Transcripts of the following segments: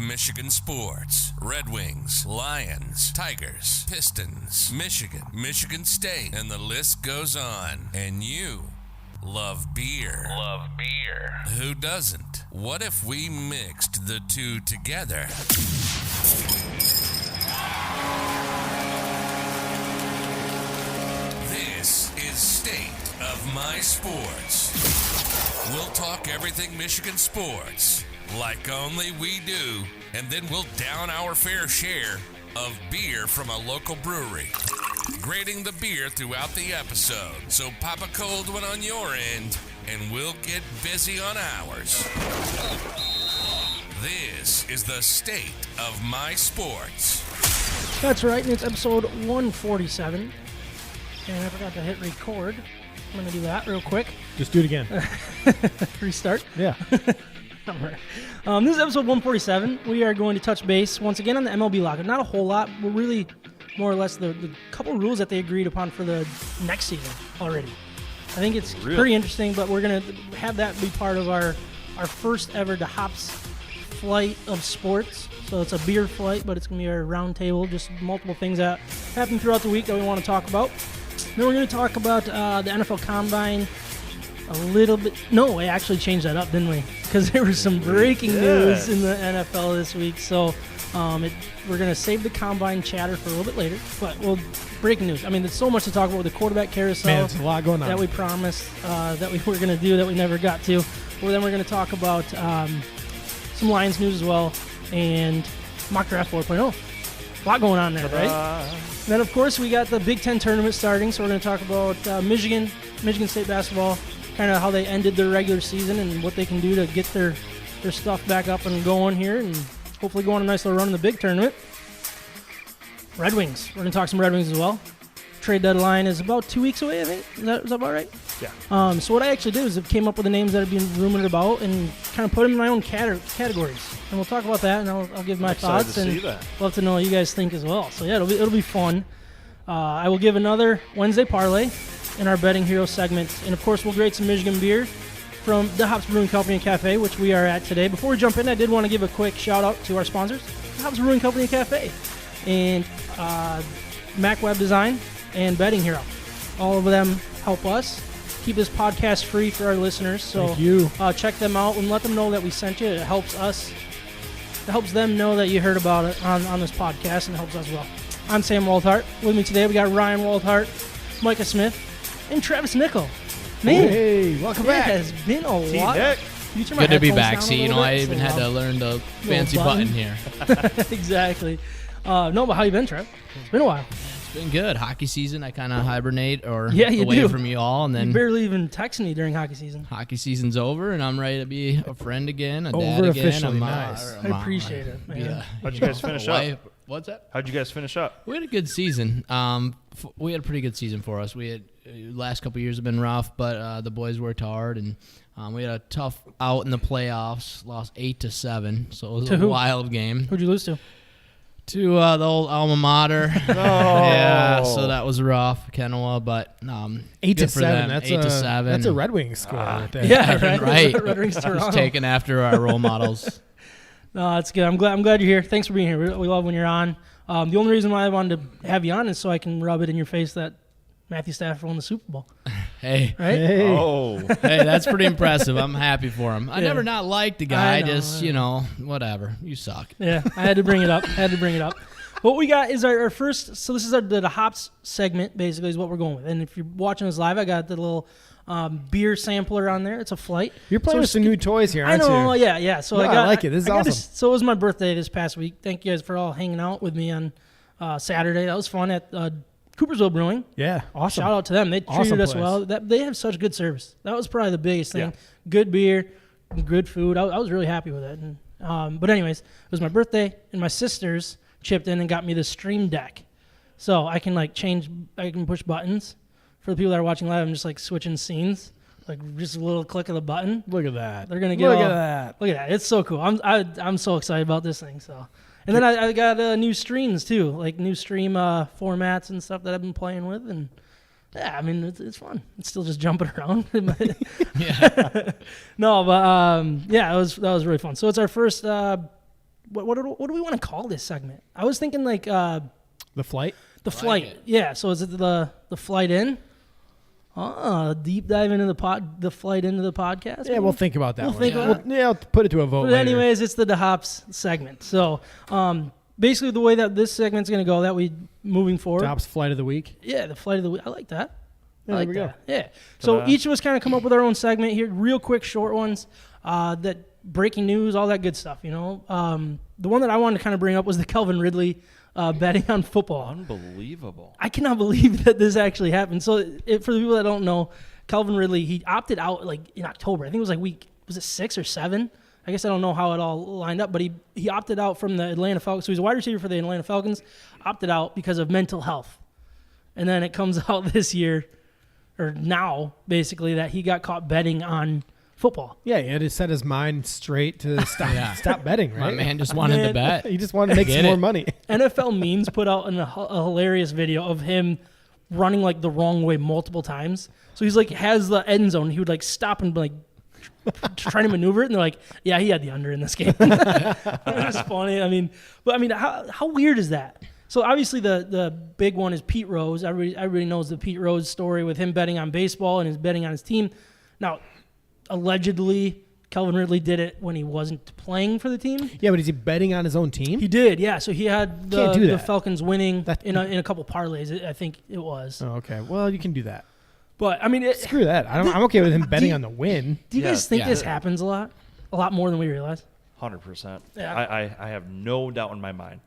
Michigan sports. Red Wings, Lions, Tigers, Pistons, Michigan, Michigan State, and the list goes on. And you love beer. Love beer. Who doesn't? What if we mixed the two together? This is State of My Sports. We'll talk everything Michigan sports, like only we do, and then we'll down our fair share of beer from a local brewery, grading the beer throughout the episode. So pop a cold one on your end, and we'll get busy on ours. This is the State of My Sports. That's right, and it's episode 147. And I forgot to hit record. I'm going to do that real quick. Just do it again. Restart? Yeah. All right. This is episode 147. We are going to touch base once again on the MLB lockout. Not a whole lot, but really more or less the couple rules that they agreed upon for the next season already. I think it's pretty interesting, but we're going to have that be part of our first ever DeHop's flight of sports. So it's a beer flight, but it's going to be our round table, just multiple things that happen throughout the week that we want to talk about. Then we're going to talk about the NFL Combine a little bit. No, we actually changed that up, didn't we? Because there was some breaking news in the NFL this week. So we're going to save the Combine chatter for a little bit later. But breaking news. I mean, there's so much to talk about with the quarterback carousel. Man, it's a lot going on. That we promised that we were going to do that we never got to. Well, then we're going to talk about some Lions news as well and mock draft 4.0. A lot going on there, right? Then, of course, we got the Big Ten tournament starting, so we're going to talk about Michigan State basketball, kind of how they ended their regular season and what they can do to get their stuff back up and going here and hopefully go on a nice little run in the big tournament. Red Wings. We're going to talk some Red Wings as well. Trade deadline is about 2 weeks away, I think. Is that about right? Yeah. So what I actually did is I came up with the names that have been rumored about and kind of put them in my own categories. And we'll talk about that, and I'll give my thoughts. And love to know what you guys think as well. So, yeah, it'll be fun. I will give another Wednesday parlay in our Betting Hero segment. And, of course, we'll grade some Michigan beer from DeHop's Brewing Company and Cafe, which we are at today. Before we jump in, I did want to give a quick shout-out to our sponsors, DeHop's Brewing Company and Cafe, and Mac Web Design, and Betting Hero. All of them help us keep this podcast free for our listeners. So thank you. Check them out and let them know that we sent you. It helps us. It helps them know that you heard about it on this podcast, and it helps us as well. I'm Sam Waldhart. With me today, we got Ryan Waldhart, Micah Smith, and Travis Nickel. Man, hey, welcome back. It has been a while. Good to be back. See, I even had to learn the fancy button here. Exactly. No, but how you been, Trev? It's been a while. It's been good. Hockey season, I kind of hibernate you away do. from you all, and then you barely even text me during hockey season. Hockey season's over, and I'm ready to be a friend again, a dad over again. officially, nice. I appreciate it, man. How'd you guys finish up? What's that? How'd you guys finish up? We had a good season. We had a pretty good season for us. We had last couple of years have been rough, but the boys worked hard, and we had a tough out in the playoffs. Lost 8-7, so it was a wild game. Who'd you lose to? To the old alma mater. Yeah, so that was rough, Kenowa, but 8-7. That's 8-7. That's a Red Wings score right there. Yeah, right. Red Wings Toronto. Taken after our role models. No, that's good. I'm glad you're here. Thanks for being here. We love when you're on. The only reason why I wanted to have you on is so I can rub it in your face that Matthew Stafford won the Super Bowl. Hey. Right? Hey. Oh. Hey, that's pretty impressive. I'm happy for him. I never not liked the guy. Just, whatever. You suck. Yeah, I had to bring it up. What we got is our first, so this is the hops segment, basically, is what we're going with. And if you're watching us live, I got the little beer sampler on there. It's a flight. You're playing with some new toys here, aren't you? I know, yeah. So no, I like it. This is awesome. So it was my birthday this past week. Thank you guys for all hanging out with me on Saturday. That was fun at Coopersville Brewing. Yeah, awesome. Shout out to them. They treated us well. They have such good service. That was probably the biggest thing. Yeah. Good beer, good food. I was really happy with it. And, but anyways, it was my birthday, and my sisters chipped in and got me the Stream Deck. So I can I can push buttons. For the people that are watching live, I'm just switching scenes. Just a little click of the button. Look at that. They're gonna get Look at that. It's so cool. I'm so excited about this thing. So, and then I got new streams too, new stream formats and stuff that I've been playing with, and yeah, I mean it's fun. It's still just jumping around. Yeah. No, but that was really fun. So it's our first what do we want to call this segment? I was thinking like The flight. the flight. it. Yeah. So is it the flight in? Deep dive into the flight into the podcast. Yeah, we'll think about that We'll one. think about I'll put it to a vote But later. anyways, it's the DeHop's segment. So basically, the way that this segment's going to go, that we moving forward. Top's flight of the week. Yeah, the flight of the week. I like that. Yeah, I like there we that. Yeah. So Ta-da. each of us kind of come up with our own segment here, real quick, short ones. That breaking news, all that good stuff. You know, the one that I wanted to kind of bring up was the Calvin Ridley betting on football. Unbelievable. I cannot believe that this actually happened. So for the people that don't know, Calvin Ridley, he opted out like in October. I think it was like was it 6 or 7? I guess I don't know how it all lined up, but he opted out from the Atlanta Falcons. So he's a wide receiver for the Atlanta Falcons, opted out because of mental health. And then it comes out this year, or now, basically, that he got caught betting on football. Yeah, he had to set his mind straight to stop betting, right? My man just wanted to bet. He just wanted to make Get some more it. money. NFL Memes put out a hilarious video of him running like the wrong way multiple times. So he's like has the end zone. He would like stop and like trying to maneuver it, and they're like, "Yeah, he had the under in this game." It's funny. I mean, how weird is that? So obviously the big one is Pete Rose. Everybody knows the Pete Rose story with him betting on baseball and his betting on his team. Now, allegedly, Calvin Ridley did it when he wasn't playing for the team. Yeah, but is he betting on his own team? He did, yeah. So he had Can't do the that. Falcons winning That- in a couple parlays. I think it was. Oh, okay. Well, you can do that. But I mean, Screw that. I'm okay with him betting on the win. do you guys think Yeah. this happens a lot more than we realize? 100%. Yeah. I have no doubt in my mind.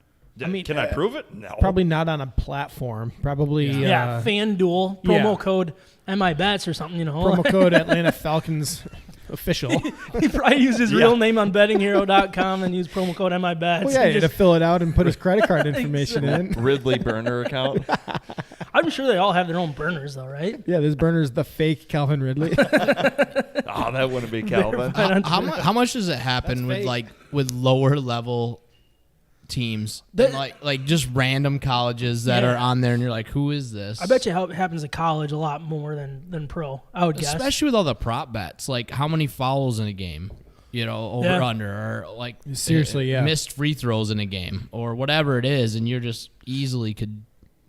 I mean, can I prove it? No. Probably not on a platform. Probably Yeah, FanDuel promo yeah. code MIBets or something. You know, promo code Atlanta Falcons official. he probably used his real name on bettinghero.com and used promo code MIBets. Well, yeah, he had to fill it out and put his credit card information in. Ridley burner account. I'm sure they all have their own burners, though, right? Yeah, this burner's the fake Calvin Ridley. Oh, that wouldn't be Calvin. How much does it happen with fake. with lower level teams, and like just random colleges that Yeah. are on there, and you're like, who is this? I bet you it happens at college a lot more than pro. I would guess. Especially with all the prop bets, like how many fouls in a game, over Yeah. under, or like Seriously, yeah. missed free throws in a game, or whatever it is, and you're just easily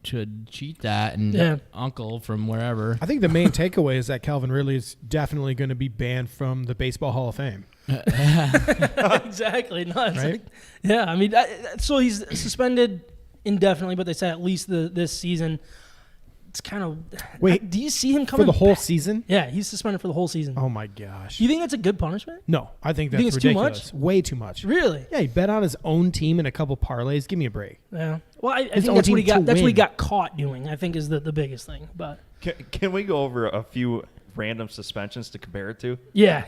should cheat that and Yeah. uncle from wherever. I think the main takeaway is that Calvin Ridley is definitely going to be banned from the Baseball Hall of Fame. Exactly. No, it's Right? like- yeah, I mean, so he's suspended indefinitely, but they said at least this season. It's kind of. Wait, do you see him For coming the whole back? season? Yeah, he's suspended for the whole season. Oh, my gosh. Do you think that's a good punishment? No, I think You that's think it's too ridiculous. much? Way too much. Really? Yeah, he bet on his own team in a couple parlays. Give me a break. Yeah. Well, I His think own that's what he team to got. That's what he win. got caught doing. I think is the biggest thing. But Can we go over a few random suspensions to compare it to? yeah.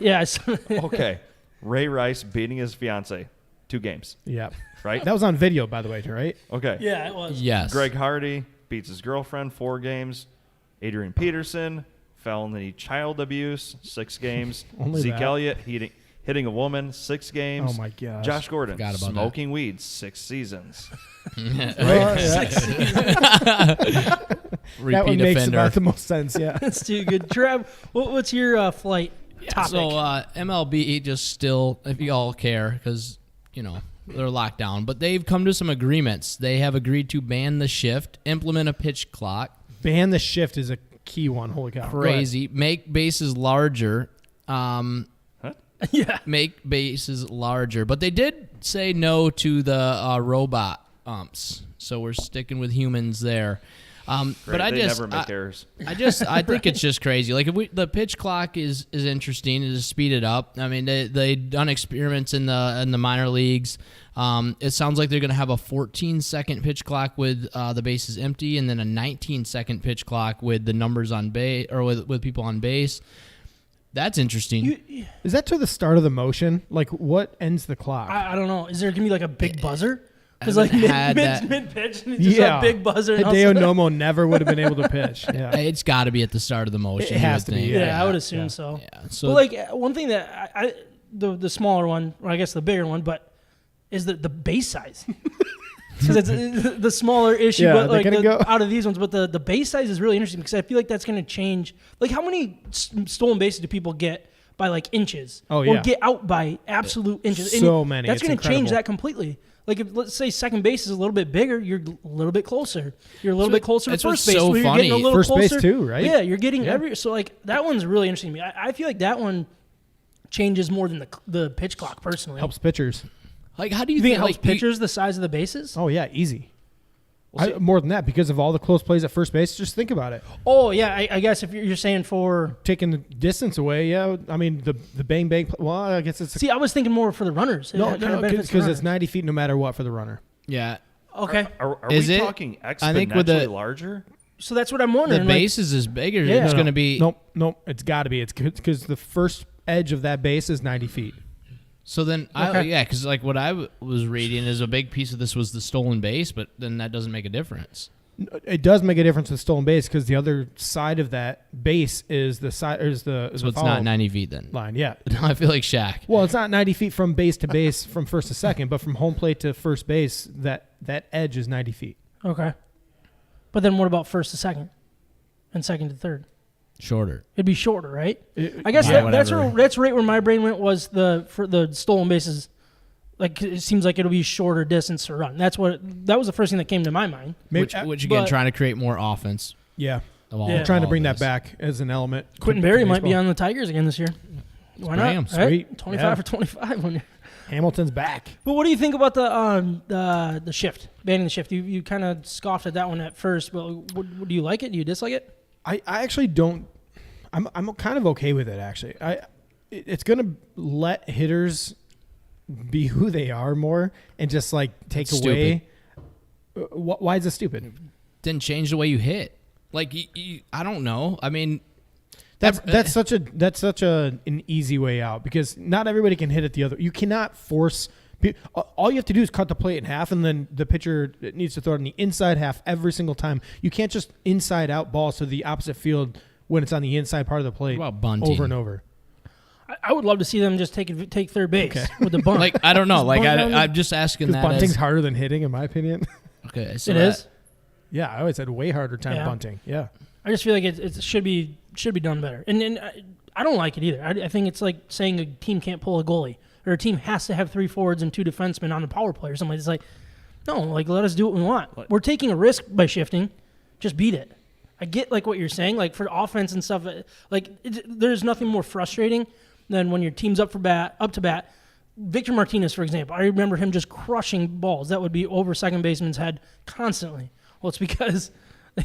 Okay. Ray Rice beating his fiance 2 games, Yeah. right? That was on video, by the way, right? Okay. Yeah, it was. Yes, Greg Hardy beats his girlfriend 4 games. Adrian Peterson, felony child abuse, 6 games. Only Zeke that. Elliott hitting a woman, 6 games. Oh, my gosh. Josh Gordon Forgot about smoking weed, 6 seasons. That repeat one makes offender. about the most sense, yeah. That's too good. Trev, what's your flight topic? So MLB just still, if you all care, because they're locked down, but they've come to some agreements. They have agreed to ban the shift, implement a pitch clock. Ban the shift is a key one. Holy cow. Crazy. Make bases larger. Yeah. Make bases larger. But they did say no to the robot umps. So we're sticking with humans there. But I They just never make errors. I think it's just crazy. Like the pitch clock is interesting to speed it up. I mean, they done experiments in the minor leagues. It sounds like they're going to have a 14-second pitch clock with the bases empty, and then a 19-second pitch clock with the numbers on base or with people on base. That's interesting. Is that to the start of the motion? Like, what ends the clock? I don't know. Is there gonna be like a big buzzer? Because haven't like had that. mid pitch, and it's just a big buzzer. And Hideo also- Nomo never would have been able to pitch. Yeah. It's got to be at the start of the motion. It has you would to be, think. Yeah, I would assume so. Yeah. So But like one thing that the smaller one, or I guess the bigger one, but is the base size. Because it's the smaller issue, Yeah, but they're like gonna go- out of these ones, but the base size is really interesting because I feel like that's going to change. Like how many stolen bases do people get by like inches. Oh, Or yeah. get out by absolute inches. So many. That's It's going to change incredible. that completely. Like if let's say second base is a little bit bigger, you're a little bit closer. You're a little bit closer to that's first what's base. so where you're getting a funny. little First base closer. too, right? Yeah, you're getting Yeah. so like that one's really interesting to me. I feel like that one changes more than the pitch clock personally. Helps pitchers. Like, how do You think it like, helps pitchers the size of the bases? Oh yeah, easy. see- More than that, because of all the close plays at first base. Just think about it. Oh yeah, I guess if you're saying for Taking the distance away, yeah. I mean the bang bang. Well, I guess it's see, I was thinking more for the runners. It kind of benefits the because it's runners. 90 feet no matter what for the runner. yeah. Okay, Are Is we it? talking I think with exponentially the- larger? so that's what I'm The wondering. base is as big, or Yeah. it's No, going to be. Nope. It's got to be. It's because the first edge of that base is 90 feet. So then, Okay. because like what I was reading is a big piece of this was the stolen base, but then that doesn't make a difference. It does make a difference with stolen base because the other side of that base is the side is the So it's not 90 feet then. line. Yeah. I feel like Shaq. Well, it's not 90 feet from base to base from first to second, but from home plate to first base, that edge is 90 feet. okay, but then what about first to second, and second to third? Shorter. It'd be shorter, right? It- I guess Yeah, that's whatever. that's right where my brain went was for the stolen bases. Like it seems like it'll be shorter distance to run. That was the first thing that came to my mind. Maybe, Which again, but- trying to create more offense. yeah. Of all, Yeah. Trying to all bring that this. back as an element. Quentin to Berry might be baseball. on the Tigers again this year. Why Bring not? him. Right? Sweet. 25 Yeah. for 25 when you're. Hamilton's back. But what do you think about the shift, banning the shift? You kind of scoffed at that one at first, but do you like it? Do you dislike it? I actually don't. I'm kind of okay with it actually. It's gonna let hitters be who they are more and just like take It's away. Why is it stupid? Didn't change the way you hit. Like I don't know. I mean, That's such an easy way out because not everybody can hit it the other. You cannot force. All you have to do is cut the plate in half, and then the pitcher needs to throw it in the inside half every single time. You can't just inside out balls to the opposite field when it's on the inside part of the plate What about bunting? over and over. I would love to see them just take third base with the bunt. like I don't know. Just Like bunt down the- I'm just asking Because that. bunting's As, harder than hitting, in my opinion. okay, so it is. Yeah, I always had way harder time Yeah. bunting. Yeah. I just feel like it should be done better, and I don't like it either. I think it's like saying a team can't pull a goalie or a team has to have 3 forwards and 2 defensemen on the power play or something. It's like, no, like let us do what we want. We're taking a risk by shifting. Just beat it. I get like what you're saying, like for offense and stuff. Like there's nothing more frustrating than when your team's up to bat. Victor Martinez, for example, I remember him just crushing balls that would be over second baseman's head constantly. Well, it's because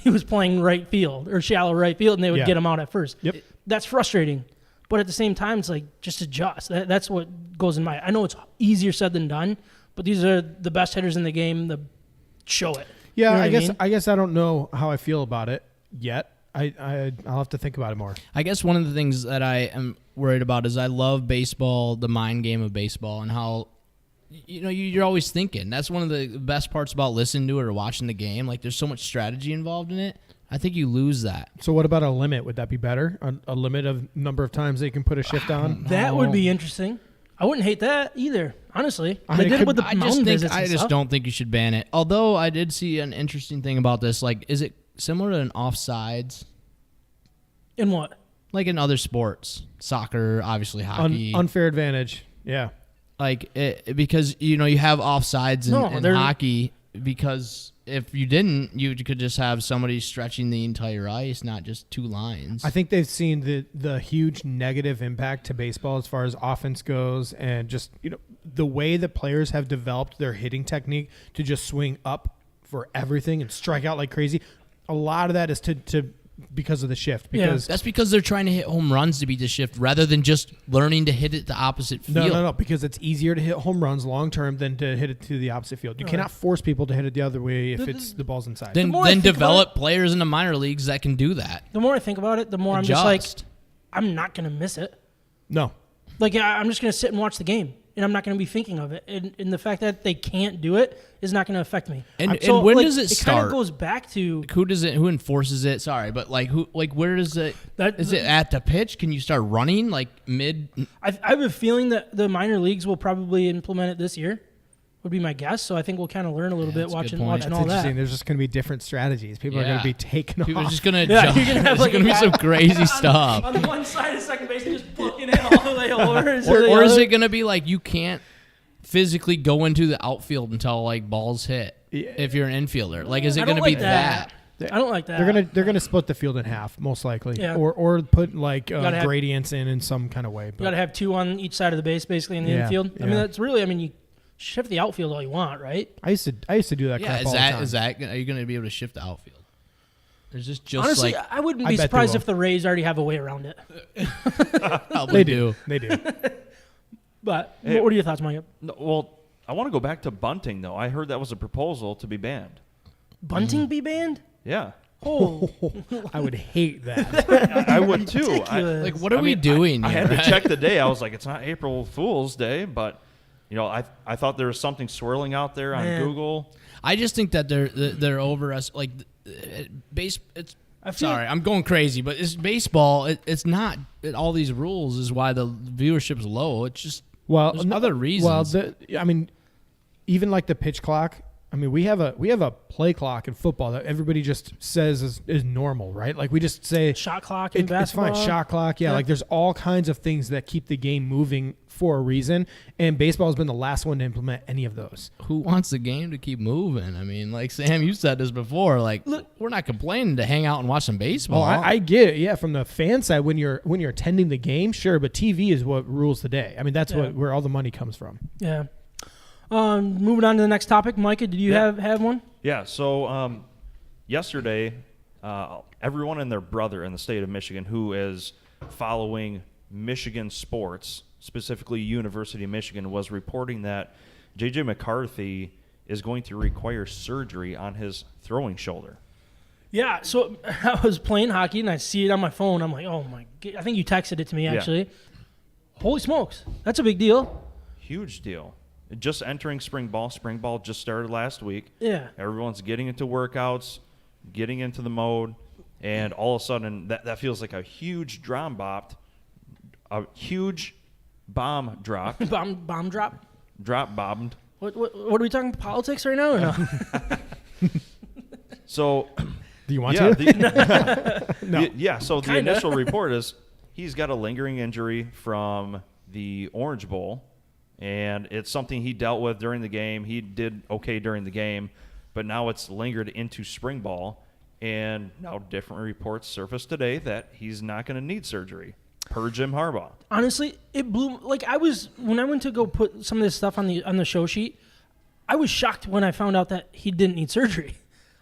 he was playing right field or shallow right field, and they would Yeah. get him out at first. Yep. That's frustrating. But at the same time, it's like just adjust. That's what goes in my. I know it's easier said than done, but these are the best hitters in the game. Show it. Yeah, You know what I mean? guess I don't know how I feel about it yet. I'll have to think about it more. I guess one of the things that I am worried about is I love baseball, the mind game of baseball, and how you're always thinking. That's one of the best parts about listening to it or watching the game. Like there's so much strategy involved in it. I think you lose that. So what about a limit? Would that be better? A limit of number of times they can put a shift on? That would be interesting. I wouldn't hate that either, honestly. I They mean, did it with the I mountain just visits and stuff. don't think you should ban it. Although I did see an interesting thing about this. Like, is it similar to an offsides? In what? Like in other sports, soccer, obviously hockey. Unfair advantage. Yeah. Like because you have offsides in they're- hockey, because if you didn't, you could just have somebody stretching the entire ice, not just 2 lines. I think they've seen the huge negative impact to baseball as far as offense goes, and just the way that players have developed their hitting technique to just swing up for everything and strike out like crazy. A lot of that is to because of the shift. Because That's because they're trying to hit home runs to beat the shift rather than just learning to hit it the opposite field. No, because it's easier to hit home runs long term than to hit it to the opposite field. You cannot force people to hit it the other way if it's the ball's inside. Then more I think develop players in the minor leagues that can do that. The more I think about it, the more I'm just like, Adjust. I'm not going to miss it. No. Like, I'm just going to sit and watch the game, and I'm not going to be thinking of it. And the fact that they can't do it is not going to affect me. And So, when like, does it It kind start? of goes back to Who enforces it? Sorry, but where does it? Is it at the pitch? Can you start running like mid? I have a feeling that the minor leagues will probably implement it this year. would be my guess. So I think we'll kind of learn a little bit that's a good watching point. watching That's all that. interesting. There's just going to be different strategies. People are going to be taking People are off. just gonna Yeah, jump. you're gonna have There's like gonna a be guy some crazy stuff. On the one side of second base, and just booking it all the way over. Or is it gonna be like you can't physically go into the outfield until like balls hit if you're an infielder? Like, is it I gonna don't be like that. I don't like that. They're gonna split the field in half, most likely, Yeah. or put like gotta have- gradients in some kind of way. You got to have 2 on each side of the base, basically, in the Yeah, infield. I mean, yeah. that's really. I mean, you shift the outfield all you want, right? I used to do that. Yeah, crap is all that the time. is that are you gonna be able to shift the outfield? There's just Honestly, like I wouldn't I be bet they surprised will. if the Rays already have a way around it. probably They do. They do. But Hey. what are your thoughts, Mike? No, well, I want to go back to bunting, though. I heard that was a proposal to be banned. Bunting be banned? Yeah. Oh, I would hate that. I would too. ridiculous. Like, what are we doing? I here, had to right? check the day. I was like, it's not April Fool's Day, but I thought there was something swirling out there on Man. Google. I just think that they're over us. Like base. It's I feel sorry, I'm going crazy, but it's baseball. It's not all these rules is why the viewership's low. It's just there's other reasons. Well, I mean, even like the pitch clock. I mean, we have a play clock in football that everybody just says is normal, right? Like we just say shot clock in it's basketball. fine. Shot clock, yeah. Yeah. Like there's all kinds of things that keep the game moving for a reason, and baseball has been the last one to implement any of those. Who wants the game to keep moving? I mean, like Sam, you said this before. Like, Look, we're not complaining to hang out and watch some baseball. Oh, I get it. Yeah, from the fan side, when you're attending the game, sure, but TV is what rules the day. I mean, that's Yeah. where all the money comes from. Yeah. Moving on to the next topic, Micah, did you Yeah. have one? Yeah. So yesterday, everyone and their brother in the state of Michigan who is following Michigan sports, specifically University of Michigan, was reporting that J.J. McCarthy is going to require surgery on his throwing shoulder. Yeah, so I was playing hockey and I see it on my phone. I'm like, oh my God. I think you texted it to me, Yeah. actually. Holy smokes. That's a big deal. Huge deal. Just entering spring ball. Spring ball just started last week. Yeah. Everyone's getting into workouts, getting into the mode, and all of a sudden that feels like a huge bomb dropped. A huge bomb dropped. Bomb drop? Drop bombed. What are we talking politics right now or no? So Do you want yeah, to? No. So the Kinda. initial report is he's got a lingering injury from the Orange Bowl, and it's something he dealt with during the game. He did okay during the game, but now it's lingered into spring ball, and now different reports surfaced today that he's not going to need surgery, per Jim Harbaugh. Honestly, it blew. Like when I went to go put some of this stuff on the show sheet, I was shocked when I found out that he didn't need surgery.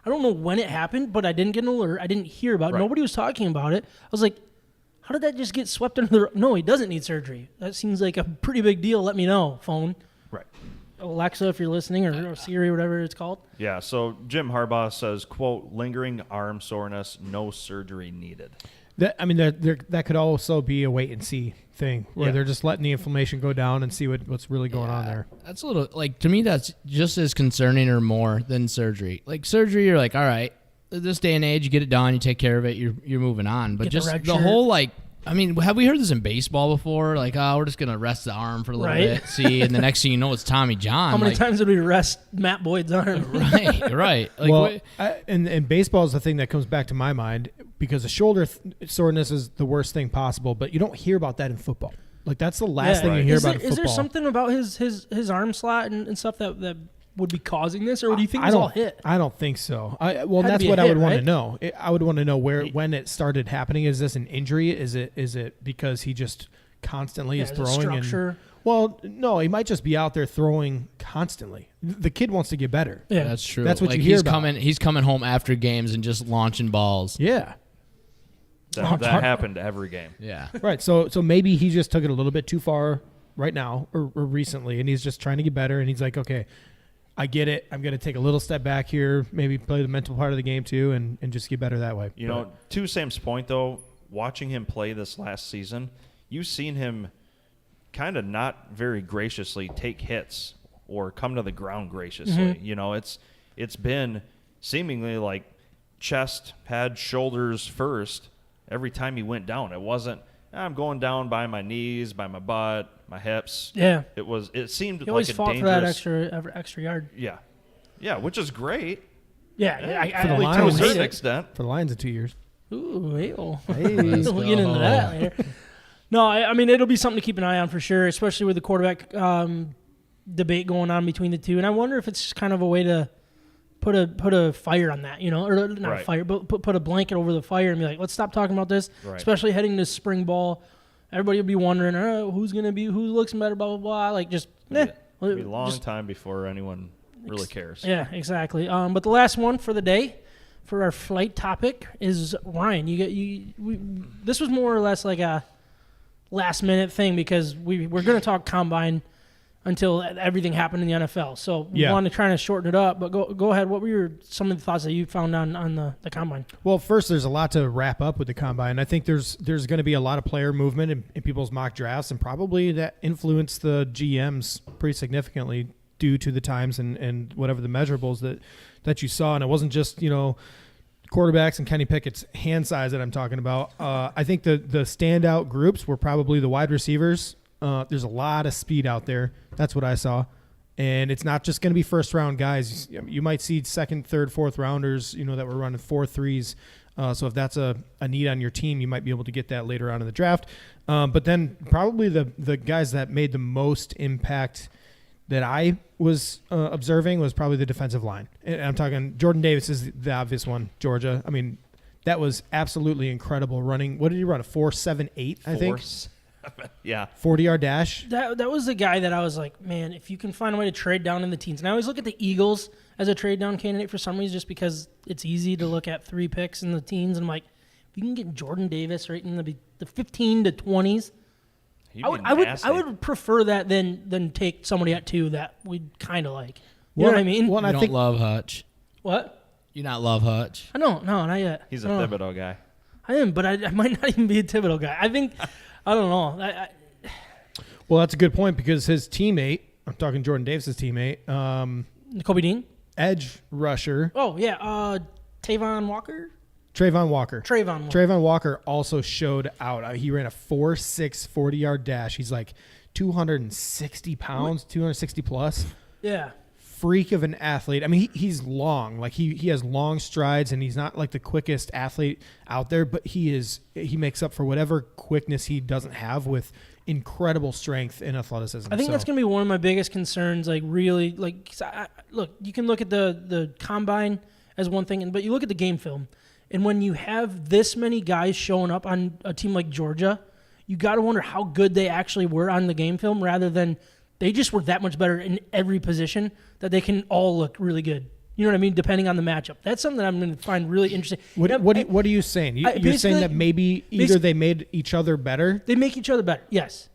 I don't know when it happened, but I didn't get an alert. I didn't hear about it. Right. Nobody was talking about it. I was like, how did that just get swept under the... No, he doesn't need surgery. That seems like a pretty big deal. Let me know, phone. Right. Alexa, if you're listening, or Siri, whatever it's called. Yeah, so Jim Harbaugh says, quote, lingering arm soreness, no surgery needed. That could also be a wait and see thing where Yeah. they're just letting the inflammation go down and see what's really going on there. That's a little like to me. That's just as concerning or more than surgery. Like surgery, you're like, all right, this day and age, you get it done, you take care of it, you're moving on. But Get the just red the shirt. whole like, I mean, have we heard this in baseball before? Like, oh, we're just gonna rest the arm for a little Right. bit, see, and the next thing you know, it's Tommy John. How many like, times did we rest Matt Boyd's arm? right. Like, Well, and baseball is the thing that comes back to my mind because the shoulder soreness is the worst thing possible, but you don't hear about that in football. Like that's the last thing you hear Is about there, in is there football. something about his arm slot and stuff that would be causing this, or do you think it I was don't all hit? I don't think so. Had That's to be what a I would hit, want to right? know. I would want to know when it started happening. Is this an injury? Is it because he just constantly is is it throwing? structure? Well, no, he might just be out there throwing constantly. The kid wants to get better. Yeah, that's true. That's what like, you hear he's about. He's coming home after games and just launching balls. Yeah. That happened every game. Yeah. Right. So maybe he just took it a little bit too far right now or recently, and he's just trying to get better. And he's like, okay, I get it. I'm going to take a little step back here, maybe play the mental part of the game too, and just get better that way. You know, to Sam's point, though, watching him play this last season, you've seen him kind of not very graciously take hits or come to the ground graciously. Mm-hmm. You know, it's been seemingly like chest, head, shoulders first every time he went down. It wasn't I'm going down by my knees, by my butt, my hips. Yeah. It seemed He always like a fought dangerous. for that extra yard. Yeah, which is great Yeah. For the to a Lions. certain extent. For the Lions in 2 years. Ooh, hey-oh. Hey. We'll get into that later. No, I mean, it'll be something to keep an eye on for sure, especially with the quarterback debate going on between the two. And I wonder if it's kind of a way to put a fire on that, or not Right. a fire, but put a blanket over the fire and be like, let's stop talking about this, Right. especially heading to spring ball. Everybody will be wondering, who looks better, blah, blah, blah. Like, just, It'll be a long time before anyone really cares. Yeah, exactly. But the last one for the day, for our flight topic, is Ryan. This was more or less like a last minute thing because we're going to talk combine until everything happened in the NFL. So we want to try to shorten it up. But go ahead. What were some of the thoughts that you found on the combine? Well, first, there's a lot to wrap up with the combine. I think there's going to be a lot of player movement in people's mock drafts, and probably that influenced the GMs pretty significantly due to the times and whatever the measurables that you saw. And it wasn't just, quarterbacks and Kenny Pickett's hand size that I'm talking about. I think the standout groups were probably the wide receivers. There's a lot of speed out there. That's what I saw. And it's not just going to be first-round guys. You might see second, third, fourth rounders, that were running 4.3s. So if that's a need on your team, you might be able to get that later on in the draft. But then probably the guys that made the most impact that I was observing was probably the defensive line. And I'm talking Jordan Davis is the obvious one, Georgia. I mean, that was absolutely incredible running. What did he run? A 4.78, I think? Yeah. 40-yard dash. That was the guy that I was like, man, if you can find a way to trade down in the teens. And I always look at the Eagles as a trade down candidate for some reason just because it's easy to look at 3 picks in the teens. And I'm like, if you can get Jordan Davis right in the 15 to 20s, I would prefer that than take somebody at 2 that we'd kind of like. You know what I mean? Well, You don't love Hutch. What? You not love Hutch? I don't. No, not yet. He's a Thibodeau guy. I am, but I might not even be a Thibodeau guy. I think, I don't know. Well, that's a good point because his teammate, I'm talking Jordan Davis' teammate, Kobe Dean? edge rusher, Oh, yeah. Trayvon Walker? Trayvon Walker. Trayvon Walker also showed out. He ran a 4.6 40-yard dash. He's like 260 pounds, 260 plus. Yeah. Freak of an athlete. I mean, he's long. Like he has long strides, and he's not like the quickest athlete out there, but he makes up for whatever quickness he doesn't have with incredible strength and athleticism. I think that's going to be one of my biggest concerns. Like, really, look, you can look at the combine as one thing, but you look at the game film, and when you have this many guys showing up on a team like Georgia, you got to wonder how good they actually were on the game film rather than they just were that much better in every position that they can all look really good. You know what I mean? Depending on the matchup. That's something that I'm going to find really interesting. What are you saying? You're saying that maybe either they made each other better? They make each other better, yes.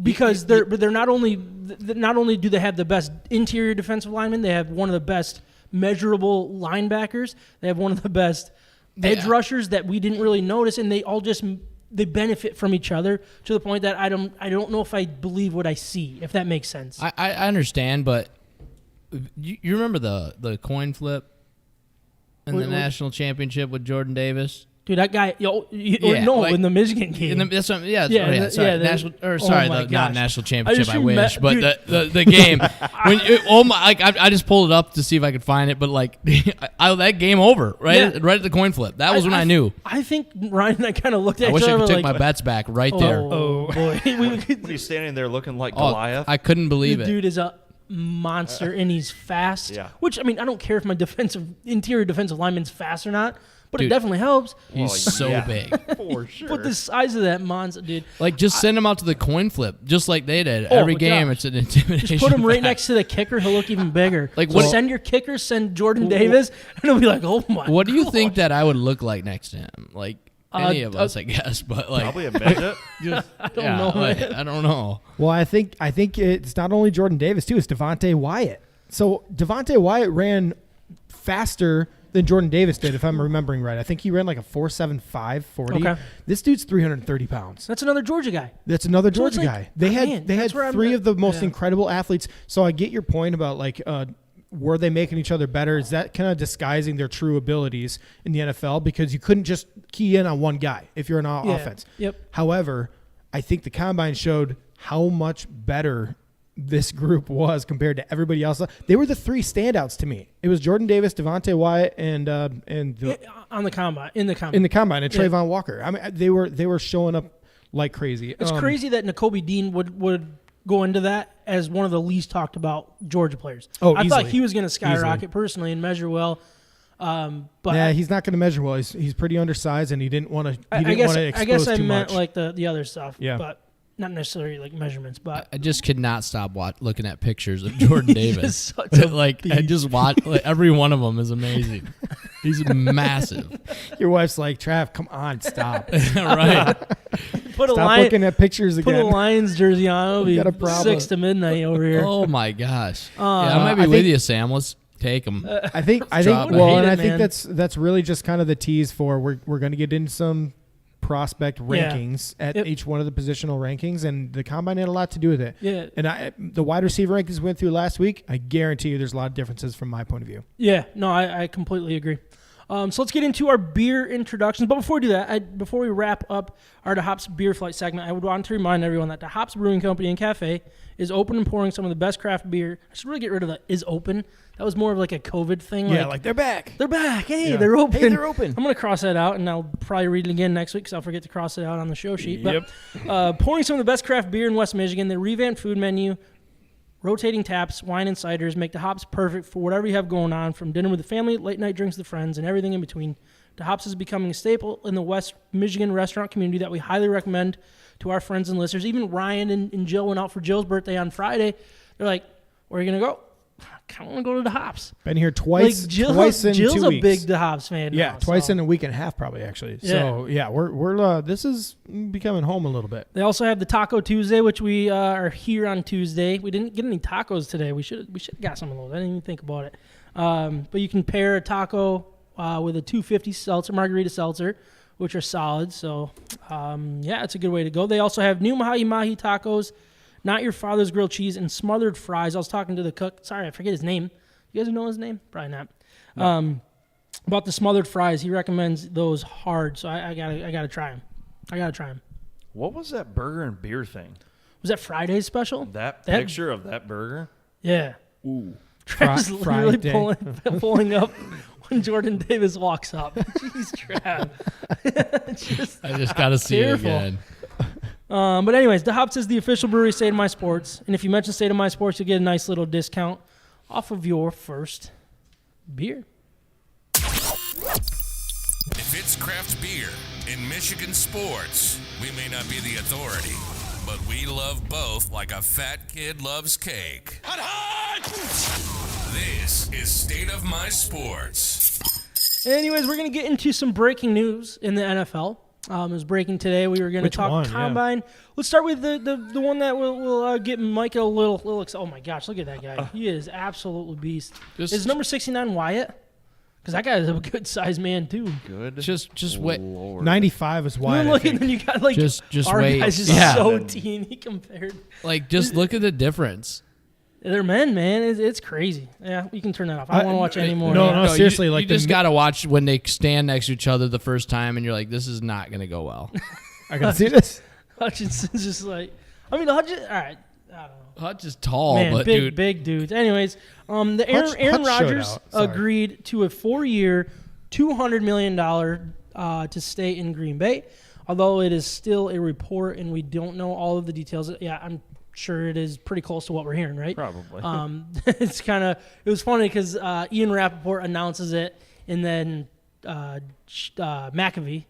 Because they're not only do they have the best interior defensive linemen, they have one of the best measurable linebackers. They have one of the best edge rushers that we didn't really notice, and they all they benefit from each other to the point that I don't know if I believe what I see, if that makes sense. I understand, but you remember the coin flip in the national championship with Jordan Davis? Dude, that guy, in the Michigan game. Not national championship. I wish, just but the game. I just pulled it up to see if I could find it, but that game over right at the coin flip. That was when I knew. I think Ryan and I kind of looked at I each wish other. I could take my bets back right there. Oh boy, When he's standing there looking like Goliath. I couldn't believe the it. dude is a monster and he's fast. Yeah. Which I don't care if my interior defensive lineman's fast or not. But Dude, it definitely helps. He's big. For sure. But the size of that monster, dude. Just send him out to the coin flip, just like they did. Every game, it's an intimidation. Just put him right next to the kicker. He'll look even bigger. Send your kicker, send Jordan Davis, and he'll be like, oh my What do you gosh. think that I would look like next to him? Any of us, I guess. But probably a midget. I don't know. I don't know. Well, I think it's not only Jordan Davis too. It's Devontae Wyatt. So Devontae Wyatt ran faster than Jordan Davis did, if I'm remembering right. I think he ran like a 4.75 40. Okay. This dude's 330 pounds. That's another Georgia guy. That's another So it's Georgia like, guy. They had man, that's where I'm three at. of the most Yeah. incredible athletes. So I get your point about were they making each other better? Is that kind of disguising their true abilities in the NFL? Because you couldn't just key in on one guy if you're an offense. Yep. However, I think the Combine showed how much better this group was compared to everybody else. They were the three standouts to me. It was Jordan Davis, Devontae Wyatt, and in the combine, and Trayvon Walker. I mean, they were showing up like crazy. It's crazy that Nakobe Dean would go into that as one of the least talked about Georgia players. Oh, I easily. thought he was going to skyrocket personally and measure well. But yeah, he's not going to measure well. He's pretty undersized, and he didn't want to. I guess I meant much. like the other stuff. Yeah. But not necessarily like measurements. But I just could not stop looking at pictures of Jordan Davis. such a like I just watch every one of them is amazing. He's massive. Your wife's like, Trav, come on, stop. Right. Stop looking at pictures again. Put a Lions jersey on. It'll be 6 to midnight over here. Oh my gosh. Yeah, I might be with you, Sam. Let's take him. I think that's really just kind of the tease for we're going to get into some prospect rankings at each one of the positional rankings, and the Combine had a lot to do with it. Yeah. And the wide receiver rankings we went through last week, I guarantee you there's a lot of differences from my point of view. Yeah, no, I completely agree. So let's get into our beer introductions. But before we do that, before we wrap up our DeHop's Beer Flight segment, I would want to remind everyone that DeHop's Brewing Company and Cafe is open and pouring some of the best craft beer. I should really get rid of the "is open." That was more of like a COVID thing. Yeah, like they're back. They're back. Hey, they're open. Hey, they're open. I'm going to cross that out, and I'll probably read it again next week because I'll forget to cross it out on the show sheet. But pouring some of the best craft beer in West Michigan, the revamped food menu, rotating taps, wine, and ciders make DeHop's perfect for whatever you have going on, from dinner with the family, late night drinks with friends, and everything in between. DeHop's is becoming a staple in the West Michigan restaurant community that we highly recommend to our friends and listeners. Even Ryan and Jill went out for Jill's birthday on Friday. They're like, "Where are you going to go?" I kind of want to go to DeHop's. Been here twice. Like Jill's in 2 weeks. a big DeHop's fan. Yeah, now, twice in a week and a half, probably actually. Yeah. So yeah, we're this is becoming home a little bit. They also have the Taco Tuesday, which we are here on Tuesday. We didn't get any tacos today. We should have got some of those. I didn't even think about it. But you can pair a taco with a 250 seltzer, margarita seltzer, which are solid. So it's a good way to go. They also have new mahi mahi tacos, not your father's grilled cheese, and smothered fries. I was talking to the cook. Sorry, I forget his name. You guys know his name? Probably not. No. About the smothered fries, he recommends those hard. So I gotta try them. I gotta try them. What was that burger and beer thing? Was that Friday's special? That picture of that burger? Yeah. Ooh. Travis literally pulling up when Jordan Davis walks up. Jeez, Trav. I just got to see it again. But anyways, DeHop's is the official brewery State of My Sports. And if you mention State of My Sports, you'll get a nice little discount off of your first beer. If it's craft beer in Michigan sports, we may not be the authority, but we love both like a fat kid loves cake. Hot, hot! This is State of My Sports. Anyways, we're going to get into some breaking news in the NFL. It was breaking today. We were going to talk Combine. Yeah. Let's start with the one that will get Micah a little excited. Oh, my gosh. Look at that guy. He is absolutely beast. Is number 69 Wyatt? Because that guy is a good-sized man, too. Good. Just wait. 95 is Wyatt. Look, and then you got, like, just our wait. guys is so teeny compared. Like, just look at the difference. They're men, man. It's crazy. Yeah, you can turn that off. I don't want to watch anymore. No, seriously. You just got to watch when they stand next to each other the first time, and you're like, this is not going to go well. I got to see this. Hutchinson's just like, I mean, all right. I don't know. Hutch is tall, man, but big dudes. Anyways, the Aaron Rodgers agreed to a 4-year, $200 million to stay in Green Bay, although it is still a report and we don't know all of the details. Yeah, I'm sure it is pretty close to what we're hearing, right? Probably. It was funny because Ian Rappaport announces it, and then McAfee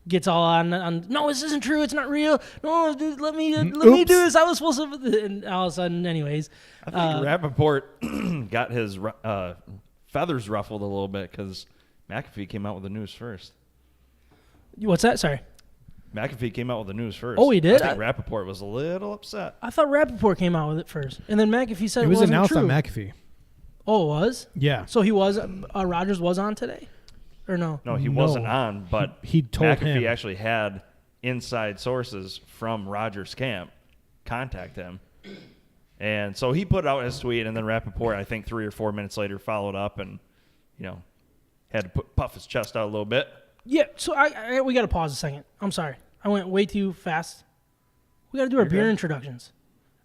gets all on. No, this isn't true. It's not real. No, dude, let me do this. I was supposed to. And all of a sudden, anyways, I think Rappaport got his feathers ruffled a little bit because McAfee came out with the news first. What's that? Sorry. McAfee came out with the news first. Oh, he did? I think Rappaport was a little upset. I thought Rappaport came out with it first, and then McAfee said it was wasn't announced true. on McAfee. Oh, it was? Yeah. So he was. Rodgers was on today, or no? No, he wasn't on, but he told McAfee him. actually had inside sources from Rodgers' camp contact him And so he put out his tweet, and then Rappaport, I think 3 or 4 minutes later, followed up and, had to puff his chest out a little bit. Yeah, so we got to pause a second. I'm sorry. I went way too fast. We got to do our beer introductions.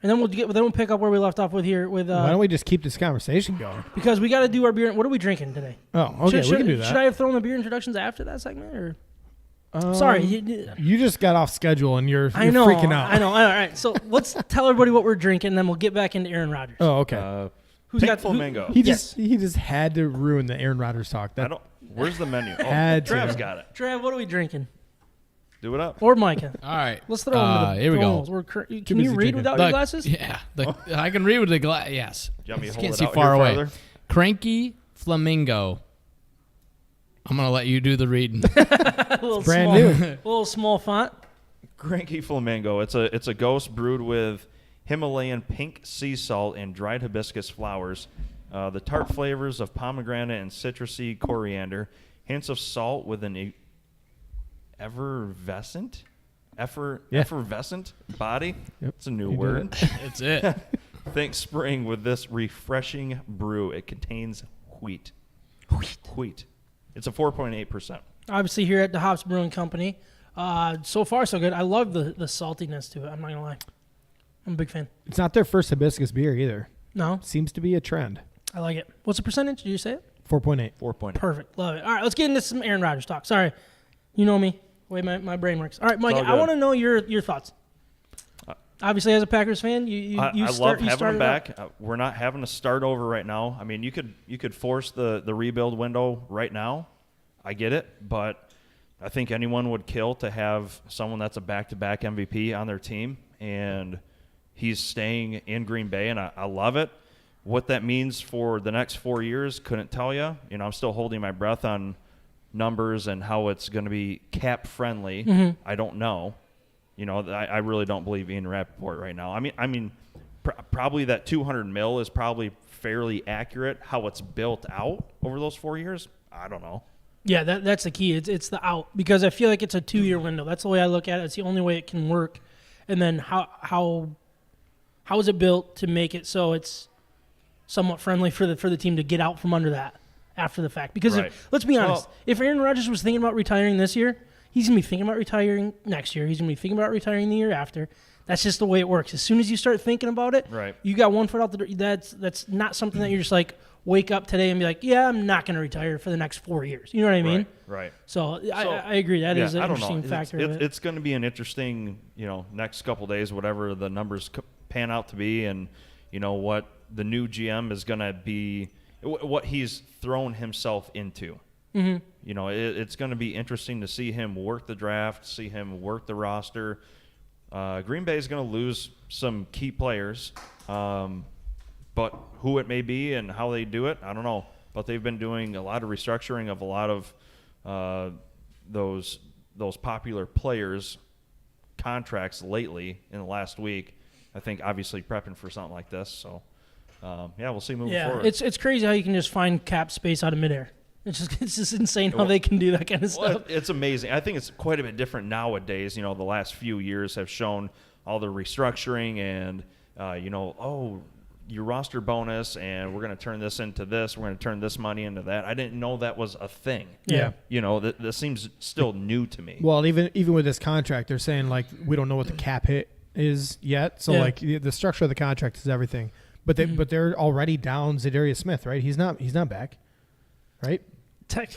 And then we'll pick up where we left off with here. Why don't we just keep this conversation going? Because we got to do our beer. What are we drinking today? Oh, okay, we can do that. Should I have thrown the beer introductions after that segment? Or sorry. You just got off schedule and you're freaking out. I know. All right, so let's tell everybody what we're drinking, and then we'll get back into Aaron Rodgers. Oh, okay. Who's Pink got Flamingo. He just had to ruin the Aaron Rodgers talk. Where's the menu? Trav's got it. Trav, what are we drinking? Do it up. Or Micah. All right. Let's throw them to the here we go. Can you read without your glasses? Yeah. I can read with the glass. Yes. Do you want me to hold Can't it see out far here away. farther? Cranky Flamingo. I'm going to let you do the reading. A little brand small, new. A little small font. Cranky Flamingo. It's a ghost brewed with Himalayan pink sea salt and dried hibiscus flowers. The tart flavors of pomegranate and citrusy coriander. Hints of salt with an effervescent body. Yep. It's a new You did word. That's it. Think spring with this refreshing brew. It contains wheat. It's a 4.8%. Obviously, here at DeHop's Brewing Company. So far, so good. I love the saltiness to it. I'm not going to lie. I'm a big fan. It's not their first hibiscus beer either. No? Seems to be a trend. I like it. What's the percentage? Did you say it? 4.8. 4.8. Perfect. Love it. All right, let's get into some Aaron Rodgers talk. Sorry. You know me. The way my brain works. All right, Mike, all I want to good. know your thoughts. Obviously, as a Packers fan, I love having him back. up. We're not having to start over right now. I mean, you could force the rebuild window right now. I get it, but I think anyone would kill to have someone that's a back-to-back MVP on their team, and he's staying in Green Bay, and I love it. What that means for the next 4 years, couldn't tell you. I'm still holding my breath on numbers and how it's going to be cap-friendly. Mm-hmm. I don't know. I really don't believe Ian Rappaport right now. I mean, probably that $200 million is probably fairly accurate. How it's built out over those 4 years, I don't know. Yeah, that's the key. It's the out, because I feel like it's a 2-year window. That's the way I look at it. It's the only way it can work. And then how is it built to make it so it's somewhat friendly for the team to get out from under that after the fact? Because Right. let's be honest, if Aaron Rodgers was thinking about retiring this year, he's going to be thinking about retiring next year. He's going to be thinking about retiring the year after. That's just the way it works. As soon as you start thinking about it, Right. you got one foot out the door. That's not something that you're just like, wake up today and be like, yeah, I'm not going to retire for the next 4 years. You know what I mean? Right. So I agree. That is an I don't interesting know. factor of it. It's going to be an interesting, next couple days, whatever the numbers pan out to be, and what the new GM is going to be, what he's thrown himself into. Mm-hmm. It's going to be interesting to see him work the draft, see him work the roster. Green Bay is going to lose some key players, but who it may be and how they do it, I don't know. But they've been doing a lot of restructuring of a lot of those popular players' contracts lately in the last week. I think obviously prepping for something like this. So, we'll see moving forward. It's crazy how you can just find cap space out of midair. It's just insane how they can do that kind of stuff. It's amazing. I think it's quite a bit different nowadays. The last few years have shown all the restructuring and, your roster bonus, and we're going to turn this into this. We're going to turn this money into that. I didn't know that was a thing. Yeah. That seems still new to me. Well, even with this contract, they're saying, like, we don't know what the cap hit is yet. So, like, the structure of the contract is everything. But they're already down Zadarius Smith, right? He's not back, right?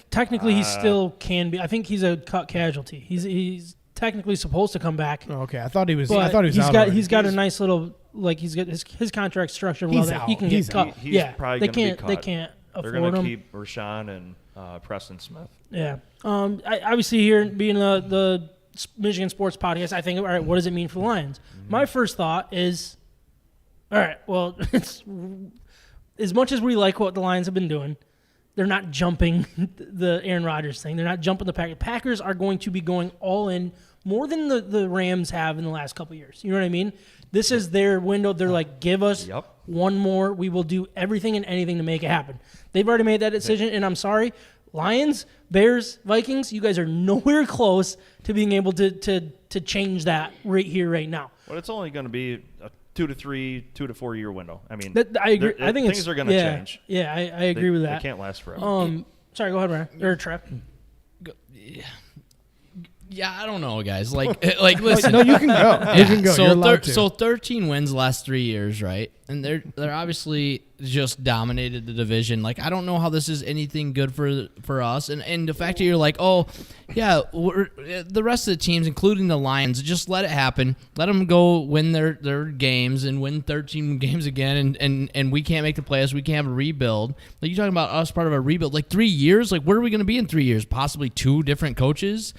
Technically, he still can be. I think he's a cut casualty. He's technically supposed to come back. Oh, okay, I thought he was. But I thought he was out. He's got a nice little, like, he's got his contract structured well He's that out. he can He's get cut. out. He's probably they gonna be can't. cut. They can't They're afford going to him. keep Rashawn and Preston Smith. Yeah. Obviously, here being the Michigan Sports Podcast, I think, all right, what does it mean for the Lions? Mm-hmm. My first thought is, all right, well, it's as much as we like what the Lions have been doing, they're not jumping the Aaron Rodgers thing. They're not jumping the Packers. Packers are going to be going all in more than the Rams have in the last couple of years. You know what I mean? This is their window. They're like, give us one more. We will do everything and anything to make it happen. They've already made that decision, and I'm sorry. Lions, Bears, Vikings, you guys are nowhere close to being able to change that right here, right now. Well, it's only going to be 2 to 4 year window. I mean, I agree. I think things are going to change. Yeah, I agree with that. They can't last forever. Sorry, go ahead, Ryan. Or Trev. Yeah, I don't know, guys. Like listen. No, you can go. You can go. So, You're allowed to. So 13 wins last 3 years, right? And they're obviously just dominated the division. Like, I don't know how this is anything good for us. And the fact that you're like, oh, yeah, the rest of the teams, including the Lions, just let it happen. Let them go win their games and win 13 games again. And we can't make the playoffs. We can't have a rebuild. Like, you're talking about us part of a rebuild. Like 3 years. Like, where are we going to be in 3 years? Possibly 2 different coaches.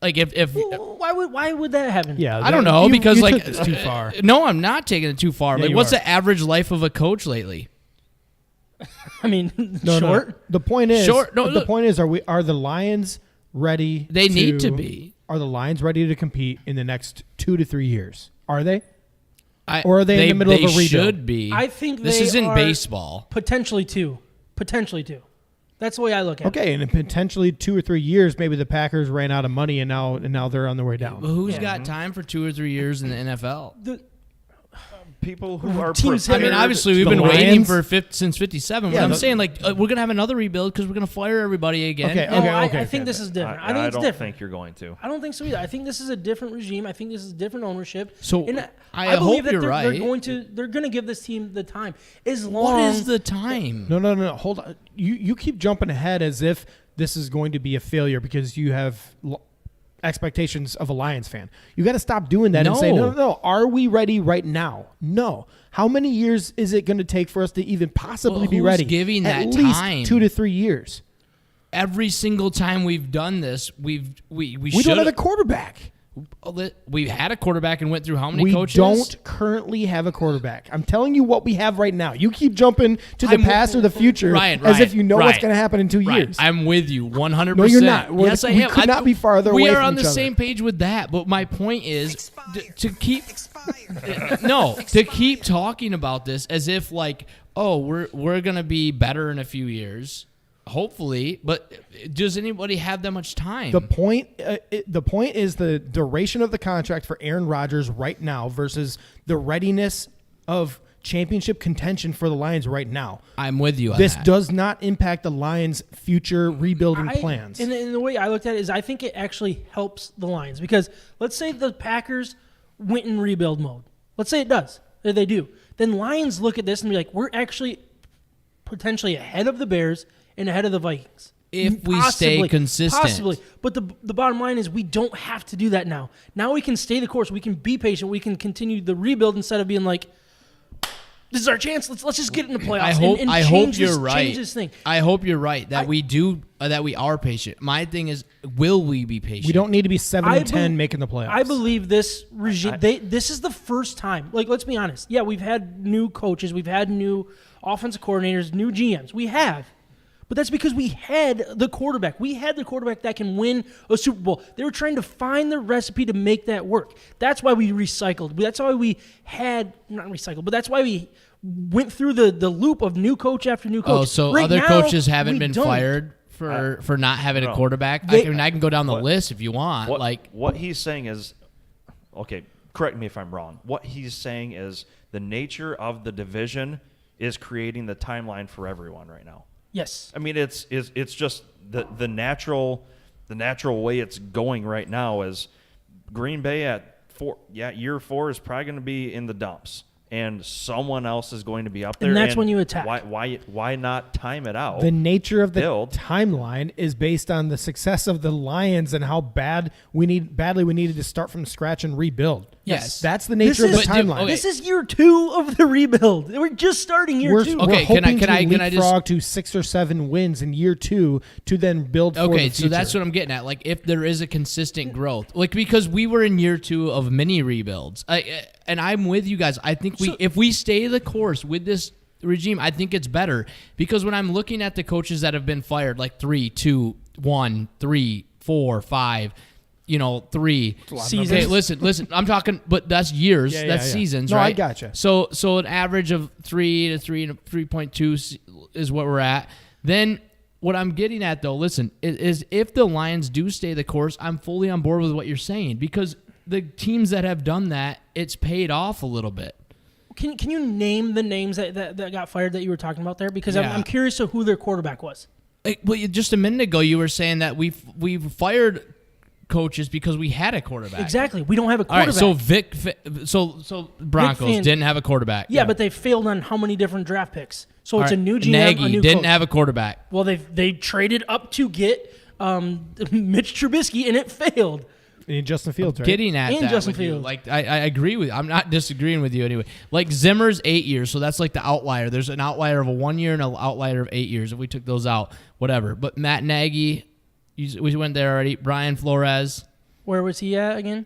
Like if why would that happen? Yeah, I don't know because you like took this too far. No, I'm not taking it too far. Yeah, Like, you what's are. the average life of a coach lately? I mean, No. short. The point is, Short. No, the look. point is, are the Lions ready? They need to be. Are the Lions ready to compete in the next 2 to 3 years? Are they? I, Or are they in the middle of a They rebuild? should be. I think this they isn't are baseball. Potentially two. That's the way I look at it. Okay, and in potentially 2 or 3 years, maybe the Packers ran out of money, and now they're on their way down. But who's got time for 2 or 3 years in the NFL? People who are Teams prepared. I mean, obviously we've The been waiting Lions? for since '57. Yeah, I'm the- saying, like, we're gonna have another rebuild because we're gonna fire everybody again. Okay, No, I okay. think this is different. I think I it's don't different. think you're going to. I don't think so either. I think this is a different regime. I think this is different ownership. So, and I believe hope that you're they're right. They're going to give this team the time. As long What is the time? No. Hold on. You keep jumping ahead as if this is going to be a failure because you have expectations of a Lions fan. You got to stop doing that and say, No. no. Are we ready right now? No. How many years is it going to take for us to even possibly Well, be who's ready? giving At that least time? 2 to 3 years. Every single time we've done this, we We should don't have a quarterback. we had a quarterback and went through how many We coaches? don't currently have a quarterback. I'm telling you what we have right now. You keep jumping to the I'm- past or the future Ryan, as if you know what's Ryan, going to happen in 2 Ryan, years. I'm with you 100%. No, you're not. Yes, I We am. could not be farther we away are from on each the other. same page with that. But my point is to keep to keep talking about this as if like, oh, we're gonna be better in a few years, hopefully. But does anybody have that much time? The point is the duration of the contract for Aaron Rodgers right now versus the readiness of championship contention for the Lions right now. I'm with you on This that. does not impact the Lions' future rebuilding plans. And the way I looked at it is I think it actually helps the Lions because let's say the Packers went in rebuild mode. Let's say it does. Or they do. Then Lions look at this and be like, we're actually potentially ahead of the Bears and ahead of the Vikings. If we stay consistent. Possibly. But the bottom line is we don't have to do that now. Now we can stay the course. We can be patient. We can continue the rebuild instead of being like, this is our chance. Let's just get in the playoffs. I hope change you're this, right. Change this thing. I hope you're right that we are patient. My thing is, will we be patient? We don't need to be 7 and 10 bel- making the playoffs. I believe this regime. This is the first time. Like, let's be honest. Yeah, we've had new coaches, we've had new offensive coordinators, new GMs. We have, but that's because we had the quarterback. We had the quarterback that can win a Super Bowl. They were trying to find the recipe to make that work. That's why we recycled. That's why we had not recycled, but that's why we went through the loop of new coach after new coach. Oh, so Right other now, coaches haven't we been don't. fired for not having a No. quarterback? They- I can go down the list if you want. What he's saying is, okay, correct me if I'm wrong. What he's saying is the nature of the division is creating the timeline for everyone right now. Yes. I mean, it's just the natural way it's going right now is Green Bay at year 4 is probably going to be in the dumps, and someone else is going to be up there. And that's when you attack. Why not time it out? The nature of the Build. timeline is based on the success of the Lions and how badly we needed to start from scratch and rebuild. Yes. That's the nature of the This is- timeline. okay. This is year 2 of the rebuild. We're just starting year We're 2. Okay, hoping can I to just- leapfrog to 6 or 7 wins in year 2 to then build for the Okay, future. so that's what I'm getting at. Like, if there is a consistent growth, like because we were in year 2 of mini rebuilds, and I'm with you guys. I think if we stay the course with this regime, I think it's better because when I'm looking at the coaches that have been fired, like 3, 2, 1, 3, 4, 5. 3 Seasons. Okay, listen. I'm talking, but that's years. Yeah, that's yeah. seasons, No, I right? gotcha. So an average of 3 to 3.2 is what we're at. Then what I'm getting at, though, listen, is if the Lions do stay the course, I'm fully on board with what you're saying because the teams that have done that, it's paid off a little bit. Can you name the names that got fired that you were talking about there? Because Yeah. I'm curious to who their quarterback was. Well, just a minute ago, you were saying that we've fired coaches because we had a quarterback. Exactly. We don't have a All right, quarterback. so Broncos Fan- didn't have a quarterback. Yeah, but they failed on how many different draft picks? So All it's a right, new GM, Nagy a new didn't coach. have a quarterback. Well, they traded up to get Mitch Trubisky, and it failed. And Justin Fields, right? Getting at And that Justin with you. Fields. Like I agree with. I'm not disagreeing with you anyway. Like Zimmer's 8 years, so that's like the outlier. There's an outlier of a 1 year and an outlier of 8 years. If we took those out, whatever. But Matt Nagy, we went there already. Brian Flores, Where was he at again?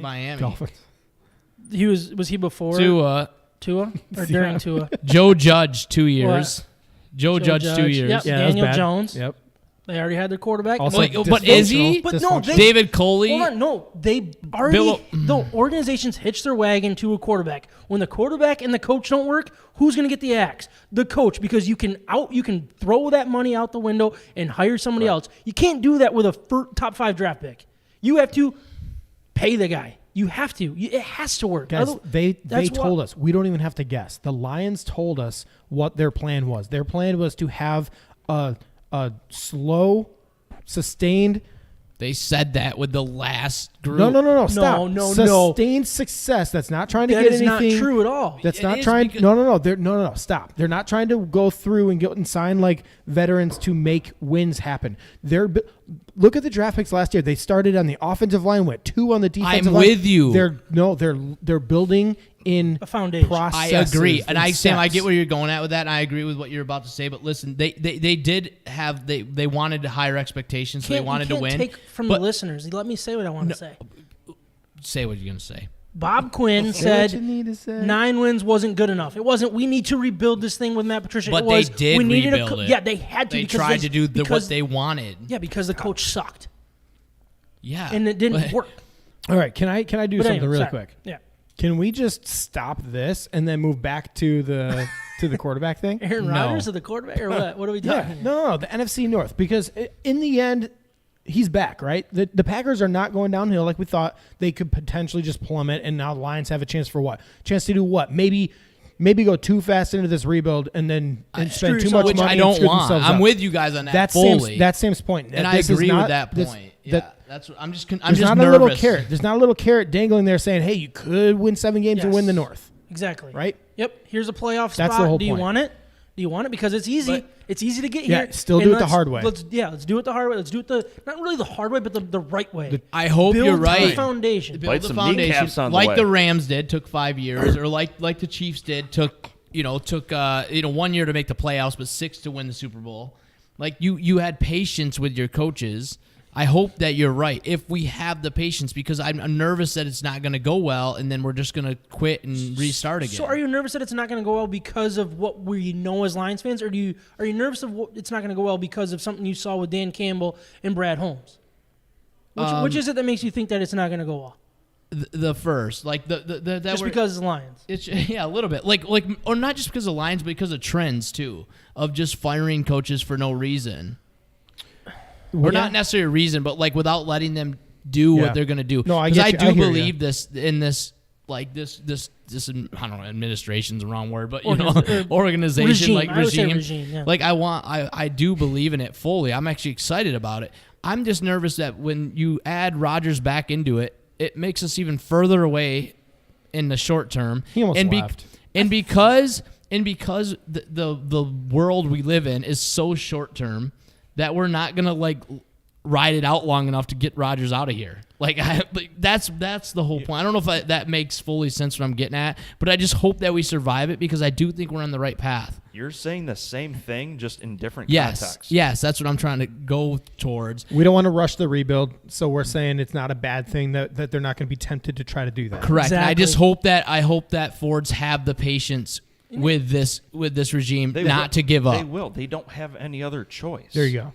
Miami. Dolphins. Was he before Tua, Tua or during Tua? Joe Judge 2 years. Joe Judge 2 years. Yep. Yeah, that was Daniel bad. Jones. Yep. They already had their quarterback. Also, Wait, but is he? But no, they- David Coley. Hold on, no, they already. The organizations hitch their wagon to a quarterback. When the quarterback and the coach don't work, who's going to get the axe? The coach, because you can throw that money out the window and hire somebody else. You can't do that with a top 5 draft pick. You have to pay the guy. You have to. It has to work. Guys, they That's told us. We don't even have to guess. The Lions told us what their plan was. Their plan was to have a slow, sustained. They said that with the last group. No. Stop. No. Sustained success. That's not trying to That get is anything. not true at all. That's It not is trying. because- No. Stop. They're not trying to go through and sign like veterans to make wins happen. Look at the draft picks last year. They started on the offensive line, went 2 on the defensive I'm line. with you. They're building in A foundation. processes. I agree, and Sam, I steps. get where you're going at with that, and I agree with what you're about to say. But listen, they did have they wanted higher expectations, so they wanted to you can't win. take from But the listeners. Let me say what I want to say. say what you're gonna say. Bob Quinn Say what said you need to say. 9 wins wasn't good enough. It wasn't. We need to rebuild this thing with Matt Patricia. But it was, they did we needed rebuild it. Yeah, they had to. They because tried to do because- what they wanted. Yeah, because the coach sucked Yeah, and it didn't work. All right, can I do But something anyway, really sorry. quick? Yeah, Can we just stop this and then move back to the quarterback thing? Aaron No. Rodgers is the quarterback or what? What are we Yeah, talking? no, the NFC North, because in the end, he's back, right? The Packers are not going downhill like we thought. They could potentially just plummet, and now the Lions have a chance for what? Chance to do what? Maybe go too fast into this rebuild and then spend too much which money. I and don't screw want. themselves I'm up. with you guys on that That's fully. Sam's point, and I This is agree not- with that this- point. that- That's what I'm just. I'm There's just not a nervous. little carrot. There's not a little carrot dangling there saying, "Hey, you could win 7 games and Yes. win the North." Exactly. Right? Yep. Here's a playoff That's spot. the whole Do you point. want it? Do you want it? Because it's easy. But- It's easy to get Yeah, here. still And do it the let's- hard way. Let's do it the hard way. Let's do it not really the hard way, but the right way. I hope Build you're the right. foundation. Build Bite the some foundation, kneecaps on the like way. the Rams did, took 5 years, or like the Chiefs did, took 1 year to make the playoffs, but 6 to win the Super Bowl. Like you had patience with your coaches. I hope that you're right. If we have the patience, because I'm nervous that it's not going to go well, and then we're just going to quit and restart again. So are you nervous that it's not going to go well because of what we know as Lions fans, or are you nervous of what it's not going to go well because of something you saw with Dan Campbell and Brad Holmes? Which is it that makes you think that it's not going to go well? the first, like that Just were, because it's Lions. It's a little bit like or not just because of lines, but because of trends too, of just firing coaches for no reason, or not necessarily a reason, but like without letting them do Yeah. what they're gonna do. No, I 'Cause get I you. do I hear believe you. this in this. Like this, I don't know, administration's the wrong word, but Organization, organization, like I would say regime. regime, yeah. Like I do believe in it fully. I'm actually excited about it. I'm just nervous that when you add Rodgers back into it, it makes us even further away in the short term. He almost and left. because the world we live in is so short term that we're not gonna like ride it out long enough to get Rodgers out of here. That's the whole point. I don't know if that makes fully sense what I'm getting at, but I just hope that we survive it because I do think we're on the right path. You're saying the same thing, just in different Yes, contexts. yes, that's what I'm trying to go towards. We don't want to rush the rebuild, so we're saying it's not a bad thing that they're not going to be tempted to try to do that. Correct. And I Exactly. just hope that Fords have the patience with this regime They not will. to give up. They will. They don't have any other choice. There you go.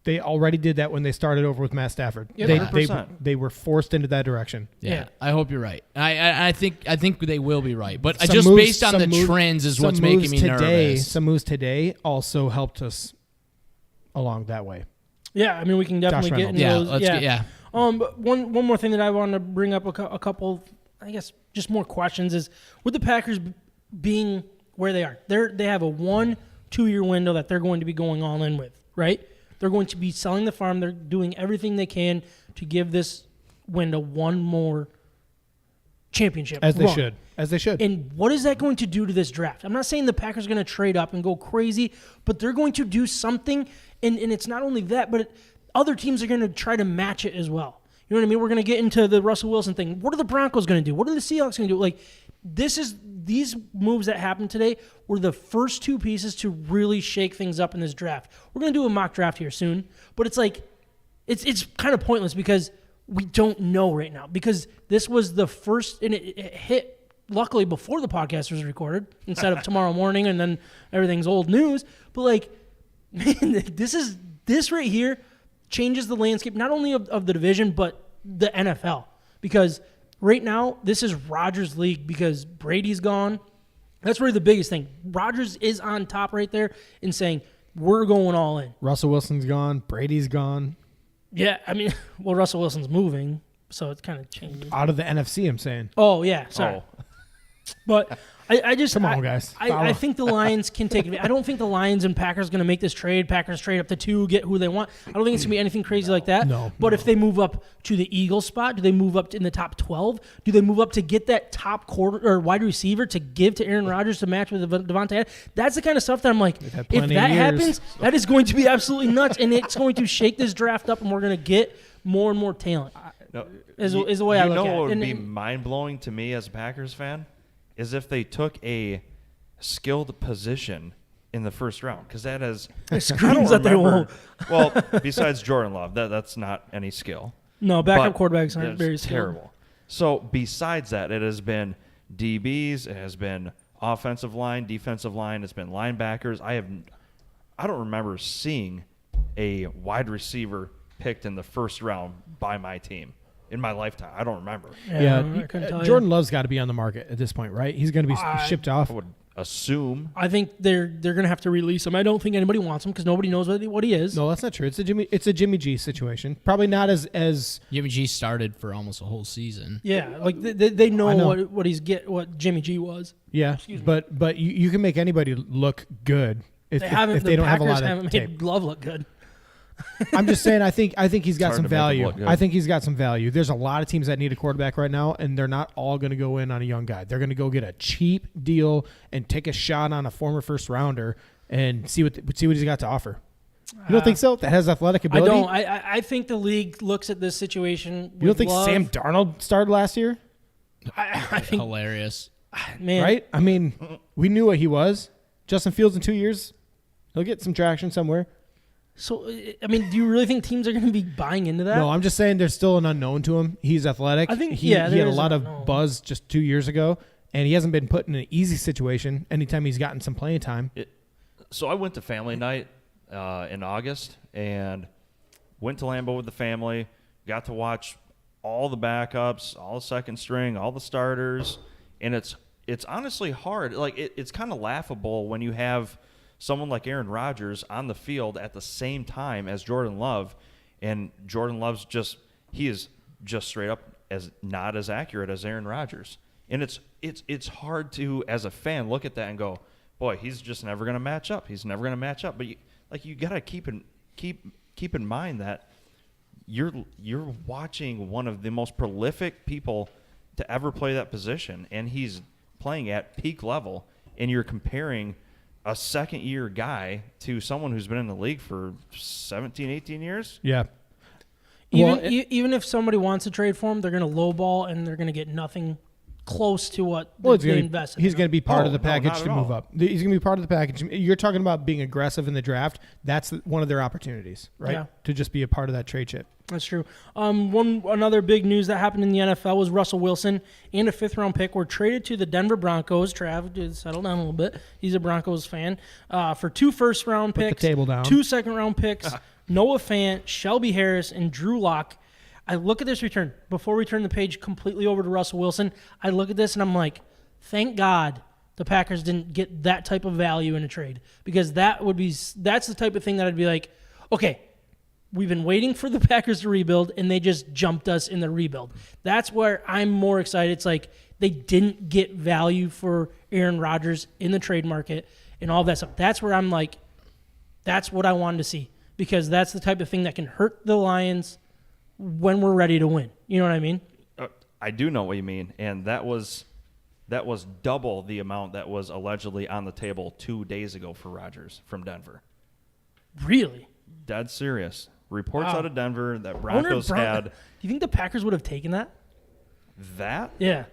They already did that when they started over with Matt Stafford. Yep. They 100%. were forced into that direction. Yeah, I hope you're right. I think they will be right, but Some just moves- based on some the moves- trends is some what's making moves me today, nervous. Some moves today also helped us along that way. Yeah, I mean we can definitely Josh get into Reynolds. Yeah, those. let's get. But one more thing that I want to bring up a couple I guess, just more questions is with the Packers being where they are. They have a 1-2 year window that they're going to be going all in with, right? They're going to be selling the farm. They're doing everything they can to give this window one more championship. As they should. And what is that going to do to this draft? I'm not saying the Packers are going to trade up and go crazy, but they're going to do something, and it's not only that, but other teams are going to try to match it as well. You know what I mean? We're going to get into the Russell Wilson thing. What are the Broncos going to do? What are the Seahawks going to do? Like, these moves that happened today were the first two pieces to really shake things up in this draft. We're going to do a mock draft here soon, but it's like it's kind of pointless because we don't know right now, because this was the first, and it hit luckily before the podcast was recorded instead of tomorrow morning and then everything's old news. But like, man, this right here changes the landscape not only of the division but the NFL, because right now this is Rodgers' league because Brady's gone. That's really the biggest thing. Rodgers is on top right there in saying we're going all in. Russell Wilson's gone. Brady's gone. Yeah, I mean, well, Russell Wilson's moving, so it's kind of changing. Out of the NFC, I'm saying. Oh, yeah, sorry. Oh. But I just... Come on, guys. I think the Lions can take it. I don't think the Lions and Packers are going to make this trade. Packers trade up to 2, get who they want. I don't think it's going to be anything crazy like that. No. But if they move up to the Eagles spot, do they move up in the top 12? Do they move up to get that top quarter or wide receiver to give to Aaron Rodgers to match with Devontae Adams? That's the kind of stuff that I'm like, if that happens, that is going to be absolutely nuts, and it's going to shake this draft up, and we're going to get more and more talent. No, Is the way I look at it. You know what would be And- mind-blowing to me as a Packers fan is if they took a skilled position in the first round, because that is screams that they won't. Well, besides Jordan Love, that's not any skill. No, backup But quarterbacks aren't it's very skilled. terrible. So besides that, it has been DBs, it has been offensive line, defensive line, it's been linebackers. I don't remember seeing a wide receiver picked in the first round by my team in my lifetime. I don't remember. Yeah, I couldn't tell you. Jordan Love's got to be on the market at this point, right? He's going to be shipped off. I would assume. I think they're going to have to release him. I don't think anybody wants him because nobody knows what he is. No, that's not true. It's a Jimmy G situation. Probably not as Jimmy G started for almost a whole season. Yeah, like they know, I know. what Jimmy G was. yeah. But you can make anybody look good if They haven't. if they don't have a Packers lot of haven't tape. made Love look good. I'm just saying. I think he's got hard some to make him value. look good. I think he's got some value. There's a lot of teams that need a quarterback right now, and they're not all going to go in on a young guy. They're going to go get a cheap deal and take a shot on a former first rounder and see what he's got to offer. You don't think so? That has athletic I ability. don't. I think the league looks at this situation. You don't think Love. Sam Darnold started last year? I think, Hilarious. man, Right? I mean, we knew what he was. Justin Fields in 2 years, he'll get some traction somewhere. So I mean, do you really think teams are going to be buying into that? No, I'm just saying there's still an unknown to him. He's athletic. I think- he yeah, had there a is lot an of unknown. buzz just 2 years ago, and he hasn't been put in an easy situation anytime he's gotten some playing time. So I went to family night in August and went to Lambeau with the family. Got to watch all the backups, all the second string, all the starters, and it's honestly hard. Like it's kind of laughable when you have someone like Aaron Rodgers on the field at the same time as Jordan Love, and Jordan Love's he is just straight up as not as accurate as Aaron Rodgers, and it's hard to, as a fan, look at that and go, boy, he's just never going to match up. He's never going to match up. But you got to keep in mind that you're watching one of the most prolific people to ever play that position, and he's playing at peak level, and you're comparing a second-year guy to someone who's been in the league for 17, 18 years. Yeah. Even if somebody wants to trade for him, they're going to lowball and they're going to get nothing close to what they invested. He's going to be part of the No, package not to at move all. up. He's going to be part of the package. You're talking about being aggressive in the draft. That's one of their opportunities, right? Yeah. To just be a part of that trade chip. That's true. Another big news that happened in the NFL was Russell Wilson and a 5th-round pick were traded to the Denver Broncos. Trav, dude, settle down a little bit. He's a Broncos fan. For 2 first-round Put the picks, table down. 2 second-round picks, Noah Fant, Shelby Harris, and Drew Lock. I look at this return. Before we turn the page completely over to Russell Wilson, I look at this and I'm like, thank God the Packers didn't get that type of value in a trade, because that's the type of thing that I'd be like, okay, we've been waiting for the Packers to rebuild, and they just jumped us in the rebuild. That's where I'm more excited. It's like they didn't get value for Aaron Rodgers in the trade market and all that stuff. That's where I'm like, that's what I wanted to see, because that's the type of thing that can hurt the Lions when we're ready to win. You know what I mean? I do know what you mean, and that was double the amount that was allegedly on the table 2 days ago for Rodgers from Denver. Really? Dead serious. Reports Wow. out of Denver that I wonder if Broncos had Do you think the Packers would have taken that? that? Yeah.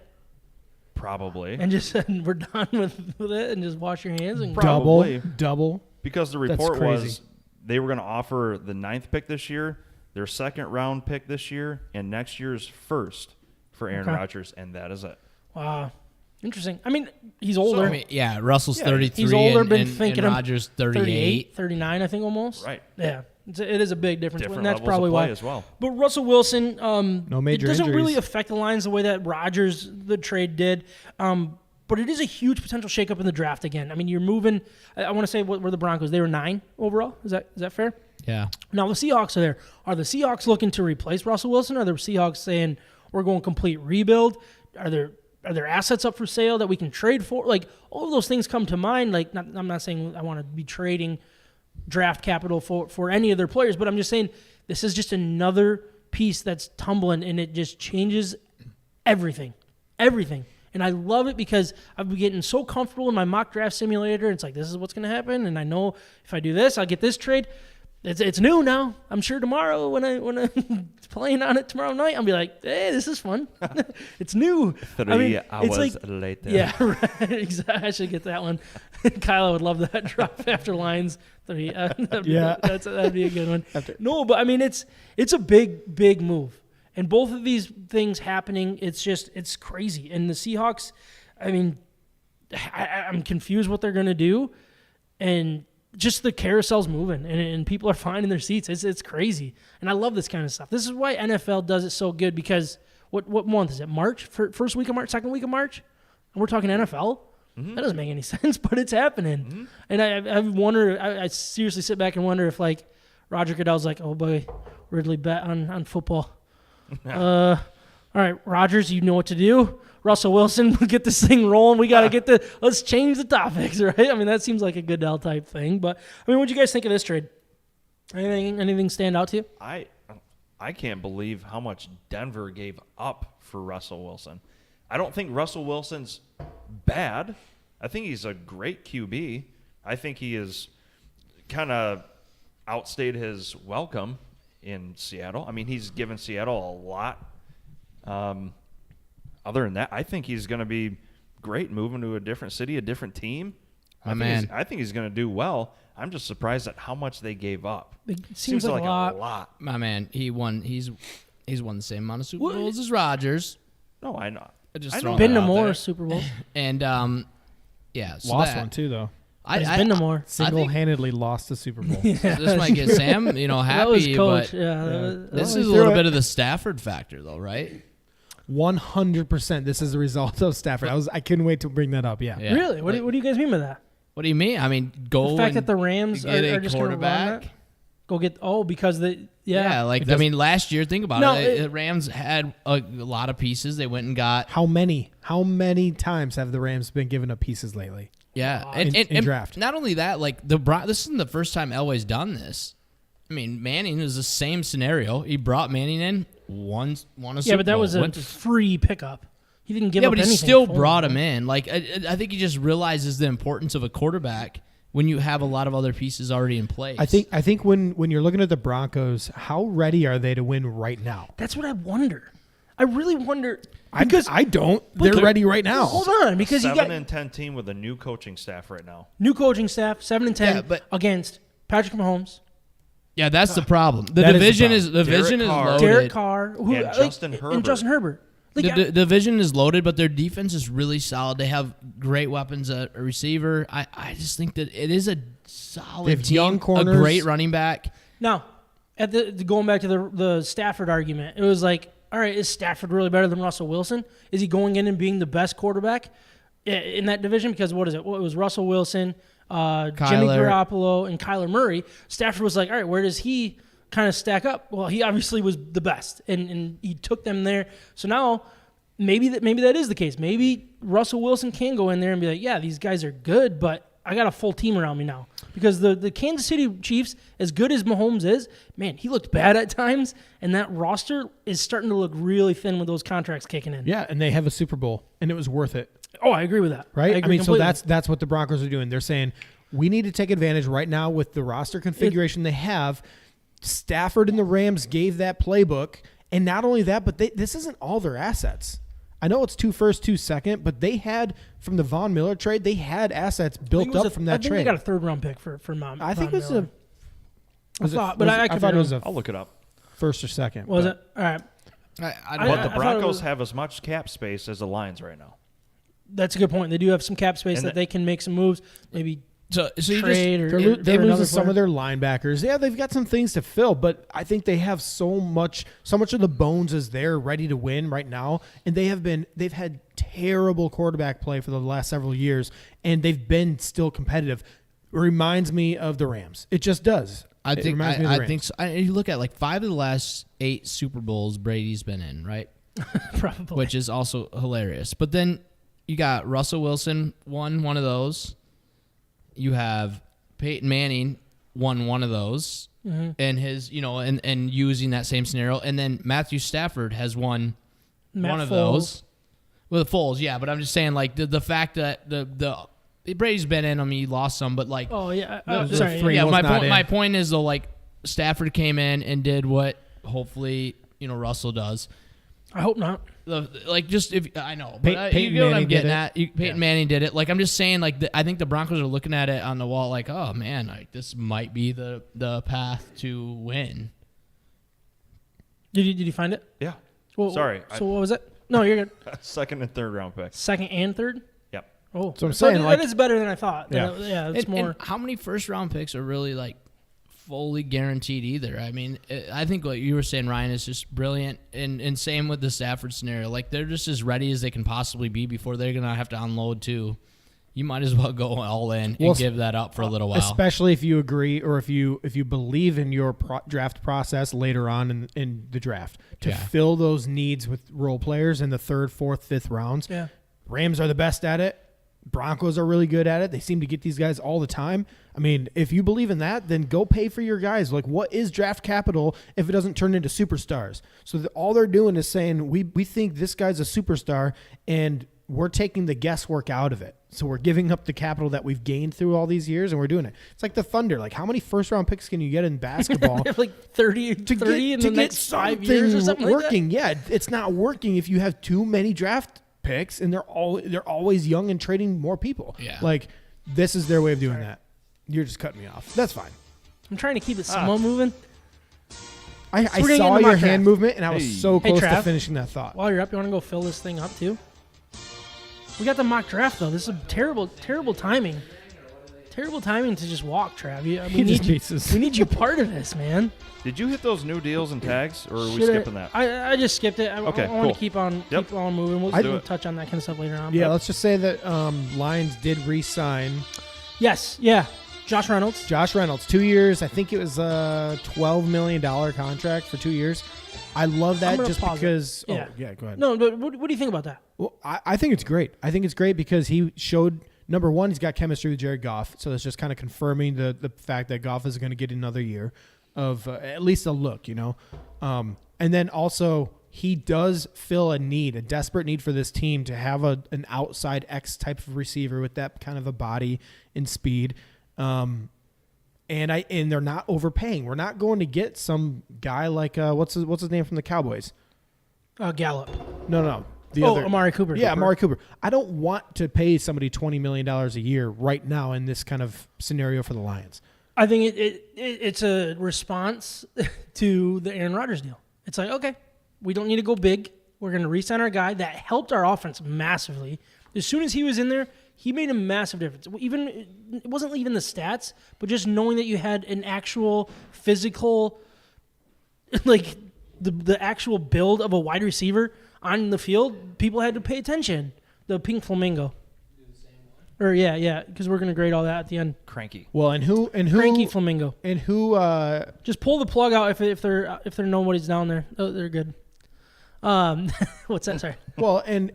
Probably. And just said, we're done with it and just wash your hands and Probably. Double. Because the That's report crazy. was they were going to offer the 9th pick this year, their second-round pick this year, and next year's first for Aaron Okay. Rodgers, and that is it. Wow. Interesting. I mean, he's older. I mean, yeah, Russell's Yeah, 33 he's older, and, been and, thinking and him Rodgers 38. 39, I think, almost. Right. Yeah. It is a big difference. Different and that's levels probably of play why. as well. But Russell Wilson, No major it doesn't really injuries. affect the Lions the way that Rodgers, the trade did. But it is a huge potential shakeup in the draft again. I mean, you're moving. I want to say what were the Broncos? They were 9 overall. Is that fair? Yeah. Now the Seahawks are there. Are the Seahawks looking to replace Russell Wilson? Or are the Seahawks saying we're going complete rebuild? Are there assets up for sale that we can trade for? Like, all of those things come to mind. Like, I'm not saying I want to be trading draft capital for any of their players, but I'm just saying this is just another piece that's tumbling, and it just changes everything. And I love it because I've been getting so comfortable in my mock draft simulator. It's like, this is what's going to happen, and I know if I do this, I'll get this trade. It's new now. I'm sure tomorrow when I'm playing on it tomorrow night, I'll be like, hey, this is fun. It's new. 3 hours it's like, later. yeah, right. Exactly. I should get that one. Kyla would love that drop after Lions 3. That'd be a good one. No, but I mean, it's a big move. And both of these things happening, it's crazy. And the Seahawks, I mean, I'm confused what they're going to do. And just the carousel's moving, and people are finding their seats. It's crazy. And I love this kind of stuff. This is why NFL does it so good, because what month is it? March? First week of March? Second week of March? And we're talking NFL? Mm-hmm. That doesn't make any sense, but it's happening. Mm-hmm. And I wonder, I seriously sit back and wonder if, like, Roger Goodell's like, oh, boy, Ridley bet on football. All right, Rodgers, you know what to do. Russell Wilson, we'll get this thing rolling. We got to let's change the topics, right? I mean, that seems like a Goodell type thing. But, I mean, what do you guys think of this trade? Anything stand out to you? I can't believe how much Denver gave up for Russell Wilson. I don't think Russell Wilson's bad. I think he's a great QB. I think he has kind of outstayed his welcome in Seattle. I mean, he's given Seattle a lot. Other than that, I think he's going to be great moving to a different city, a different team. I think he's going to do well. I'm just surprised at how much they gave up. It seems like a lot. My man, he won. He's won the same amount of Super Bowls as Rodgers. No, I know. Been to more Super Bowls. And yeah, so Lost one too, though. He's been to more. Single-handedly lost the Super Bowl. This might get Sam, happy. That was coach. But this is a little bit of the Stafford factor, though, right? 100%. This is the result of Stafford. I couldn't wait to bring that up. Yeah. Really? What do you guys mean by that? What do you mean? I mean, go the fact that the Rams get are a just going to run that? quarterback. Go get because I mean, last year, think about it. The Rams had a lot of pieces. They went and got How many times have the Rams been given up pieces lately? Yeah, in draft. Not only that, like this isn't the first time Elway's done this. I mean, Manning is the same scenario. He brought Manning in, won a Super Bowl. Yeah, but that was a free pickup. He didn't give up anything. Yeah, but he still brought him in. Like I think he just realizes the importance of a quarterback when you have a lot of other pieces already in place. I think when you're looking at the Broncos, how ready are they to win right now? That's what I wonder. I really wonder. Because I don't. They're ready right now. Hold on, because you got 7-10 team with a new coaching staff right now. New coaching staff, 7-10 against Patrick Mahomes. Yeah, that's the problem. The division is loaded. Derek Carr, and Justin Herbert. And Justin Herbert. Like, the division is loaded, but their defense is really solid. They have great weapons at a receiver. I just think that it is a solid team. Young corners. A great running back. Now, going back to the Stafford argument, it was like, all right, is Stafford really better than Russell Wilson? Is he going in and being the best quarterback in that division? Because what is it? Well, it was Russell Wilson, Jimmy Garoppolo, and Kyler Murray. Stafford was like, all right, where does he kind of stack up. Well, he obviously was the best, and he took them there. So now maybe that is the case. Maybe Russell Wilson can go in there and be like, yeah, these guys are good, but I got a full team around me now. Because the Kansas City Chiefs, as good as Mahomes is, man, he looked bad at times, and that roster is starting to look really thin with those contracts kicking in. Yeah, and they have a Super Bowl, and it was worth it. Oh, I agree with that. Right? I agree so completely. that's what the Broncos are doing. They're saying, we need to take advantage right now with the roster configuration they have. Stafford and the Rams gave that playbook, and not only that, but this isn't all their assets. I know it's 2 first, 2 second, but they had, from the Von Miller trade, they had assets built up from that trade. I think they got a third-round pick for Von I think Von it Miller. was I thought it was a a I'll look it up. first or second. Was it? All right. I But don't the thought it Broncos was- have as much cap space as the Lions right now. That's a good point. They do have some cap space And that they can make some moves, maybe So you trade just or They're for losing another some player. of their linebackers. Yeah, they've got some things to fill, but I think they have so much of the bones is there ready to win right now. And they've had terrible quarterback play for the last several years, and they've been still competitive. It reminds me of the Rams. It just does. I It think reminds me of the I Rams. think so. You look at like 5 of the last 8 Super Bowls Brady's been in, right? probably. Which is also hilarious. But then you got Russell Wilson won one of those. You have Peyton Manning won one of those, and his and using that same scenario, and then Matthew Stafford has won one of those. Well, the Foles, yeah, but I'm just saying like the fact that the Brady's been in them, he lost some, but like Oh yeah. Those Sorry. are three. yeah, was not in. my point is though, like Stafford came in and did what hopefully Russell does. I hope not. Like just if I know, but Peyton you get what I'm Manning getting did at. Peyton Manning did it. Like I'm just saying, like I think the Broncos are looking at it on the wall, like, oh man, like this might be the path to win. Did you find it? Yeah. Well, Sorry. So what was it? No, you're good. Second and third round picks. Second and third. Yep. Oh, So I'm saying, that like- is better than I thought. Yeah. It's And more. how many first round picks are really like fully guaranteed either? I mean, I think what you were saying, Ryan, is just brilliant. And same with the Stafford scenario. Like they're just as ready as they can possibly be before they're gonna have to unload too. You might as well go all in and give that up for a little while. Especially if you agree or if you believe in your draft process later on in the draft to fill those needs with role players in the 3rd, 4th, 5th rounds. Yeah. Rams are the best at it. Broncos are really good at it. They seem to get these guys all the time. I mean, if you believe in that, then go pay for your guys. Like, what is draft capital if it doesn't turn into superstars? So all they're doing is saying, we think this guy's a superstar, and we're taking the guesswork out of it. So we're giving up the capital that we've gained through all these years, and we're doing it. It's like the Thunder. Like, how many first-round picks can you get in basketball? They're like 30 in the next 5 years or something working? like that. Yeah, it's not working if you have too many draft picks, and they're always young and trading more people. Yeah. Like, this is their way of doing that. You're just cutting me off. That's fine. I'm trying to keep it somewhat moving. I we're gonna get saw into your mock hand draft. movement, and I was Hey. so Hey, close to Trav. finishing that thought. While you're up, you want to go fill this thing up too? We got the mock draft though. This is terrible timing. Terrible timing to just walk, Trav. We He need just you. beats us. We need you part of this, man. Did you hit those new deals and tags, or are we Should skipping that? I just skipped it. Okay, I want cool. to keep on moving. We'll do it. touch on that kind of stuff later on. Yeah, but- let's just say that Lions did re-sign Yes. Yeah. Josh Reynolds. Josh Reynolds, 2 years. I think it was a $12 million contract for 2 years. I love I'm that gonna just pause it. because. Yeah. Oh, yeah, go ahead. No, but what do you think about that? Well, I think it's great. I think it's great because he showed, number one, he's got chemistry with Jared Goff. So that's just kind of confirming the fact that Goff is going to get another year of at least a look, And then also, he does fill a need, a desperate need for this team to have an outside X type of receiver with that kind of a body and speed. And they're not overpaying. We're not going to get some guy like what's his name from the Cowboys? Gallup. No. Amari Cooper. Yeah, Amari Cooper. I don't want to pay somebody $20 million a year right now in this kind of scenario for the Lions. I think it's a response to the Aaron Rodgers deal. It's like, okay, we don't need to go big. We're going to re-sign our guy. That helped our offense massively. As soon as he was in there, he made a massive difference. It wasn't even the stats, but just knowing that you had an actual physical, like the actual build of a wide receiver on the field, people had to pay attention. The pink flamingo. Or yeah, because we're gonna grade all that at the end. Cranky. Well, and who Cranky flamingo. and who Just pull the plug out if they're nobody's down there. Oh, they're good. What's that? Sorry. well and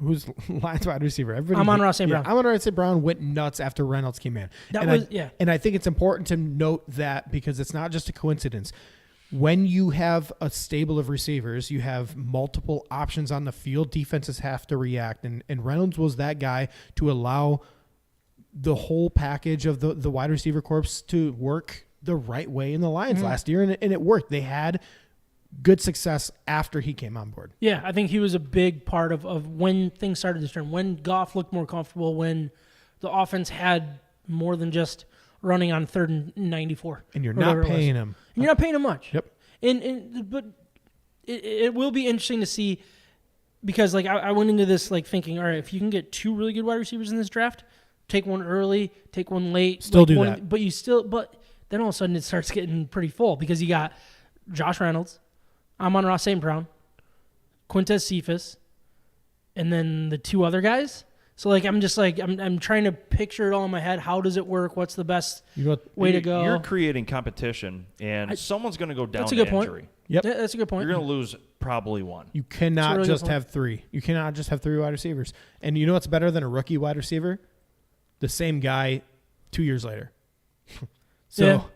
who's Lions wide receiver? Everybody Amon-Ra St. Brown. Amon-Ra St. Brown went nuts after Reynolds came in. And I think it's important to note that because it's not just a coincidence. When you have a stable of receivers, you have multiple options on the field. Defenses have to react, and Reynolds was that guy to allow the whole package of the wide receiver corps to work the right way in the Lions last year, and it worked. They had good success after he came on board. Yeah, I think he was a big part of when things started to turn, when Goff looked more comfortable, when the offense had more than just running on 3rd and 94. And you're not paying him. And you're not paying him much. Yep. But it will be interesting to see because like I went into this like thinking, all right, if you can get 2 really good wide receivers in this draft, take one early, take one late. Still do that. But then all of a sudden it starts getting pretty full because you got Josh Reynolds, Amon-Ra St. Brown, Quintez Cephas, and then the 2 other guys. So like I'm just like I'm trying to picture it all in my head. How does it work? What's the best way to go? You're creating competition, and someone's going to go down that's a to good point. injury. Yep. Yeah, that's a good point. You're going to lose probably one. You cannot really just good have 3. You cannot just have 3 wide receivers. And you know what's better than a rookie wide receiver? The same guy 2 years later.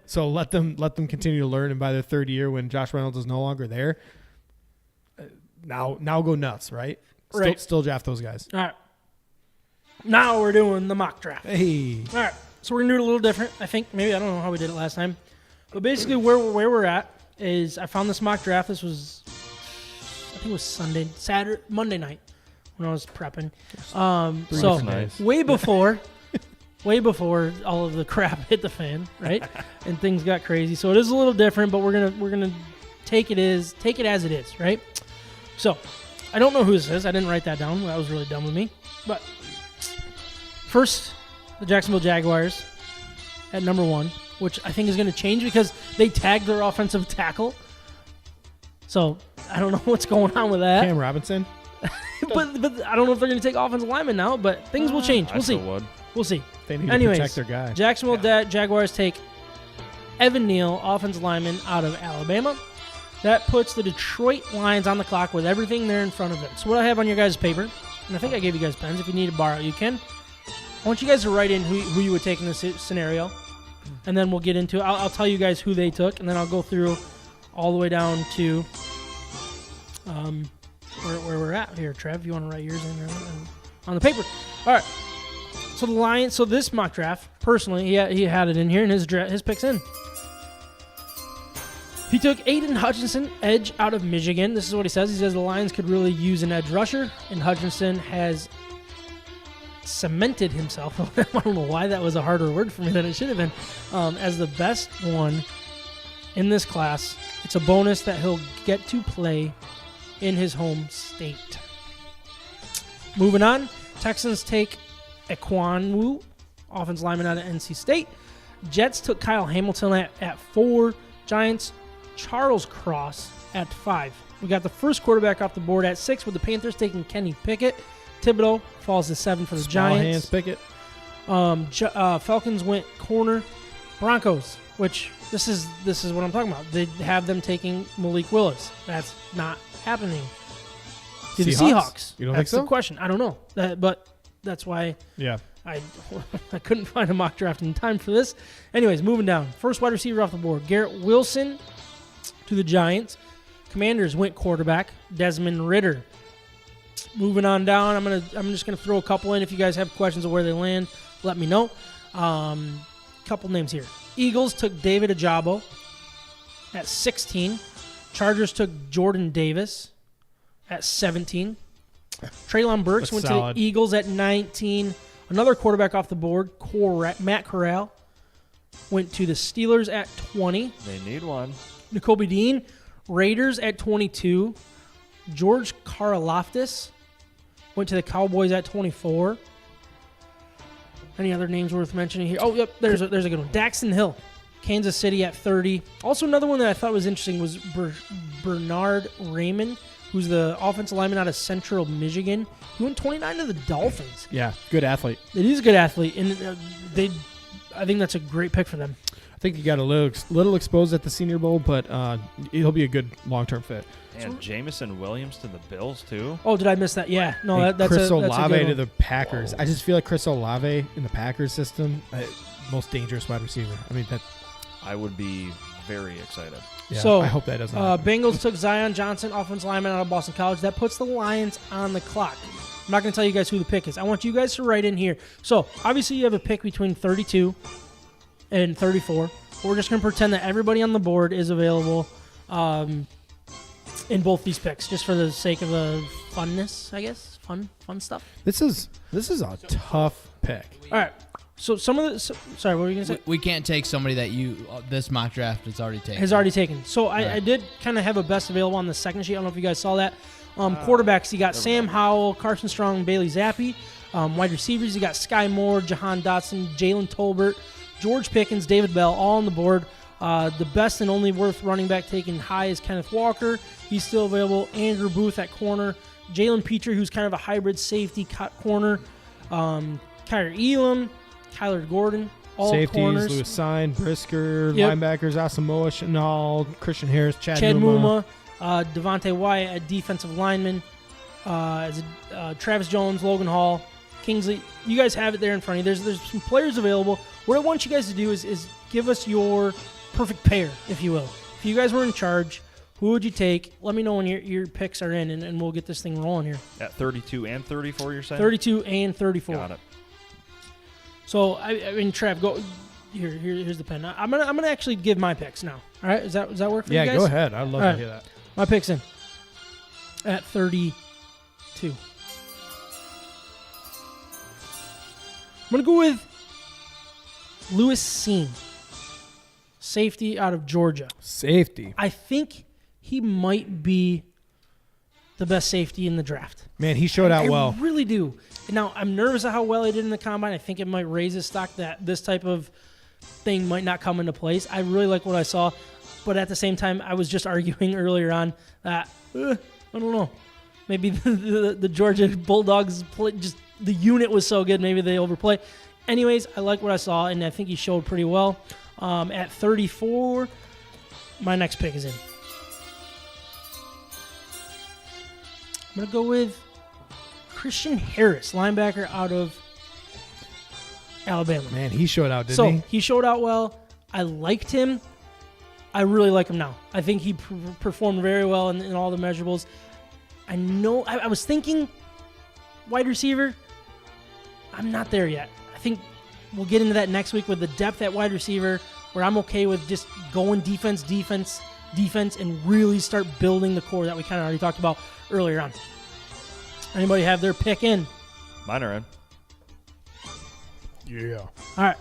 So let them continue to learn, and by their 3rd year, when Josh Reynolds is no longer there, now go nuts, right? Still draft those guys. All right. Now we're doing the mock draft. Hey. All right. So we're going to do it a little different, I think. Maybe I don't know how we did it last time. But basically where we're at is I found this mock draft. This was, I think it was Monday night when I was prepping. So nice. way before all of the crap hit the fan, right? And things got crazy. So it is a little different, but we're gonna take it as it is, right? So I don't know who this is. I didn't write that down. That was really dumb of me. But first, the Jacksonville Jaguars at number 1, which I think is going to change because they tagged their offensive tackle. So I don't know what's going on with that. Cam Robinson. but I don't know if they're going to take offensive linemen now, but things will change. We'll see. We'll see. They need Anyways, to protect their guy. Jacksonville Jaguars take Evan Neal, offensive lineman out of Alabama. That puts the Detroit Lions on the clock with everything there in front of them. So what I have on your guys' paper, and I think I gave you guys pens. If you need to borrow, you can. I want you guys to write in who you would take in this scenario, and then we'll get into it. I'll tell you guys who they took, and then I'll go through all the way down to where we're at here. Trev, you want to write yours in on the paper? All right. So the Lions. So this mock draft, personally, he had it in here, and his pick's in. He took Aiden Hutchinson, edge out of Michigan. This is what he says. He says the Lions could really use an edge rusher, and Hutchinson has cemented himself. I don't know why that was a harder word for me than it should have been, as the best one in this class. It's a bonus that he'll get to play in his home state. Moving on, Texans take Ekwonu, offensive lineman out of NC State. Jets took Kyle Hamilton at 4. Giants, Charles Cross at 5. We got the first quarterback off the board at 6 with the Panthers taking Kenny Pickett. Thibodeau falls to 7 for the Giants. Small hands, Pickett. Falcons went corner. Broncos, which this is what I'm talking about. They have them taking Malik Willis. That's not happening. To the Seahawks. You don't That's think so? the question. I don't know. But that's why I couldn't find a mock draft in time for this. Anyways, moving down. First wide receiver off the board. Garrett Wilson to the Giants. Commanders went quarterback. Desmond Ridder. Moving on down, I'm just gonna throw a couple in. If you guys have questions of where they land, let me know. Couple names here. Eagles took David Ajabo at 16. Chargers took Jordan Davis at 17. Treylon Burks went to the Eagles at 19. Another quarterback off the board, Matt Corral, went to the Steelers at 20. They need one. Nakobe Dean, Raiders at 22. George Karlaftis went to the Cowboys at 24. Any other names worth mentioning here? Oh, yep, there's a good one. Daxton Hill, Kansas City at 30. Also, another one that I thought was interesting was Bernard Raymond, who's the offensive lineman out of Central Michigan. He went 29 to the Dolphins. Yeah, good athlete. It is a good athlete, and I think that's a great pick for them. I think he got a little exposed at the Senior Bowl, but he'll be a good long-term fit. And Jamison Williams to the Bills, too. Oh, did I miss that? Yeah. No, And that's Chris a Olave good to one. the Packers. I just feel like Chris Olave in the Packers system, most dangerous wide receiver. I mean, that. I would be very excited. Yeah, So, I hope that doesn't happen. Bengals took Zion Johnson, offensive lineman out of Boston College. That puts the Lions on the clock. I'm not going to tell you guys who the pick is. I want you guys to write in here. So, obviously, you have a pick between 32 and 34. We're just going to pretend that everybody on the board is available in both these picks, just for the sake of the funness, I guess. Fun stuff. This is a tough pick. All right. So some of the sorry, what were you gonna say? We can't take somebody that this mock draft has already taken. Has already taken. So I did kind of have a best available on the second sheet. I don't know if you guys saw that. Quarterbacks, you got Sam Howell, Carson Strong, Bailey Zappi. Wide receivers, you got Sky Moore, Jahan Dotson, Jalen Tolbert, George Pickens, David Bell, all on the board. The best and only worth running back taken high is Kenneth Walker. He's still available. Andrew Booth at corner. Jalen Petrie, who's kind of a hybrid safety corner. Kyrie Elam, Kyler Gordon, all Safeties, corners. Lewis Sine, Brisker, Yep. linebackers, Asamoah Chanel, Christian Harris, Chad Muma, Devontae Wyatt at defensive lineman, Travis Jones, Logan Hall, Kingsley. You guys have it there in front of you. There's some players available. What I want you guys to do is give us your perfect pair, if you will. If you guys were in charge, who would you take? Let me know when your picks are in, and we'll get this thing rolling here. At 32 and 34, you're saying? 32 and 34. Got it. So I mean, Trav, go. Here's the pen. I'm gonna actually give my picks now. All right, does that work for you guys? Yeah, go ahead. I'd love All to right. hear that. My pick's in at 32. I'm gonna go with Lewis Seen, safety out of Georgia. Safety. I think he might be the best safety in the draft. Man, he showed out well. I really do. Now, I'm nervous at how well he did in the combine. I think it might raise his stock that this type of thing might not come into place. I really like what I saw, but at the same time, I was just arguing earlier on that, I don't know. Maybe the Georgia Bulldogs, just the unit was so good, maybe they overplay. Anyways, I like what I saw, and I think he showed pretty well. At 34, my next pick is in. I'm going to go with Christian Harris, linebacker out of Alabama. Man, he showed out, didn't he? He showed out well. I liked him. I really like him now. I think he performed very well in all the measurables. I know I was thinking wide receiver. I'm not there yet. I think we'll get into that next week with the depth at wide receiver, where I'm okay with just going defense, and really start building the core that we kind of already talked about earlier on. Anybody have their pick in? Mine are in. Yeah. All right.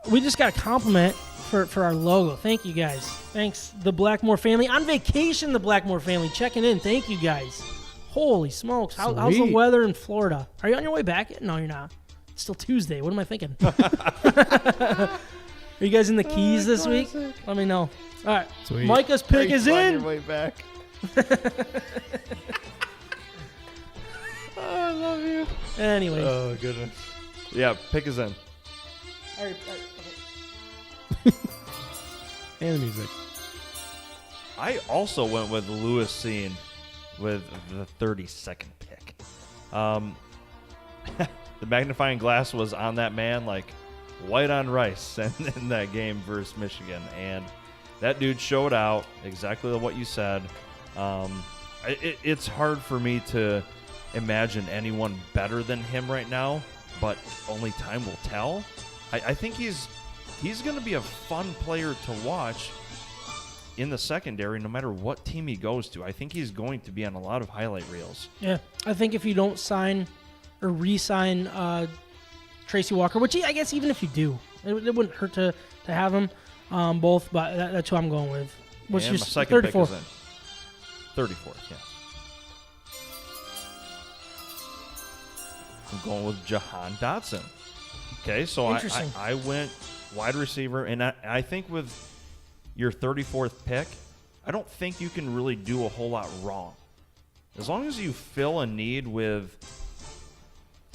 We just got a compliment for our logo. Thank you, guys. Thanks, the Blackmore family. On vacation, the Blackmore family checking in. Thank you, guys. Holy smokes. How's the Sweet. weather in Florida? Are you on your way back yet? No, you're not. It's still Tuesday. What am I thinking? Are you guys in the Keys this week? Let me know. All right. Sweet. Micah's pick is in. Way back. I love you. Anyway. Oh, goodness. Yeah, pick is in. All right, okay. And the music. I also went with Lewis Seen with the 32nd pick. The magnifying glass was on that man like white on rice in that game versus Michigan. And that dude showed out exactly what you said. It's hard for me to imagine anyone better than him right now, but only time will tell. I think he's going to be a fun player to watch in the secondary no matter what team he goes to. I think he's going to be on a lot of highlight reels. Yeah, I think if you don't sign or re-sign Tracy Walker, which I guess even if you do, it wouldn't hurt to have him both, but that's who I'm going with. What's And your my second 34? pick is in. 34th, yes. I'm going with Jahan Dotson. Okay, so Interesting. I went wide receiver, and I think with your 34th pick, I don't think you can really do a whole lot wrong. As long as you fill a need with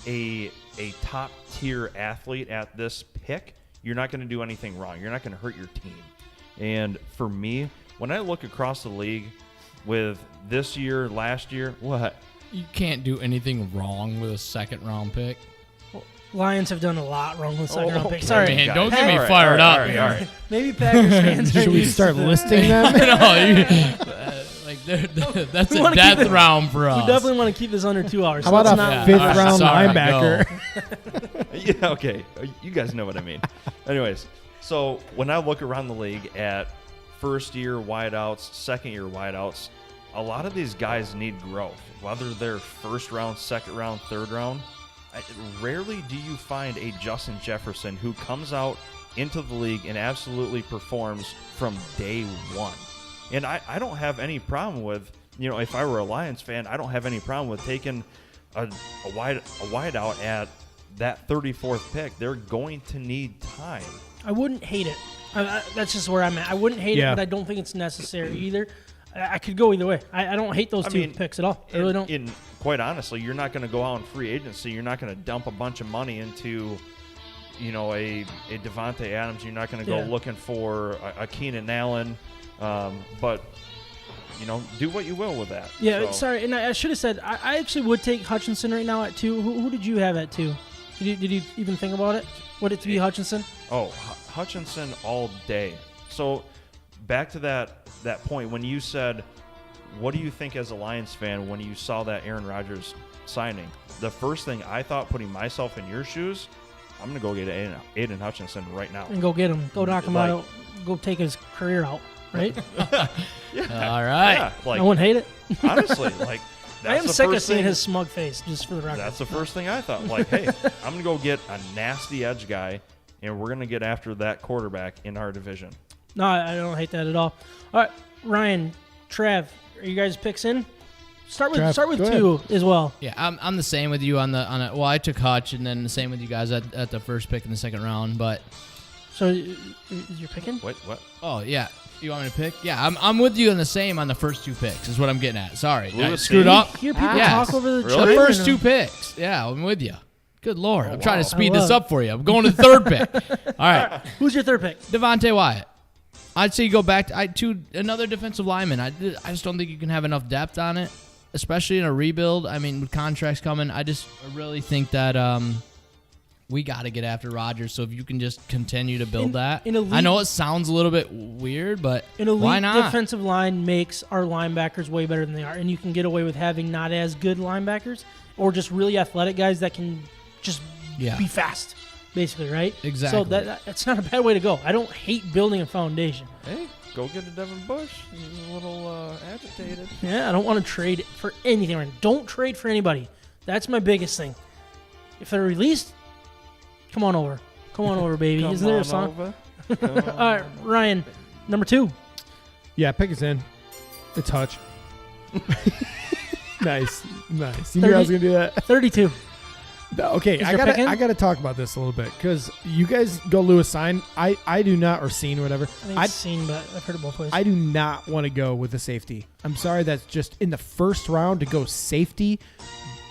a top-tier athlete at this pick, you're not going to do anything wrong. You're not going to hurt your team. And for me, when I look across the league with this year, last year, what? You can't do anything wrong with a second-round pick. Lions have done a lot wrong with second round picks. okay. Sorry. Man, guys. don't get me All right, fired all up. right, all right. Maybe Packers fans are Should we used start to listing them? That's We a wanna keep death it- round for us. We definitely want to keep this under 2 hours. How so about let's a not- fifth all right, round sorry, linebacker? Yeah, okay. You guys know what I mean. Anyways, so when I look around the league at first-year wideouts, second-year wideouts, a lot of these guys need growth, whether they're first round, second round, third round. Rarely do you find a Justin Jefferson who comes out into the league and absolutely performs from day one. And I don't have any problem with, if I were a Lions fan, I don't have any problem with taking a wideout at that 34th pick. They're going to need time. I wouldn't hate it. That's just where I'm at. I wouldn't hate Yeah. it, but I don't think it's necessary either. I could go either way. I don't hate those two picks at all. I really don't. Quite honestly, you're not going to go out in free agency. You're not going to dump a bunch of money into, a Devontae Adams. You're not going to go Yeah. looking for a Keenan Allen. But, do what you will with that. Yeah, So, sorry. And I should have said, I actually would take Hutchinson right now at 2. Who did you have at 2? Did you even think about it? Would it be Hutchinson? Oh, Hutchinson all day. So back to that point when you said, what do you think as a Lions fan when you saw that Aaron Rodgers signing? The first thing I thought, putting myself in your shoes, I'm going to go get Aiden Hutchinson right now. And go get him. Go knock him out. Go take his career out, right? Yeah. All right. Yeah, I wouldn't hate it. honestly, that's I am the sick of first seeing thing- his smug face, just for the record. That's the first thing I thought. Like, hey, I'm going to go get a nasty edge guy, and we're going to get after that quarterback in our division. No, I don't hate that at all. All right, Ryan, Trav, are you guys picks in? Start with Trav, go 2 as well. Yeah, I'm the same with you on a. Well, I took Hutch, and then the same with you guys at the first pick in the second round. But So, is your picking? What? oh yeah, you want me to pick? Yeah, I'm with you on the same on the first 2 picks. Is what I'm getting at. Sorry, I Lewis screwed Snead? up. Hear people Yes. talk over the Really? chime The in first or- 2 picks. Yeah, I'm with you. Good Lord, I'm trying to wow. speed I this love up for you. I'm going to the third pick. All right, Who's your third pick? Devontae Wyatt. I'd say you go back to another defensive lineman. I just don't think you can have enough depth on it, especially in a rebuild. I mean, with contracts coming, I really think that we got to get after Rodgers. So if you can just continue to build that. in elite- I know it sounds a little bit weird, but An elite why not? defensive line makes our linebackers way better than they are, and you can get away with having not as good linebackers or just really athletic guys that can just Yeah. be fast, basically, right? Exactly. So that's not a bad way to go. I don't hate building a foundation. Hey, go get a Devin Bush. He's a little agitated. Yeah, I don't want to trade for anything right now. Don't trade for anybody. That's my biggest thing. If they're released, come on over. Come on over, baby. Isn't there a song? All right, Ryan, number 2. Yeah, pick us in. It's Hutch. Nice. You knew I was gonna do that. 32. Okay, Is I your gotta pick in? I gotta talk about this a little bit because you guys go Lewis sign. I do not, or Seen or whatever. I think I it's seen, but I've heard it both ways. I do not want to go with a safety. I'm sorry, that's just in the first round to go safety.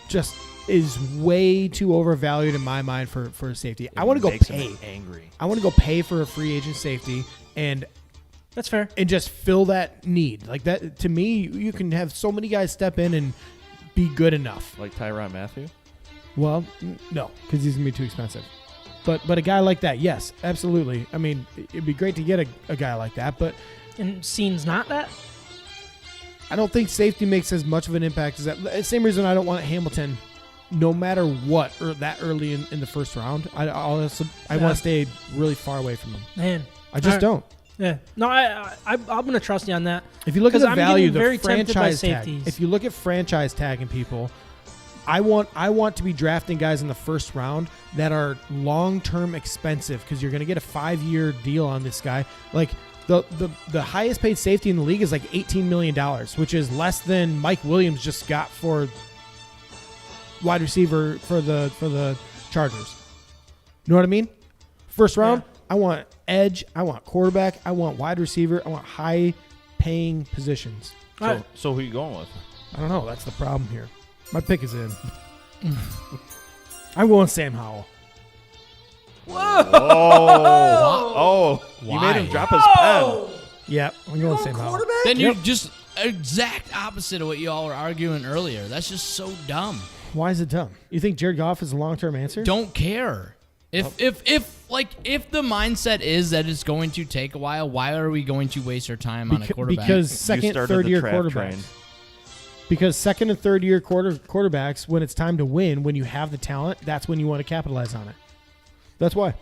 Just is way too overvalued in my mind for a safety. I want to go Makes pay. him angry. I want to go pay for a free agent safety and That's fair. just fill that need. Like that to me, you can have so many guys step in and be good enough. Like Tyrann Mathieu? Well, no, because he's gonna be too expensive. But a guy like that, yes, absolutely. I mean, it'd be great to get a guy like that, but And scene's not that. I don't think safety makes as much of an impact as that. Same reason I don't want Hamilton, no matter what, or that early in the first round. I want to stay really far away from him. Man, I just All right. don't. Yeah. No, I'm going to trust you on that. If you look at 'Cause the I'm value, getting the very tempted by franchise tag. safeties. If you look at franchise tagging people, I want to be drafting guys in the first round that are long-term expensive because you're going to get a 5-year deal on this guy. Like the highest paid safety in the league is like $18 million, which is less than Mike Williams just got for wide receiver for the Chargers. You know what I mean? First round, I want edge, I want quarterback, I want wide receiver, I want high paying positions. All right. So who are you going with? I don't know. That's the problem here. My pick is in. I'm going Sam Howell. Oh, you Why? made him drop his pen. Yeah, I'm going Sam Howell. Then you just exact opposite of what you all were arguing earlier. That's just so dumb. Why is it dumb? You think Jared Goff is a long-term answer? Don't care. If the mindset is that it's going to take a while, why are we going to waste our time on a quarterback? Because You second, started third the year trap quarterbacks. train. Because second and third year quarterbacks, when it's time to win, when you have the talent, that's when you want to capitalize on it. That's why.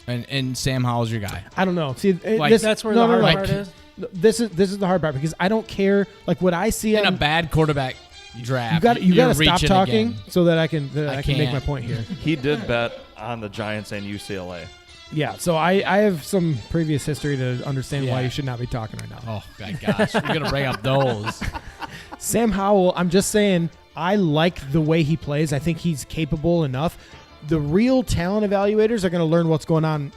And Sam Howell's your guy. I don't know. See, That's where the hard part is. This is the hard part because I don't care. Like what I see In a on bad quarterback draft, you got you're to stop reaching talking again. so that I can make can't. my point here. He did bet on the Giants and UCLA. Yeah, so I have some previous history to understand why Yeah. you should not be talking right now. Oh my gosh, we're gonna bring up those. Sam Howell, I'm just saying, I like the way he plays. I think he's capable enough. The real talent evaluators are going to learn what's going on,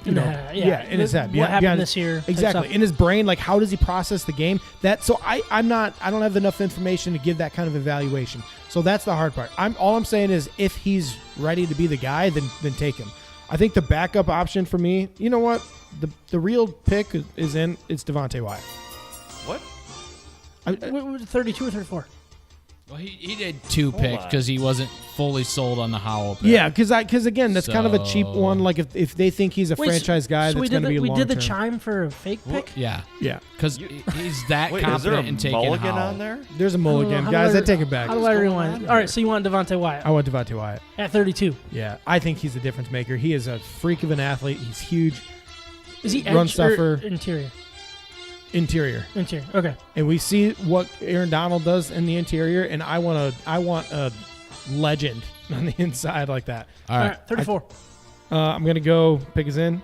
in his head. What happened behind- this year? type Exactly. stuff. In his brain, like how does he process the game? I don't have enough information to give that kind of evaluation. So that's the hard part. All I'm saying is if he's ready to be the guy, then take him. I think the backup option for me, you know what? The real pick is in. It's Devontae Wyatt. What? 32 or 34. Well, he did 2 picks on. because he wasn't fully sold on the Howell pick. Yeah, because again, that's kind of a cheap So- one. Like if they think he's a Wait, franchise guy, so that's going to be we long did the term. chime for a fake pick. Yeah, Yeah, because he's that Wait, is there a confident in taking mulligan Howell. on there? there's a mulligan, How do guys. I- I take it back. How do I rewind? All right, so you want Devontae Wyatt I want Devontae Wyatt. at 32. Yeah, I think he's a difference maker. He is a freak of an athlete. He's huge, Is he Run edge or stuffer. interior? interior, Interior. Okay. and we see what Aaron Donald does in the interior, and I want a legend on the inside like that. All right. 34. I'm gonna go pick his in,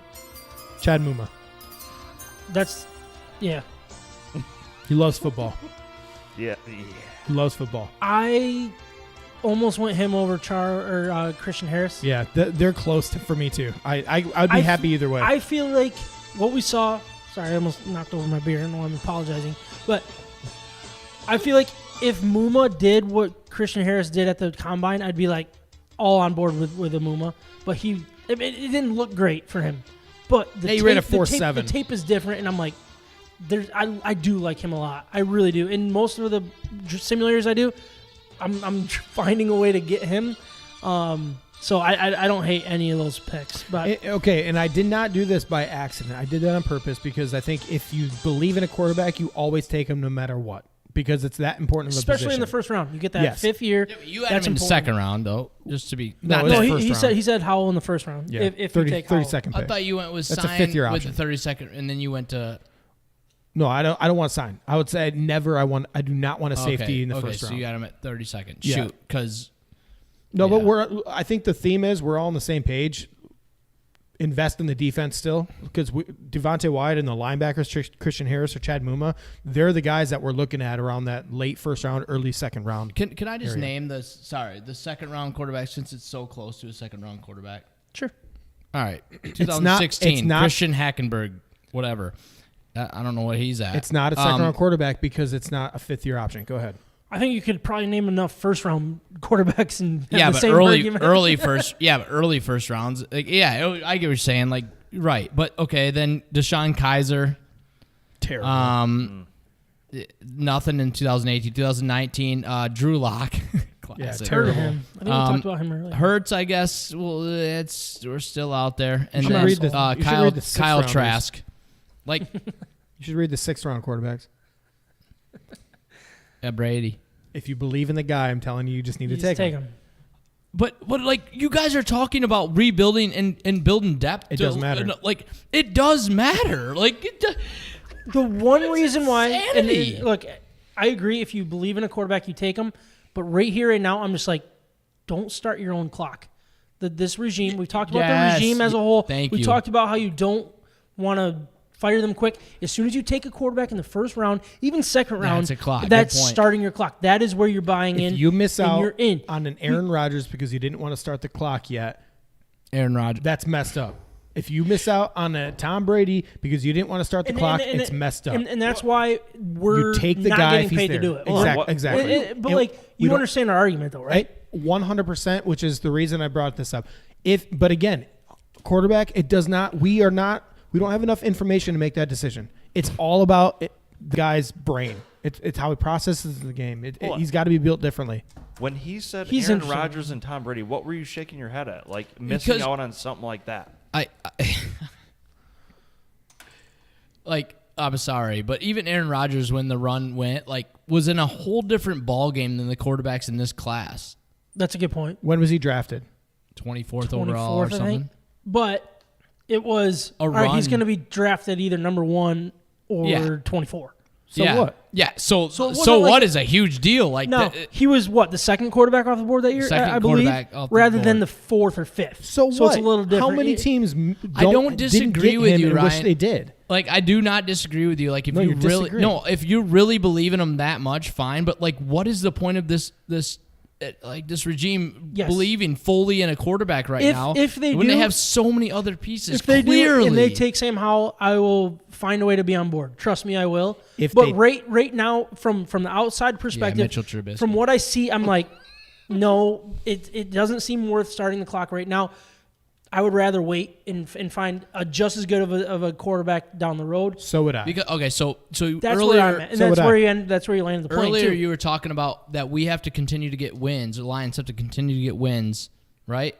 Chad Muma. That's yeah. He loves football. Yeah. He loves football. I almost went him over Christian Harris. Yeah, they're close for me too. I'd be I f- happy either way. I feel like what we saw. Sorry, I almost knocked over my beer. I know I'm apologizing, but I feel like if Muma did what Christian Harris did at the combine, I'd be like all on board with a Muma. But it didn't look great for him. But the Yeah, he tape, ran a the tape- 4.7. The tape is different, and I'm like, I do like him a lot. I really do. In most of the simulators I do, I'm finding a way to get him. So I don't hate any of those picks. But Okay, and I did not do this by accident. I did that on purpose because I think if you believe in a quarterback, you always take him no matter what because it's that important of a especially position. in the first round, you get that Yes. 5th year. You had That's him in the important. second round, though, just to be. No, not it's No, that- first he round. said Howell in the first round. Yeah, If 30, you take Howell. 32nd I pick. thought you went with That's a sign fifth-year with option. the 32nd, and then you went to No, I don't want to sign. I would say I do not want a safety in the first so round. you got him at 32nd. Yeah. Shoot, because No, Yeah. but I think the theme is we're all on the same page. Invest in the defense still because Devontae Wyatt and the linebackers, Christian Harris or Chad Muma, they're the guys that we're looking at around that late first round, early second round. can I just area. name the second round quarterback since it's so close to a second round quarterback? Sure. All right, it's 2016, not- Christian Hackenberg, whatever. I don't know what he's at. It's not a second round quarterback because it's not a 5th year option. Go ahead. I think you could probably name enough first round quarterbacks and have Yeah, the but same early argument. early first rounds. Like, yeah, I get what you're saying. Like, right, but okay, then Deshaun Kaiser. Terrible. Nothing in 2018, 2019. Drew Lock. Yeah, Classic. Heard of terrible. him. I think we talked about him earlier. Hurts, I guess. Well, we're still out there. And should then read the- you should Kyle read the sixth Kyle rounders. Trask. Like You should read the 6th round quarterbacks. Brady. If you believe in the guy, I'm telling you, you just need You to just take him. him. But like you guys are talking about rebuilding and building depth. It does matter. Like it does matter. Like The one reason why, and insanity. look, I agree. If you believe in a quarterback, you take him. But right here, right now, I'm just like, don't start your own clock. This regime, we've talked about Yes. the regime as a whole. Thank we you. talked about how you don't want to fire them quick. As soon as you take a quarterback in the first round, even second round, That's a clock. Good that's point. starting your clock. That is where you're buying in. If you miss and out you're in. on an Aaron Rodgers because you didn't want to start the clock yet, Aaron Rodgers. that's messed up. If you miss out on a Tom Brady because you didn't want to start the clock, it's messed up. And that's why we're you take the not guy getting if he's paid there. to do it. Exactly. But like, you understand our argument, though, right? 100%, which is the reason I brought this up. But again, quarterback, it does not. We don't have enough information to make that decision. It's all about the guy's brain. It's how he processes the game. He's got to be built differently. When he said He's Aaron interesting. Rodgers and Tom Brady, what were you shaking your head at? Like missing out on something like that? I'm sorry, but even Aaron Rodgers, when the run went, was in a whole different ball game than the quarterbacks in this class. That's a good point. When was he drafted? 24th overall or I something. think. But it was all right. He's going to be drafted either number 1 or 24. So what? Yeah. So wasn't what is a huge deal? He was the second quarterback off the board that year, Second I believe, quarterback off the rather board. than the 4th or 5th. So what? it's a little different. How many teams I don't didn't disagree get with him you, and Ryan. wish they did? I do not disagree with you. If you really believe in him that much, fine. But what is the point of this regime believing fully in a quarterback now? If they when do, they have so many other pieces, if they clearly. do and they take Sam Howell, I will find a way to be on board. Trust me, I will. But right now, from the outside perspective, Mitchell Trubisky. from what I see, I'm like, no, it doesn't seem worth starting the clock right now. I would rather wait and find a just as good of a quarterback down the road. So would I. So That's earlier, where I'm at, and that's where you landed the plane earlier too. you were talking about that we have to continue to get wins. The Lions have to continue to get wins, right?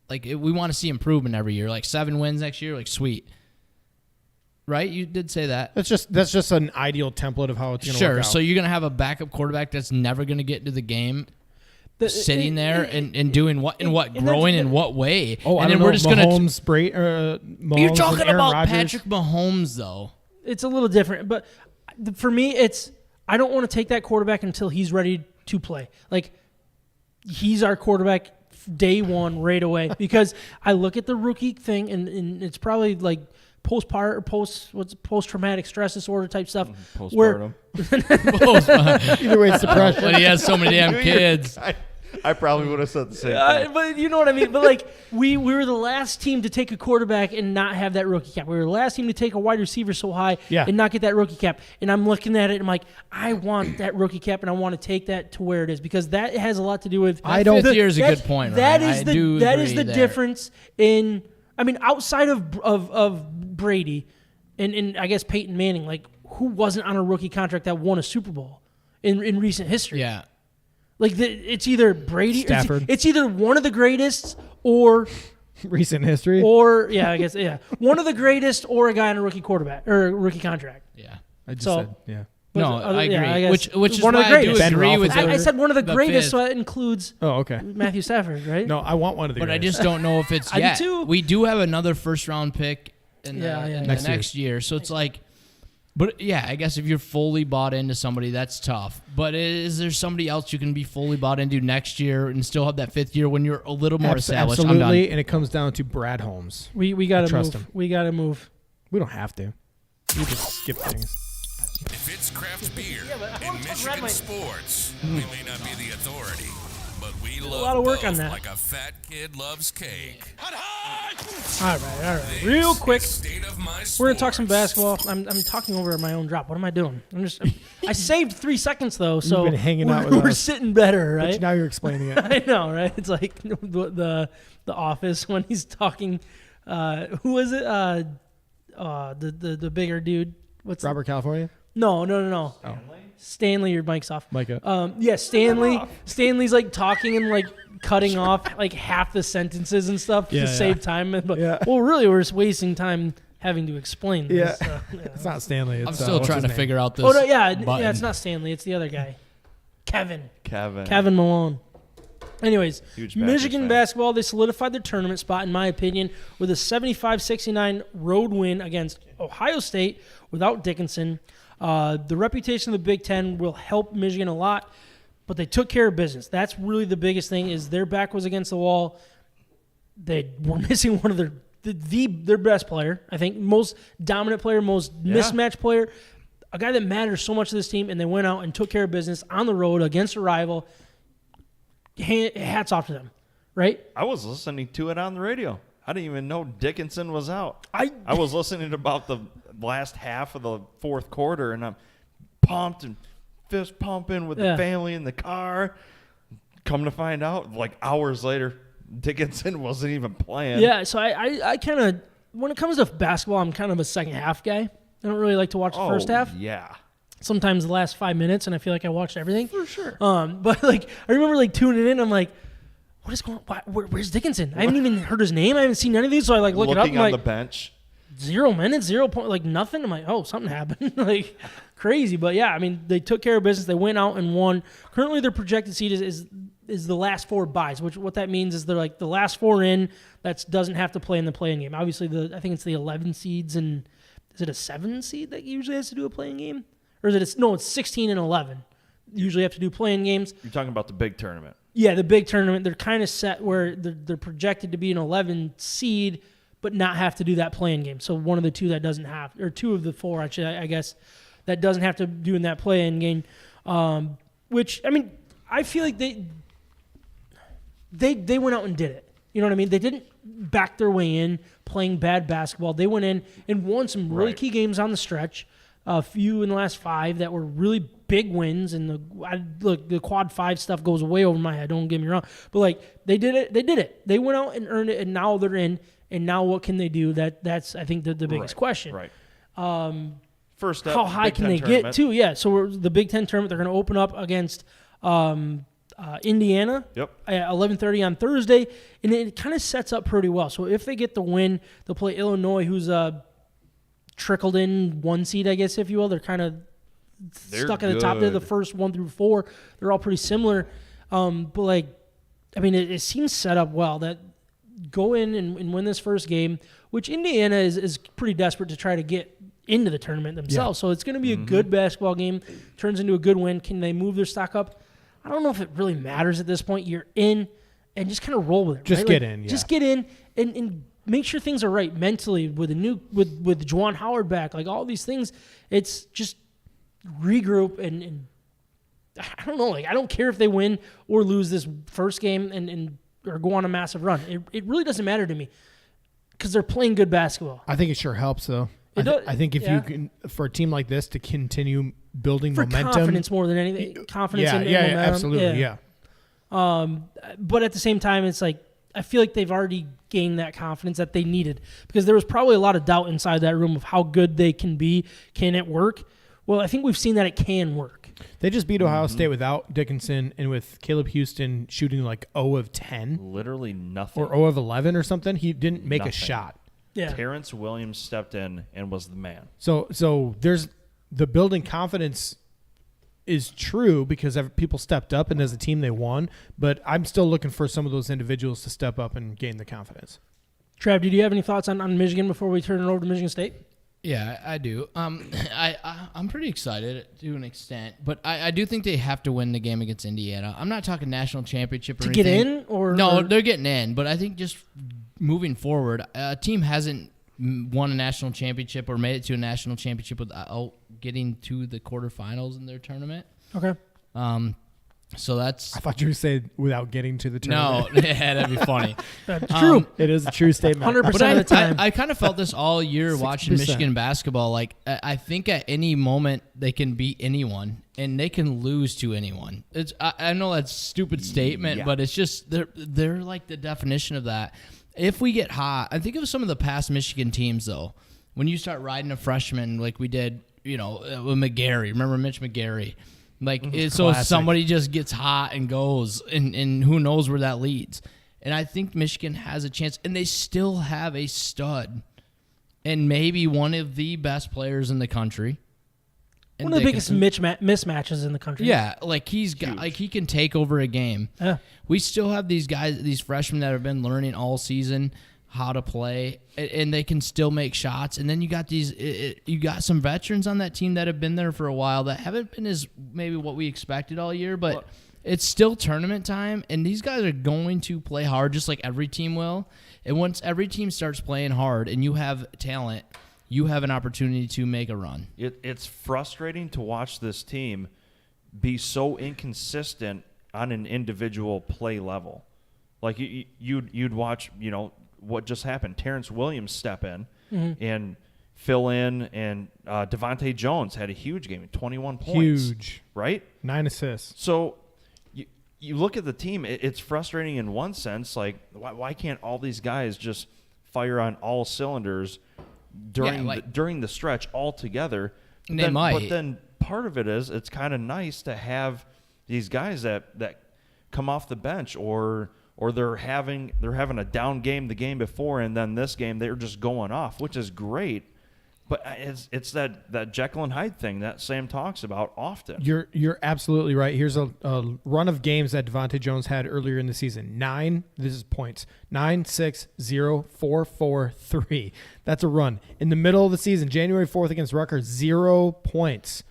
We want to see improvement every year. 7 wins next year, sweet. Right? You did say that. That's just an ideal template of how it's going to work out. So you're going to have a backup quarterback that's never going to get into the game. Sitting there and doing what in what growing in what way? Oh, and I don't know. we're just Mahomes, gonna. You're talking and Aaron about Rodgers. Patrick Mahomes, though. It's a little different, but for me, I don't want to take that quarterback until he's ready to play. He's our quarterback day one right away because I look at the rookie thing and it's probably post-traumatic stress disorder type stuff. Postpartum. Either way, it's depression. But he has so many damn kids. I probably would have said the same thing. But you know what I mean. But we were the last team to take a quarterback and not have that rookie cap. We were the last team to take a wide receiver so high and not get that rookie cap. And I'm looking at it and I'm like, I want that rookie cap and I want to take that to where it is because that has a lot to do with. Fifth year is a good point. That Ryan. is the difference in. I mean, outside of Brady and I guess Peyton Manning, who wasn't on a rookie contract that won a Super Bowl in recent history? Yeah. It's either Brady, Stafford. it's either one of the greatest or recent history, or one of the greatest or a guy on a rookie quarterback or a rookie contract. Yeah. I just So- said, yeah. No, I agree. I guess which is one of why the I do greatest. agree with Ben you. I said one of the greatest, fifth. so that includes Oh, okay. Matthew Stafford, right? No, I want one of the. But I greatest. just don't know if it's I do yet. too. We do have another first-round pick in the next year. So it's but yeah, I guess if you're fully bought into somebody, that's tough. But is there somebody else you can be fully bought into next year and still have that 5th year when you're a little more established? Absolutely, and it comes down to Brad Holmes. We got to trust move. him. We got to move. We don't have to. We just skip things. If it's craft beer but I in wanna talk Michigan Red sports, we may not be the authority, but we love lot of work both on that. like a fat kid loves cake. All right. Real quick, State of my we're gonna talk some sports. basketball. I'm talking over my own drop. What am I doing? I saved 3 seconds though, so been hanging out with we're us. sitting better, right? But now you're explaining it. I know, right? It's like the Office when he's talking. Who is it? The bigger dude. What's Robert California? No. Stanley, your mic's off. Micah. Yeah, Stanley. Stanley's talking and cutting off half the sentences and stuff to save time. But well, really, we're just wasting time having to explain this. Yeah. It's not Stanley. It's, I'm still what's trying his to name? figure out this. Oh no, yeah, button. it's not Stanley. It's the other guy, Kevin Kevin. Malone. Anyways, Huge Packers Michigan fan. basketball, they solidified their tournament spot, in my opinion, with a 75-69 road win against Ohio State without Dickinson. The reputation of the Big Ten will help Michigan a lot, but they took care of business. That's really the biggest thing is their back was against the wall. They were missing one of their best player, I think, most dominant player, most mismatched player, a guy that matters so much to this team, and they went out and took care of business on the road against a rival. Hats off to them, right? I was listening to it on the radio. I didn't even know Dickinson was out. I was listening about the last half of the fourth quarter, and I'm pumped and fist pumping with the family in the car. Come to find out, like hours later, Dickinson wasn't even playing. Yeah, so I kind of, when it comes to basketball, I'm kind of a second half guy. I don't really like to watch the first half. Yeah. Sometimes the last 5 minutes, and I feel like I watched everything. For sure. But like I remember like tuning in, I'm like, what is going on? Where's Dickinson? I haven't even heard his name. I haven't seen any of these, so I like look it up. Looking I'm on like, the bench. 0 minutes, 0 point, like nothing. I'm like, oh, something happened. Like crazy. But yeah, I mean, they took care of business. They went out and won. Currently, their projected seed is the last 4 buys, which what that means is they're like the last 4 in that doesn't have to play in the play-in game. Obviously, I think it's the 11 seeds, and is it a 7 seed that usually has to do a play-in game? Or is it it's 16 and 11 usually have to do play-in games. You're talking about the big tournament. Yeah, the big tournament. They're kind of set where they're projected to be an 11 seed, but not have to do that play-in game. So one of the 2 that doesn't have, or 2 of the 4, actually, I guess, that doesn't have to do in that play-in game. Which, I mean, I feel like they went out and did it. You know what I mean? They didn't back their way in playing bad basketball. They went in and won some really key games on the stretch. A few in the last 5 that were really big wins, and the quad 5 stuff goes way over my head. Don't get me wrong, but like they did it. They went out and earned it, and now they're in. And now what can they do? That's I think the biggest question. Right. First up, how high can they get too? Yeah. So the Big Ten tournament, they're going to open up against Indiana. Yep. At 11:30 on Thursday, and it kind of sets up pretty well. So if they get the win, they'll play Illinois, who's trickled in 1 seed, I guess, if you will. They're kind of stuck at the top there, the first 1 through 4. They're all pretty similar. But, like, I mean, it seems set up well that go in and win this first game, which Indiana is pretty desperate to try to get into the tournament themselves. Yeah. So it's going to be a good basketball game. Turns into a good win. Can they move their stock up? I don't know if it really matters at this point. You're in and just kind of roll with it. Just right? get like, in, yeah. Just get in and make sure things are right mentally with with Juwan Howard back, like all these things. It's just regroup and I don't know, like I don't care if they win or lose this first game and or go on a massive run. It really doesn't matter to me because they're playing good basketball. I think it sure helps though. I think if you can, for a team like this to continue building for momentum, confidence more than anything, confidence in momentum. Absolutely, yeah. But at the same time, it's like I feel like they've already gained that confidence that they needed because there was probably a lot of doubt inside that room of how good they can be. Can it work? Well, I think we've seen that it can work. They just beat Ohio State without Dickinson and with Caleb Houston shooting like 0 of 10. Literally nothing. Or 0 of 11 or something. He didn't make a shot. Yeah. Terrence Williams stepped in and was the man. So there's the building confidence is true because people stepped up and as a team they won, but I'm still looking for some of those individuals to step up and gain the confidence. Trav, did you have any thoughts on Michigan before we turn it over to Michigan State? Yeah, I do. I'm pretty excited to an extent, but I do think they have to win the game against Indiana. I'm not talking national championship or anything. To get in? No, they're getting in, but I think just moving forward, a team hasn't won a national championship or made it to a national championship without getting to the quarterfinals in their tournament. Okay. So that's... I thought you would say without getting to the tournament. No, that'd be funny. That's true. It is a true statement. 100% of the time. I kind of felt this all year 60%. watching Michigan basketball. Like, I think at any moment they can beat anyone and they can lose to anyone. I know that's a stupid statement, but it's just they're like the definition of that. If we get hot, I think of some of the past Michigan teams, though. When you start riding a freshman like we did, with McGarry. Remember Mitch McGarry? Like, so if somebody just gets hot and goes, and who knows where that leads. And I think Michigan has a chance, and they still have a stud and maybe one of the best players in the country. One of the biggest mismatches in the country. Yeah, like he can take over a game. Yeah. We still have these guys, these freshmen that have been learning all season how to play, and they can still make shots. And then you got you got some veterans on that team that have been there for a while that haven't been as maybe what we expected all year, but it's still tournament time, and these guys are going to play hard just like every team will. And once every team starts playing hard and you have talent, you have an opportunity to make a run. It's frustrating to watch this team be so inconsistent on an individual play level. Like you'd watch, what just happened. Terrence Williams step in and fill in, and Devontae Jones had a huge game, 21 points. Huge. Right? 9 assists. So you look at the team, it's frustrating in one sense. Like, why can't all these guys just fire on all cylinders during the stretch all together? But then part of it is it's kind of nice to have these guys that come off the bench or they're having a down game the game before, and then this game they're just going off, which is great. But it's that Jekyll and Hyde thing that Sam talks about often. You're absolutely right. Here's a run of games that Devontae Jones had earlier in the season. 9, this is points. 9, 6, 0, 4, 4, 3. That's a run. In the middle of the season, January 4th against Rutgers, 0 points.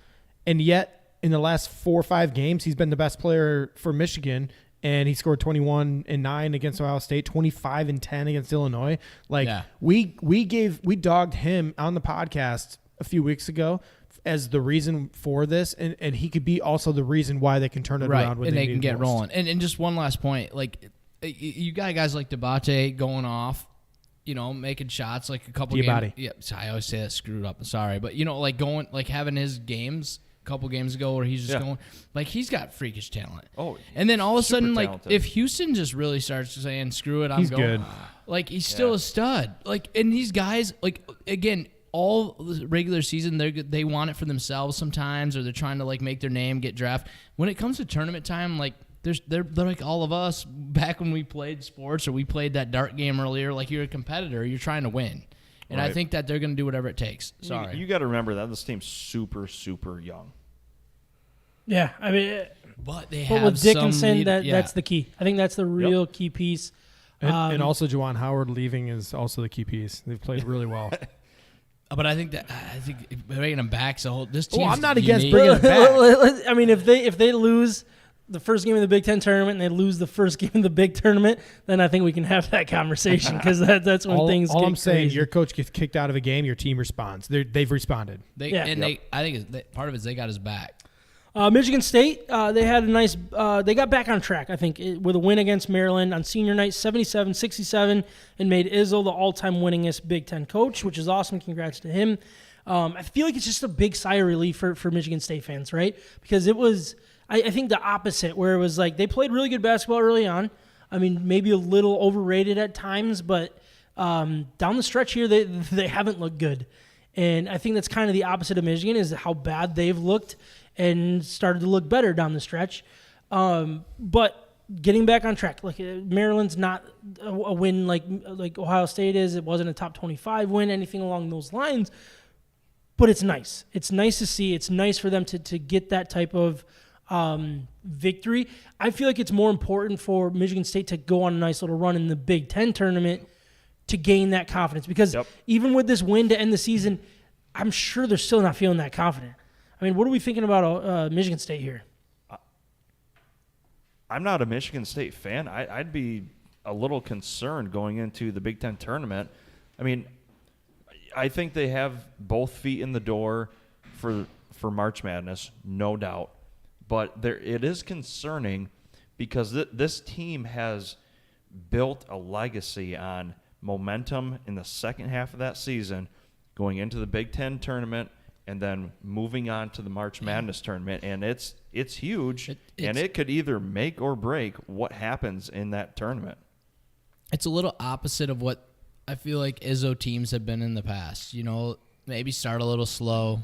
And yet, in the last 4 or 5 games, he's been the best player for Michigan. And he scored 21 and 9 against Ohio State, 25 and 10 against Illinois. We dogged him on the podcast a few weeks ago as the reason for this, and he could be also the reason why they can turn it around when and they can get most. rolling. And just one last point, like you got guys like Diabate going off, making shots like a couple games. Yeah, I always say that screwed up. I'm sorry, but having his games. Couple games ago where he's just going like he's got freakish talent. And then all of a sudden talented. If Houston just really starts saying screw it, I'm going. Good. Like he's still a stud. Like, and these guys, like, again, all the regular season they want it for themselves sometimes, or they're trying to like make their name, get drafted. When it comes to tournament time, like they're like all of us back when we played sports or we played that dart game earlier. Like, you're a competitor, you're trying to win. And I think that they're going to do whatever it takes. Sorry. You got to remember that this team's super, super young. Yeah, I mean, but they have with Dickinson, that's the key. I think that's the real key piece. And also Juwan Howard leaving is also the key piece. They've played really well. But I think bringing them back, this team. I'm not against bringing them back. I mean, if they lose the first game of the Big Ten tournament and they lose the first game of the big tournament, then I think we can have that conversation, because that's when things. All get I'm saying, crazy. Your coach gets kicked out of a game, your team responds. They've responded. I think part of it is they got his back. Michigan State, they had a nice. They got back on track, I think, with a win against Maryland on senior night, 77-67, and made Izzo the all-time winningest Big Ten coach, which is awesome. Congrats to him. I feel like it's just a big sigh of relief for Michigan State fans, right? Because it was, I think, the opposite, where it was like they played really good basketball early on. I mean, maybe a little overrated at times, but down the stretch here, they haven't looked good. And I think that's kind of the opposite of Michigan, is how bad they've looked and started to look better down the stretch. But getting back on track, like Maryland's not a win like Ohio State is. It wasn't a top 25 win, anything along those lines. But it's nice. It's nice to see. It's nice for them to get that type of victory. I feel like it's more important for Michigan State to go on a nice little run in the Big Ten tournament to gain that confidence. Because even with this win to end the season, I'm sure they're still not feeling that confident. I mean, what are we thinking about Michigan State here? I'm not a Michigan State fan. I'd be a little concerned going into the Big Ten tournament. I mean, I think they have both feet in the door for March Madness, no doubt. But it is concerning because this team has built a legacy on momentum in the second half of that season, going into the Big Ten tournament, and then moving on to the March Madness tournament. And it's huge, and it could either make or break what happens in that tournament. It's a little opposite of what I feel like Izzo teams have been in the past. Maybe start a little slow,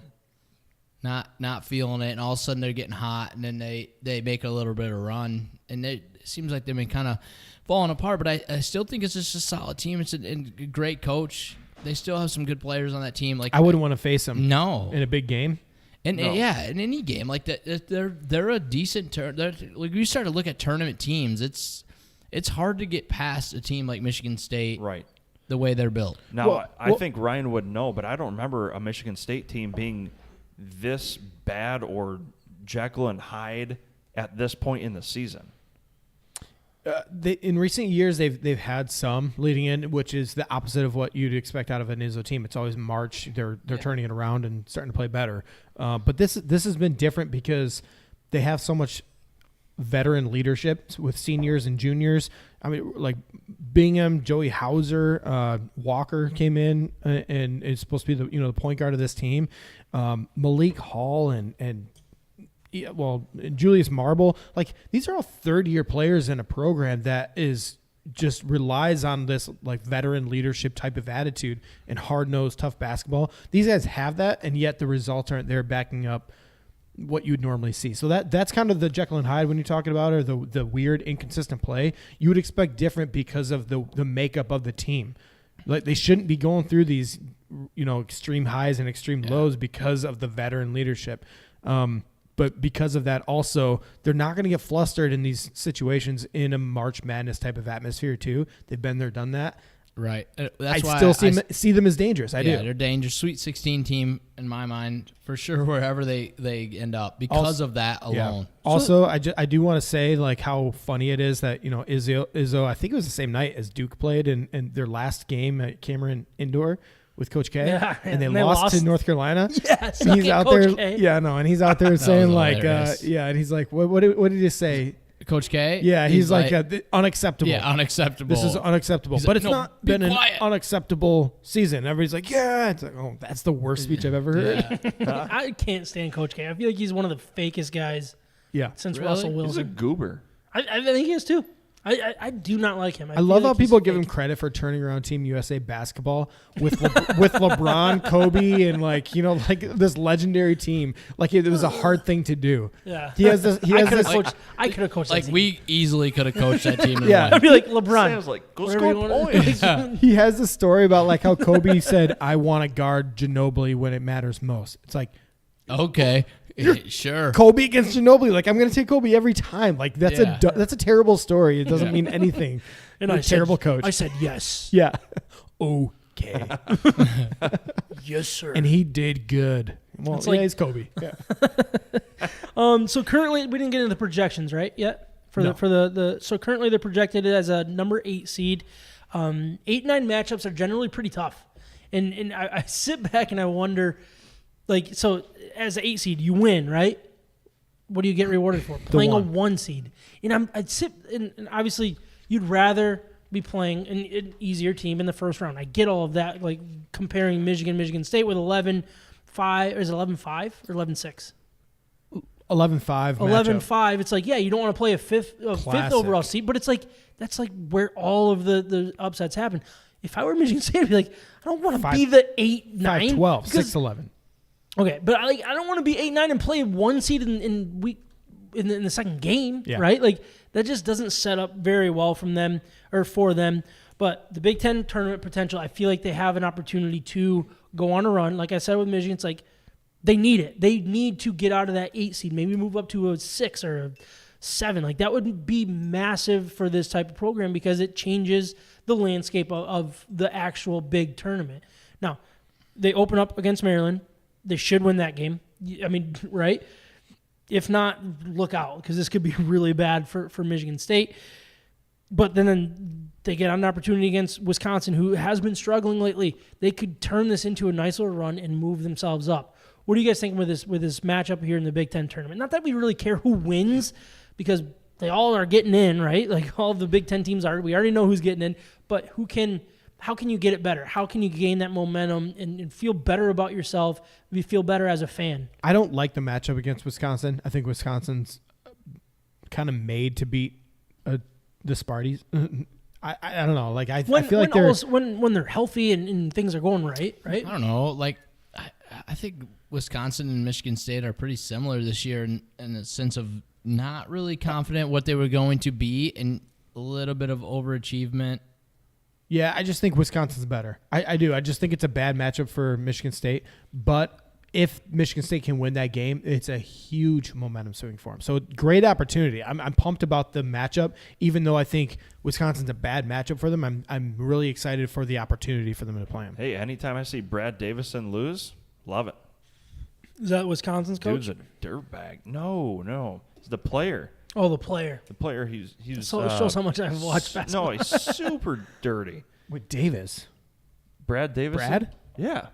not feeling it, and all of a sudden they're getting hot, and then they make a little bit of run. And it seems like they've been kind of falling apart, but I still think it's just a solid team. It's a great coach. They still have some good players on that team. Like, I wouldn't want to face them. No, in a big game. And in any game, like that, they're a decent. Like, you start to look at tournament teams, it's hard to get past a team like Michigan State, right? The way they're built. Now, I think Ryan would know, but I don't remember a Michigan State team being this bad or Jekyll and Hyde at this point in the season. In recent years, they've had some leading in, which is the opposite of what you'd expect out of an Izzo team. It's always March. They're turning it around and starting to play better. But this has been different because they have so much veteran leadership with seniors and juniors. I mean, like Bingham, Joey Hauser, Walker came in and is supposed to be the point guard of this team. Malik Hall and Julius Marble. Like, these are all third-year players in a program that is just relies on this like veteran leadership type of attitude and hard-nosed, tough basketball. These guys have that, and yet the results aren't there backing up what you'd normally see. So that's kind of the Jekyll and Hyde when you're talking about, or the weird, inconsistent play. You would expect different because of the makeup of the team. Like, they shouldn't be going through these, extreme highs and extreme lows because of the veteran leadership. But because of that, also, they're not going to get flustered in these situations in a March Madness type of atmosphere, too. They've been there, done that. Right. That's why I still see them as dangerous. I do. They're dangerous. Sweet 16 team, in my mind, for sure, wherever they end up because of that alone. Yeah. Also, I do want to say, like, how funny it is that, Izzo, I think it was the same night as Duke played in their last game at Cameron Indoor with Coach K, and they lost to North Carolina. Yes, and he's out there. K. Yeah, no, and he's out there saying like, hilarious. and he's like, what did he say? Coach K? Yeah, he's like unacceptable. Yeah, unacceptable. This is unacceptable. He's But like, it's not been an unacceptable season. Everybody's like, yeah. It's like, oh, that's the worst speech I've ever heard. Yeah. I can't stand Coach K. I feel like he's one of the fakest guys since Really? Russell He's a Wilson. goober. I think he is too. I do not like him. I love feel how like he's people give fake. him credit for turning around Team USA basketball with with LeBron, Kobe, and like this legendary team. Like, it was a hard thing to do. Yeah, He has this. I could have coached. Like, that team. we easily could have coached that team. Yeah. I'd be like LeBron. Sam's like, go whatever score you wanna- points. He has this story about like how Kobe said, "I want to guard Ginobili when it matters most." It's like, Okay. Sure. Kobe against Ginobili. Like, I'm going to take Kobe every time. Like, that's that's a terrible story. It doesn't mean anything. And You're a terrible coach. I said yes. Yeah. Okay. Yes, sir. And he did good. Well, It's like- he's Kobe. Yeah. So currently we didn't get into the projections right yet No. so currently they're projected as a number 8 seed. 8-9 matchups are generally pretty tough, and I sit back and I wonder, like, so as an 8 seed you win, right? What do you get rewarded for? Playing a 1 seed. And I'd sit and obviously you'd rather be playing an easier team in the first round. I get all of that, like comparing Michigan State with 11-5, or is it 11-5 or 11-6? 11-5. 11-5. It's like, yeah, you don't want to play a fifth overall seed, but it's like that's like where all of the upsets happen. If I were Michigan State, I'd be like, I don't want to be the 8-9, 5-12, 6-11. Okay, but I don't want to be 8-9 and play 1 seed in the second game, right? Like, that just doesn't set up very well for them. But the Big Ten tournament potential, I feel like they have an opportunity to go on a run. Like I said with Michigan, it's like they need it. They need to get out of that 8 seed, maybe move up to a 6 or a 7. Like, that would be massive for this type of program because it changes the landscape of the actual big tournament. Now, they open up against Maryland. They should win that game. I mean, right? If not, look out, because this could be really bad for Michigan State. But then they get an opportunity against Wisconsin, who has been struggling lately. They could turn this into a nice little run and move themselves up. What do you guys think with this matchup here in the Big Ten tournament? Not that we really care who wins, because they all are getting in, right? Like, all of the Big Ten teams are. We already know who's getting in. But how can you get it better? How can you gain that momentum and feel better about yourself? You feel better as a fan. I don't like the matchup against Wisconsin. I think Wisconsin's kind of made to beat the Sparties. I don't know. Like, I feel like when they're healthy and things are going right. I don't know. Like, I think Wisconsin and Michigan State are pretty similar this year in the sense of not really confident what they were going to be and a little bit of overachievement. Yeah, I just think Wisconsin's better. I do. I just think it's a bad matchup for Michigan State. But if Michigan State can win that game, it's a huge momentum swing for them. So, great opportunity. I'm pumped about the matchup, even though I think Wisconsin's a bad matchup for them. I'm really excited for the opportunity for them to play them. Hey, anytime I see Brad Davison lose, love it. Is that Wisconsin's coach? Dude's a dirtbag. No. He's the player. Oh, the player. The player, he's So it shows how much I've watched basketball. No, he's super dirty. With Davis. Brad Davison? Brad? Yeah.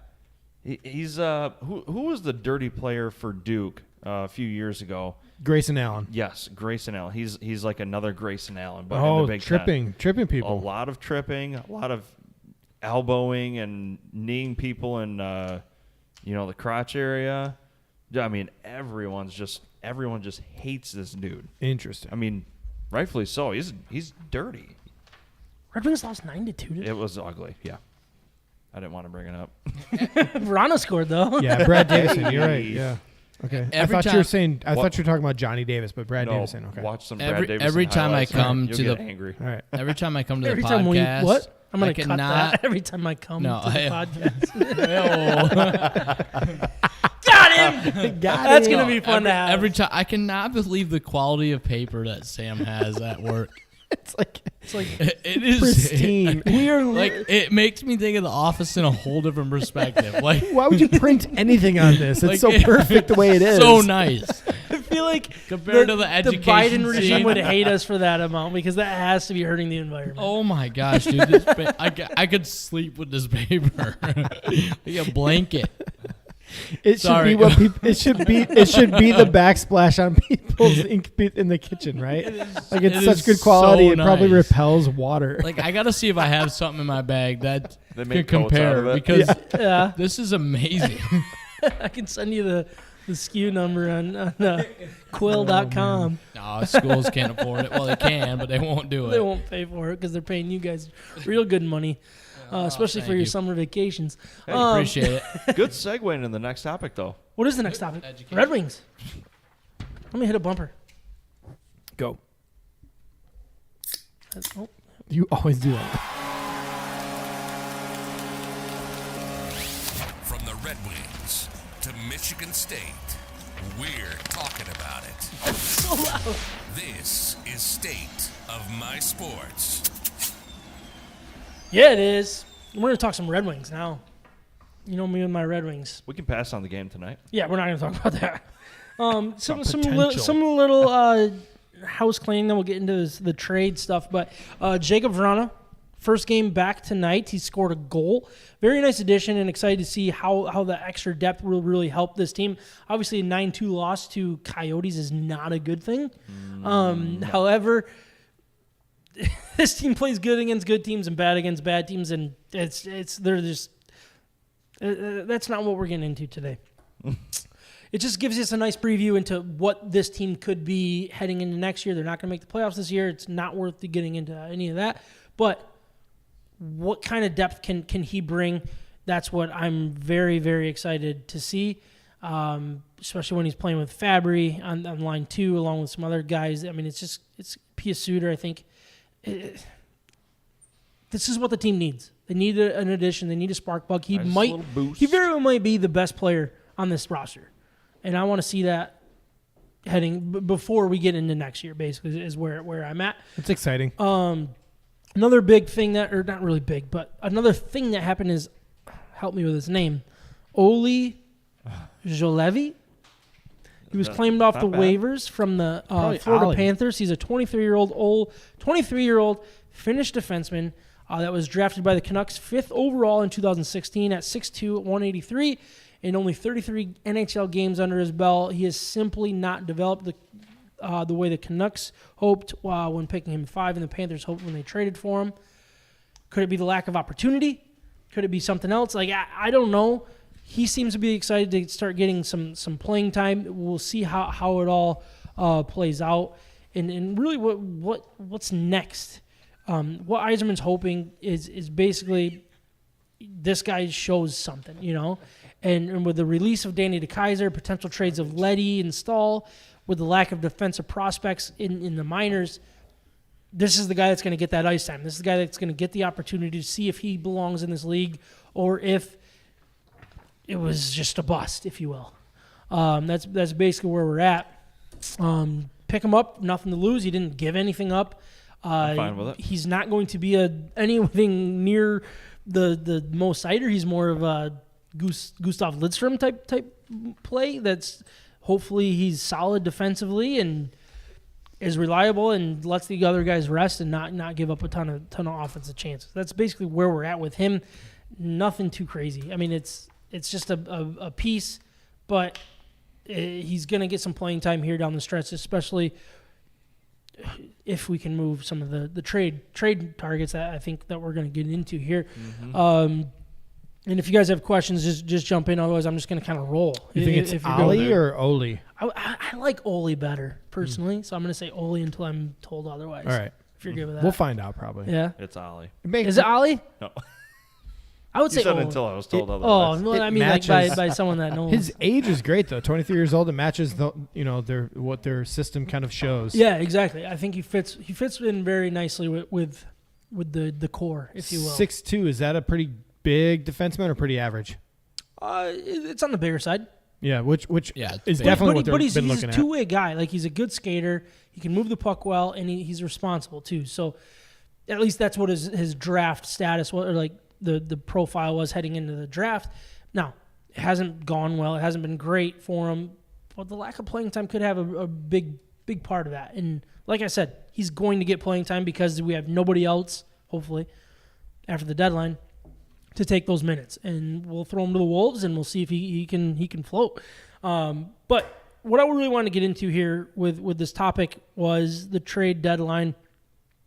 He's who was the dirty player for Duke? a few years ago. Grayson Allen. Yes, Grayson Allen. He's like another Grayson Allen, but in the Big Ten. tripping people. A lot of tripping, a lot of elbowing and kneeing people in the crotch area. I mean, everyone just hates this dude. Interesting. I mean, rightfully so. He's dirty. Red Wings lost 9-2. It was ugly. Yeah, I didn't want to bring it up. Verano scored though. Yeah, Brad Davison. You're right. Yeah. Okay. I thought you were talking about Johnny Davis, but Brad Davison. Okay. Watch some Brad Davison. Every time I come You'll to get the angry. All right. every time I come to Every the time podcast, what? I'm gonna I cut cannot. that every time I come No, to the I- podcast. Got him. That's gonna be fun to have. Every time I cannot believe the quality of paper that Sam has at work. It's like It is pristine. we are like it makes me think of The Office in a whole different perspective. Like Why would you print anything on this? It's Like, so perfect the way it is. so nice. I feel like Compared to the education Biden regime scene. would hate us for that amount because that has to be hurting the environment. Oh my gosh, dude! I could sleep with this paper, like a blanket. It should Sorry. be what people. It should be the backsplash on people's ink in the kitchen, right? Like it's it such is good quality. so It probably nice. repels water. Like I gotta see if I have something in my bag that They could make coats out of compare it. because Yeah, this is amazing. I can send you the SKU number on quill.com. No, schools can't afford it. Well, they can, but they won't do it. They won't pay for it because they're paying you guys real good money, especially for thank your you. summer vacations. Appreciate it. Good segue into the next topic, though. What is the next topic? Education. Red Wings. Let me hit a bumper. Go. Oh, You always do that. From the Red Wings to Michigan State, we're talking about it. so loud. This is State of My Sports. Yeah, it is. We're going to talk some Red Wings now. You know me and my Red Wings. We can pass on the game tonight. Yeah, we're not going to talk about that. Some potential. little house cleaning, then we'll get into the trade stuff. But Jacob Vrana, first game back tonight. He scored a goal. Very nice addition, and excited to see how the extra depth will really help this team. Obviously, a 9-2 loss to Coyotes is not a good thing. However, this team plays good against good teams and bad against bad teams, and they're just that's not what we're getting into today. It just gives us a nice preview into what this team could be heading into next year. They're not going to make the playoffs this year. It's not worth getting into any of that. But what kind of depth can he bring? That's what I'm very, very excited to see, especially when he's playing with Fabry on line 2 along with some other guys. I mean, it's Pia Suter, I think. This is what the team needs. They need an addition. They need a spark plug. He Nice little boost. very well might be the best player on this roster, and I want to see that heading before we get into next year. Basically, is where I'm at. It's exciting. Another big thing or not really big, but another thing that happened is, help me with his name, Oli Jolevi. He was claimed off not the bad. waivers from the Florida Ollie. Panthers. He's a 23-year-old Finnish defenseman that was drafted by the Canucks 5th overall in 2016 at 6'2", 183, and only 33 NHL games under his belt. He has simply not developed the way the Canucks hoped when picking him 5 and the Panthers hoped when they traded for him. Could it be the lack of opportunity? Could it be something else? Like I don't know. He seems to be excited to start getting some playing time. We'll see how it all plays out, and really what's next. What Yzerman's hoping is basically this guy shows something, you know, and with the release of Danny DeKeyser, potential trades of Leddy and Stahl, with the lack of defensive prospects in the minors, this is the guy that's going to get that ice time. This is the guy that's going to get the opportunity to see if he belongs in this league or if it was just a bust, if you will. That's basically where we're at. Pick him up, nothing to lose. He didn't give anything up. I'm fine with it. He's not going to be anything near the Mo Seider. He's more of a Gustav Lidstrom type play. That's hopefully he's solid defensively and is reliable and lets the other guys rest and not give up a ton of offensive chances. That's basically where we're at with him. Nothing too crazy. I mean, it's just a piece, but he's going to get some playing time here down the stretch, especially if we can move some of the trade targets that I think that we're going to get into here. And if you guys have questions, just jump in. Otherwise, I'm just going to kind of roll. You think it's Ollie or Oli? I like Oli better, personally. So I'm going to say Oli until I'm told otherwise. All right. If you're good with that. We'll find out probably. Yeah. It's Ollie. Is it Oli? No. I would You say said Oli. until I was told Oh, otherwise. well, It I mean, like matches. by someone that knows. His age is great though. 23 years old. It matches what their system kind of shows. Yeah, exactly. I think he fits in very nicely with the core, if you will. 6'2". Is that a pretty big defenseman or pretty average? It's on the bigger side. Yeah, which Yeah, is but- definitely what but they've he's been a looking at. two-way guy. Like, he's a good skater. He can move the puck well, and he's responsible too. So at least that's what his draft status was, or like the profile was heading into the draft. Now, it hasn't gone well. It hasn't been great for him, but the lack of playing time could have a big part of that. And like I said, he's going to get playing time because we have nobody else, hopefully, after the deadline, to take those minutes. And we'll throw him to the Wolves, and we'll see if he can float. But what I really want to get into here with this topic was the trade deadline.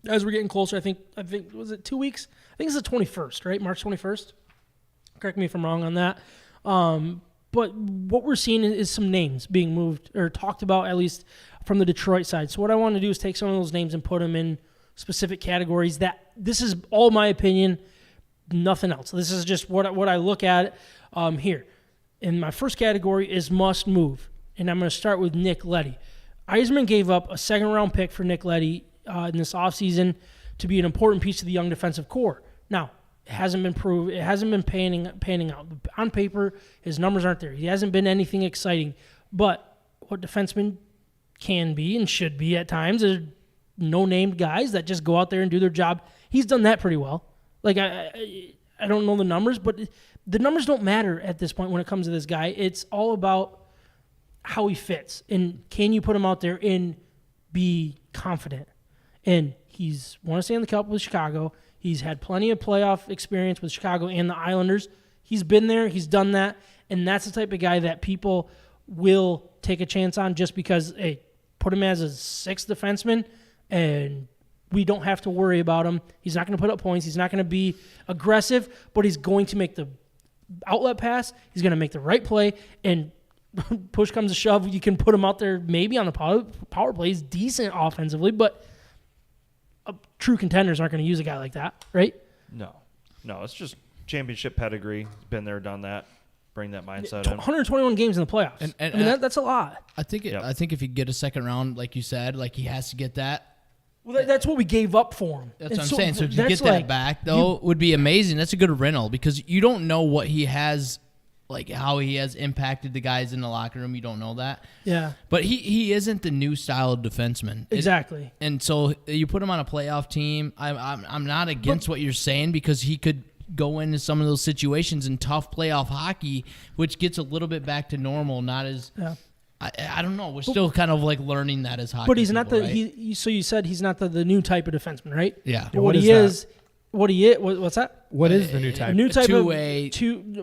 As we're getting closer, I think was it 2 weeks? I think it's the 21st, right? March 21st. Correct me if I'm wrong on that. But what we're seeing is some names being moved or talked about, at least from the Detroit side. So what I want to do is take some of those names and put them in specific categories. That this is all my opinion, nothing else. This is just what I look at here. And my first category is must move, and I'm going to start with Nick Leddy. Yzerman gave up a second-round pick for Nick Leddy in this offseason to be an important piece of the young defensive core. Now, it hasn't been proved. It hasn't been panning out. On paper, his numbers aren't there. He hasn't been anything exciting. But what defensemen can be and should be at times is no-named guys that just go out there and do their job. He's done that pretty well. Like, I don't know the numbers, but the numbers don't matter at this point when it comes to this guy. It's all about how he fits. And can you put him out there and be confident? And he's won a Stanley Cup with Chicago. He's had plenty of playoff experience with Chicago and the Islanders. He's been there. He's done that. And that's the type of guy that people will take a chance on just because, hey, put him as a sixth defenseman and we don't have to worry about him. He's not going to put up points. He's not going to be aggressive, but he's going to make the outlet pass. He's going to make the right play. And push comes to shove, you can put him out there maybe on the power play. He's decent offensively, but true contenders aren't going to use a guy like that, right? No, it's just championship pedigree. Been there, done that. Bring that mindset in. 121 games in the playoffs. And I mean, that's a lot. I think if you get a second round, like you said, like he has to get that. Well, that's what we gave up for him. That's And what I'm saying. So to get that's that like, back, though, would be amazing. That's a good rental because you don't know what he has, like how he has impacted the guys in the locker room. You don't know that. Yeah. But he isn't the new style of defenseman. Exactly. And so you put him on a playoff team. I'm not against what you're saying because he could go into some of those situations in tough playoff hockey, which gets a little bit back to normal. Not as I don't know. We're still kind of like learning that as hockey. But he's not people, the right? so you said he's not the new type of defenseman, right? Yeah. But what what is he that? is, what's that? What is the new type? A new type two-way-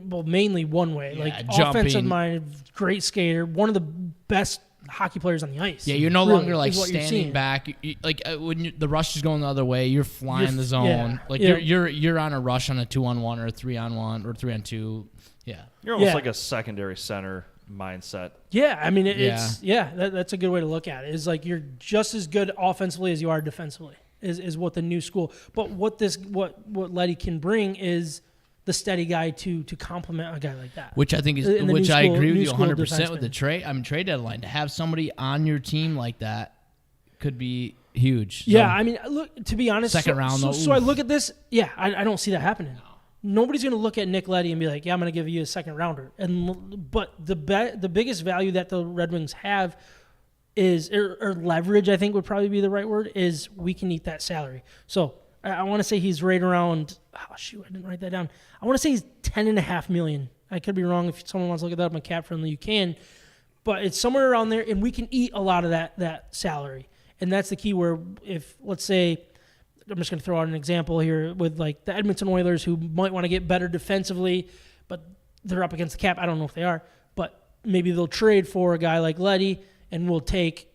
well, mainly one way, Yeah, like jumping. offensive minded, great skater, one of the best hockey players on the ice. Yeah, you're no Really, longer like is what you're standing seeing. back. Like when the rush is going the other way, you're flying the zone. yeah, Like yeah. you're on a rush on a 2-on-1 or a 3-on-1 or 3-on-2. Yeah. You're almost Yeah. like a secondary center mindset. Yeah, I mean, that's a good way to look at it. It's like you're just as good offensively as you are defensively. Is what the new school. But what Leddy can bring is the steady guy to complement a guy like that. Which I think is In the which new I school- agree with new you school 100% with the defenseman. trade deadline. To have somebody on your team like that could be huge. So, Yeah, I mean, look, to be honest, Second round, though, So I oof. look at this. Yeah, I don't see that happening. Nobody's going to look at Nick Leddy and be like, "Yeah, I'm going to give you a second rounder." But the biggest value that the Red Wings have is or leverage. I think would probably be the right word. Is we can eat that salary. So I want to say he's right around. Oh shoot, I didn't write that down. I want to say he's $10.5 million. I could be wrong. If someone wants to look that up on Cap Friendly, you can. But it's somewhere around there, and we can eat a lot of that salary. And that's the key. Where if let's say, I'm just going to throw out an example here with like the Edmonton Oilers, who might want to get better defensively, but they're up against the cap. I don't know if they are, but maybe they'll trade for a guy like Letty, and we'll take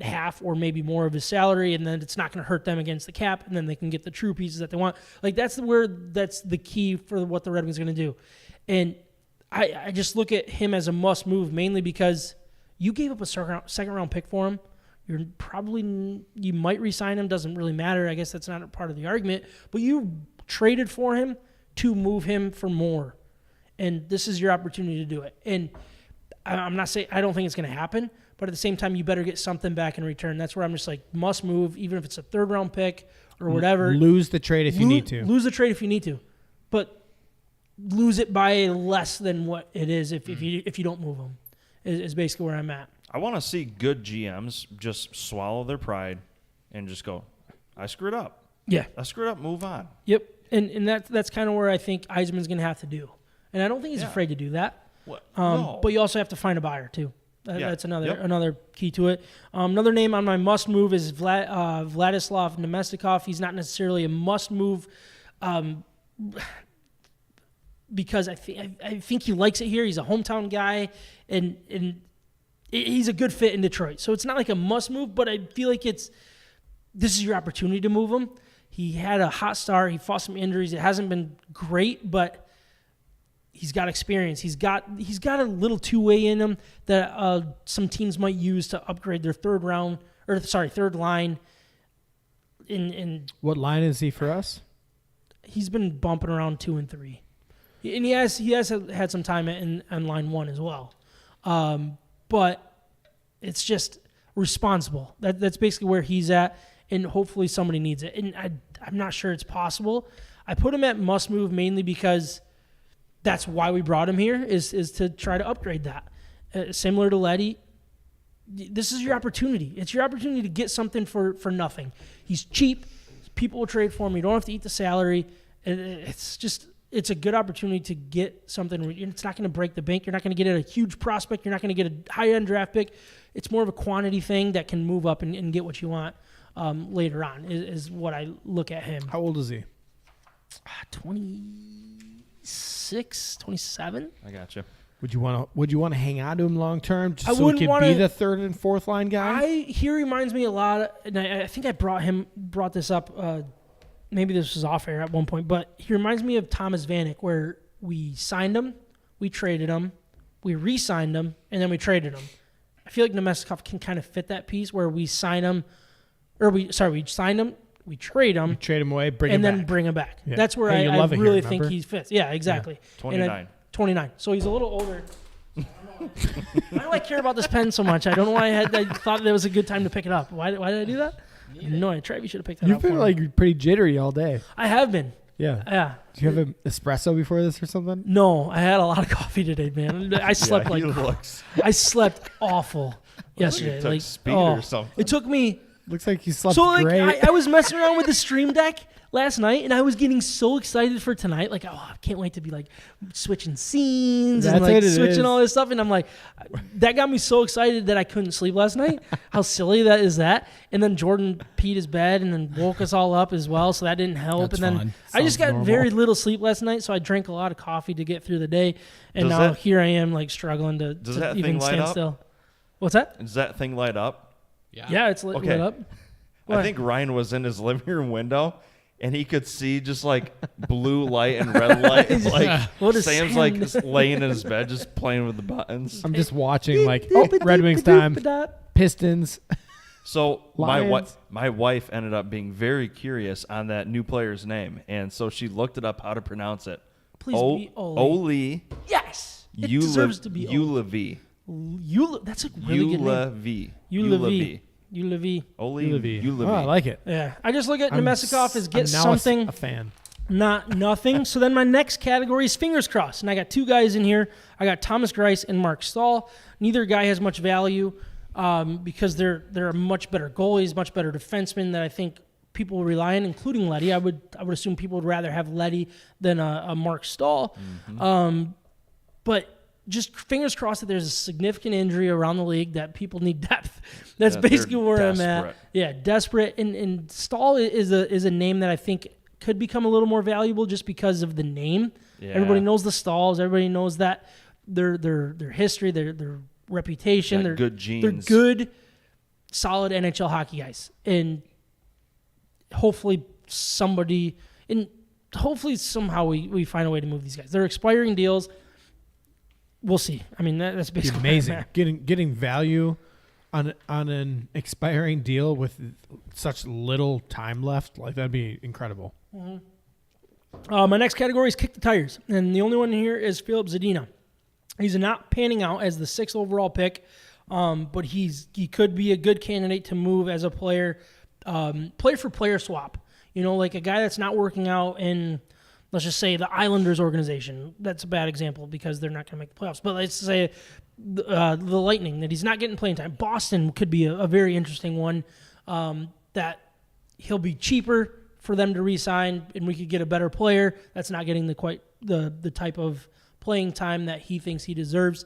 half or maybe more of his salary, and then it's not going to hurt them against the cap, and then they can get the true pieces that they want. Like that's the key for what the Red Wings are going to do. And I just look at him as a must move, mainly because you gave up a second round pick for him. You might re-sign him, doesn't really matter. I guess that's not a part of the argument, but you traded for him to move him for more, and this is your opportunity to do it. And I'm not saying I don't think it's going to happen, but at the same time, you better get something back in return. That's where I'm just like, must move, even if it's a third-round pick or whatever. Lose the trade if you need to. Lose the trade if you need to, but lose it by less than what it is if you don't move them. Is basically where I'm at. I want to see good GMs just swallow their pride and just go, I screwed up. Yeah. I screwed up, move on. Yep. And that's kind of where I think Yzerman's going to have to do. And I don't think he's afraid to do that. No. But you also have to find a buyer, too. Yeah. That's another key to it. Another name on my must move is Vladislav Nemestikov. He's not necessarily a must move because I think he likes it here. He's a hometown guy, and he's a good fit in Detroit. So it's not like a must move, but I feel like this is your opportunity to move him. He had a hot start. He fought some injuries. It hasn't been great, but he's got experience. He's got a little two-way in him that some teams might use to upgrade their third line. In What line is he for us? He's been bumping around 2 and 3, and he has had some time in line 1 as well. But it's just responsible. That's basically where he's at, and hopefully somebody needs it. And I'm not sure it's possible. I put him at must move mainly because that's why we brought him here is to try to upgrade that. Similar to Letty, this is your opportunity. It's your opportunity to get something for nothing. He's cheap. People will trade for him. You don't have to eat the salary. It's a good opportunity to get something. It's not going to break the bank. You're not going to get a huge prospect. You're not going to get a high-end draft pick. It's more of a quantity thing that can move up and get what you want later on is what I look at him. How old is he? 26, 27. I got you. Would you want to hang on to him long term just I so he wouldn't could be the third and fourth line guy? He reminds me a lot, and I think I brought this up. Maybe this was off air at one point, but he reminds me of Thomas Vanek, where we signed him, we traded him, we re-signed him, and then we traded him. I feel like Nemestikov can kind of fit that piece where we sign him, we signed him, we trade him, trade him away, bring him back. and then bring him back. Yeah. That's where Hey, I love it really here, think remember? he fits. Yeah, exactly. Yeah. 29. 29. So he's a little older. Why do I care about this pen so much? I don't know why I thought that was a good time to pick it up. Why did I do that? No, Travis should have picked that up. You've been like pretty jittery all day. I have been. Yeah. Yeah. Do you have an espresso before this or something? No, I had a lot of coffee today, man. I slept I slept awful yesterday. You took speed or something. It took me. Looks like you slept great. great. I was messing around with the stream deck last night, and I was getting so excited for tonight. Like, I can't wait to be like switching scenes and like switching all this stuff. And I'm like, that got me so excited that I couldn't sleep last night. How silly that is that? And then Jordan peed his bed and then woke us all up as well, so that didn't help. That's and then fine. I just got normal. very little sleep last night, so I drank a lot of coffee to get through the day. And here I am, like struggling to that even thing light stand up? still. What's that? Does that thing light up? Yeah, it's lit up. I think Ryan was in his living room window, and he could see just like blue light and red light. Like What is Sam's Sam like doing? laying in his bed, just playing with the buttons. I'm just watching like Red Wings time, Pistons. So Lions. my wife ended up being very curious on that new player's name, and so she looked it up how to pronounce it. Please be Ole. Ole. Yes, it deserves to be Ole. Ulev. That's a really good name. Ulev. Ulev. Ole Oh, I like it. Yeah, I just look at Nemestikov as get I'm now something, a fan. not nothing. So then my next category is fingers crossed, and I got two guys in here. I got Thomas Greiss and Mark Stahl. Neither guy has much value because they're much better goalies, much better defensemen that I think people will rely on, including Letty. I would assume people would rather have Letty than a Mark Stahl. Mm-hmm. But just fingers crossed that there's a significant injury around the league that people need depth. That's basically where I'm at. Yeah, desperate. And Stahl is a name that I think could become a little more valuable just because of the name. Yeah. Everybody knows the Stahls. Everybody knows that their history, their reputation, Got their good genes. They're good, solid NHL hockey guys, and hopefully somehow we find a way to move these guys. They're expiring deals. We'll see. I mean, that's basically amazing. Getting value on an expiring deal with such little time left, like that'd be incredible. My next category is kick the tires, and the only one here is Filip Zadina. He's not panning out as the 6th overall pick, but he could be a good candidate to move as a player for player swap. Like a guy that's not working out in, let's just say, the Islanders organization. That's a bad example because they're not going to make the playoffs. But let's say the Lightning, that he's not getting playing time. Boston could be a very interesting one, that he'll be cheaper for them to re-sign, and we could get a better player that's not getting the type of playing time that he thinks he deserves.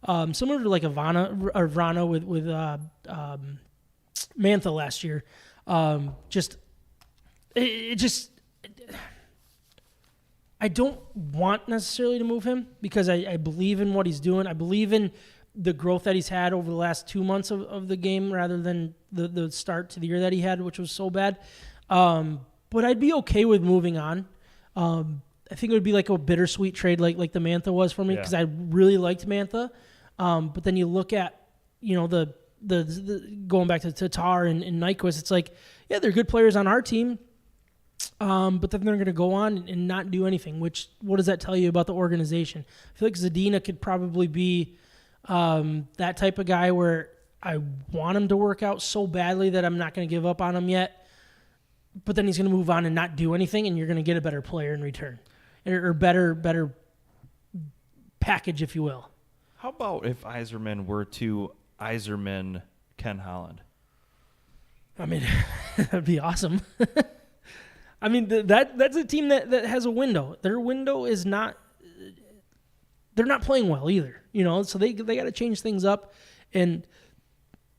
Similar to like Vrana with Mantha last year. I don't want necessarily to move him because I believe in what he's doing. I believe in the growth that he's had over the last 2 months of the game rather than the start to the year that he had, which was so bad. But I'd be okay with moving on. I think it would be like a bittersweet trade like the Mantha was for me because I really liked Mantha. But then you look at, the going back to Tatar and Nyquist, it's like, yeah, they're good players on our team. But then they're going to go on and not do anything, what does that tell you about the organization? I feel like Zadina could probably be that type of guy where I want him to work out so badly that I'm not going to give up on him yet. But then he's going to move on and not do anything, and you're going to get a better player in return. Or better package, if you will. How about if Yzerman were to Yzerman Ken Holland? I mean, that'd be awesome. I mean, that's a team that has a window. Their window is not – they're not playing well either, so they got to change things up. And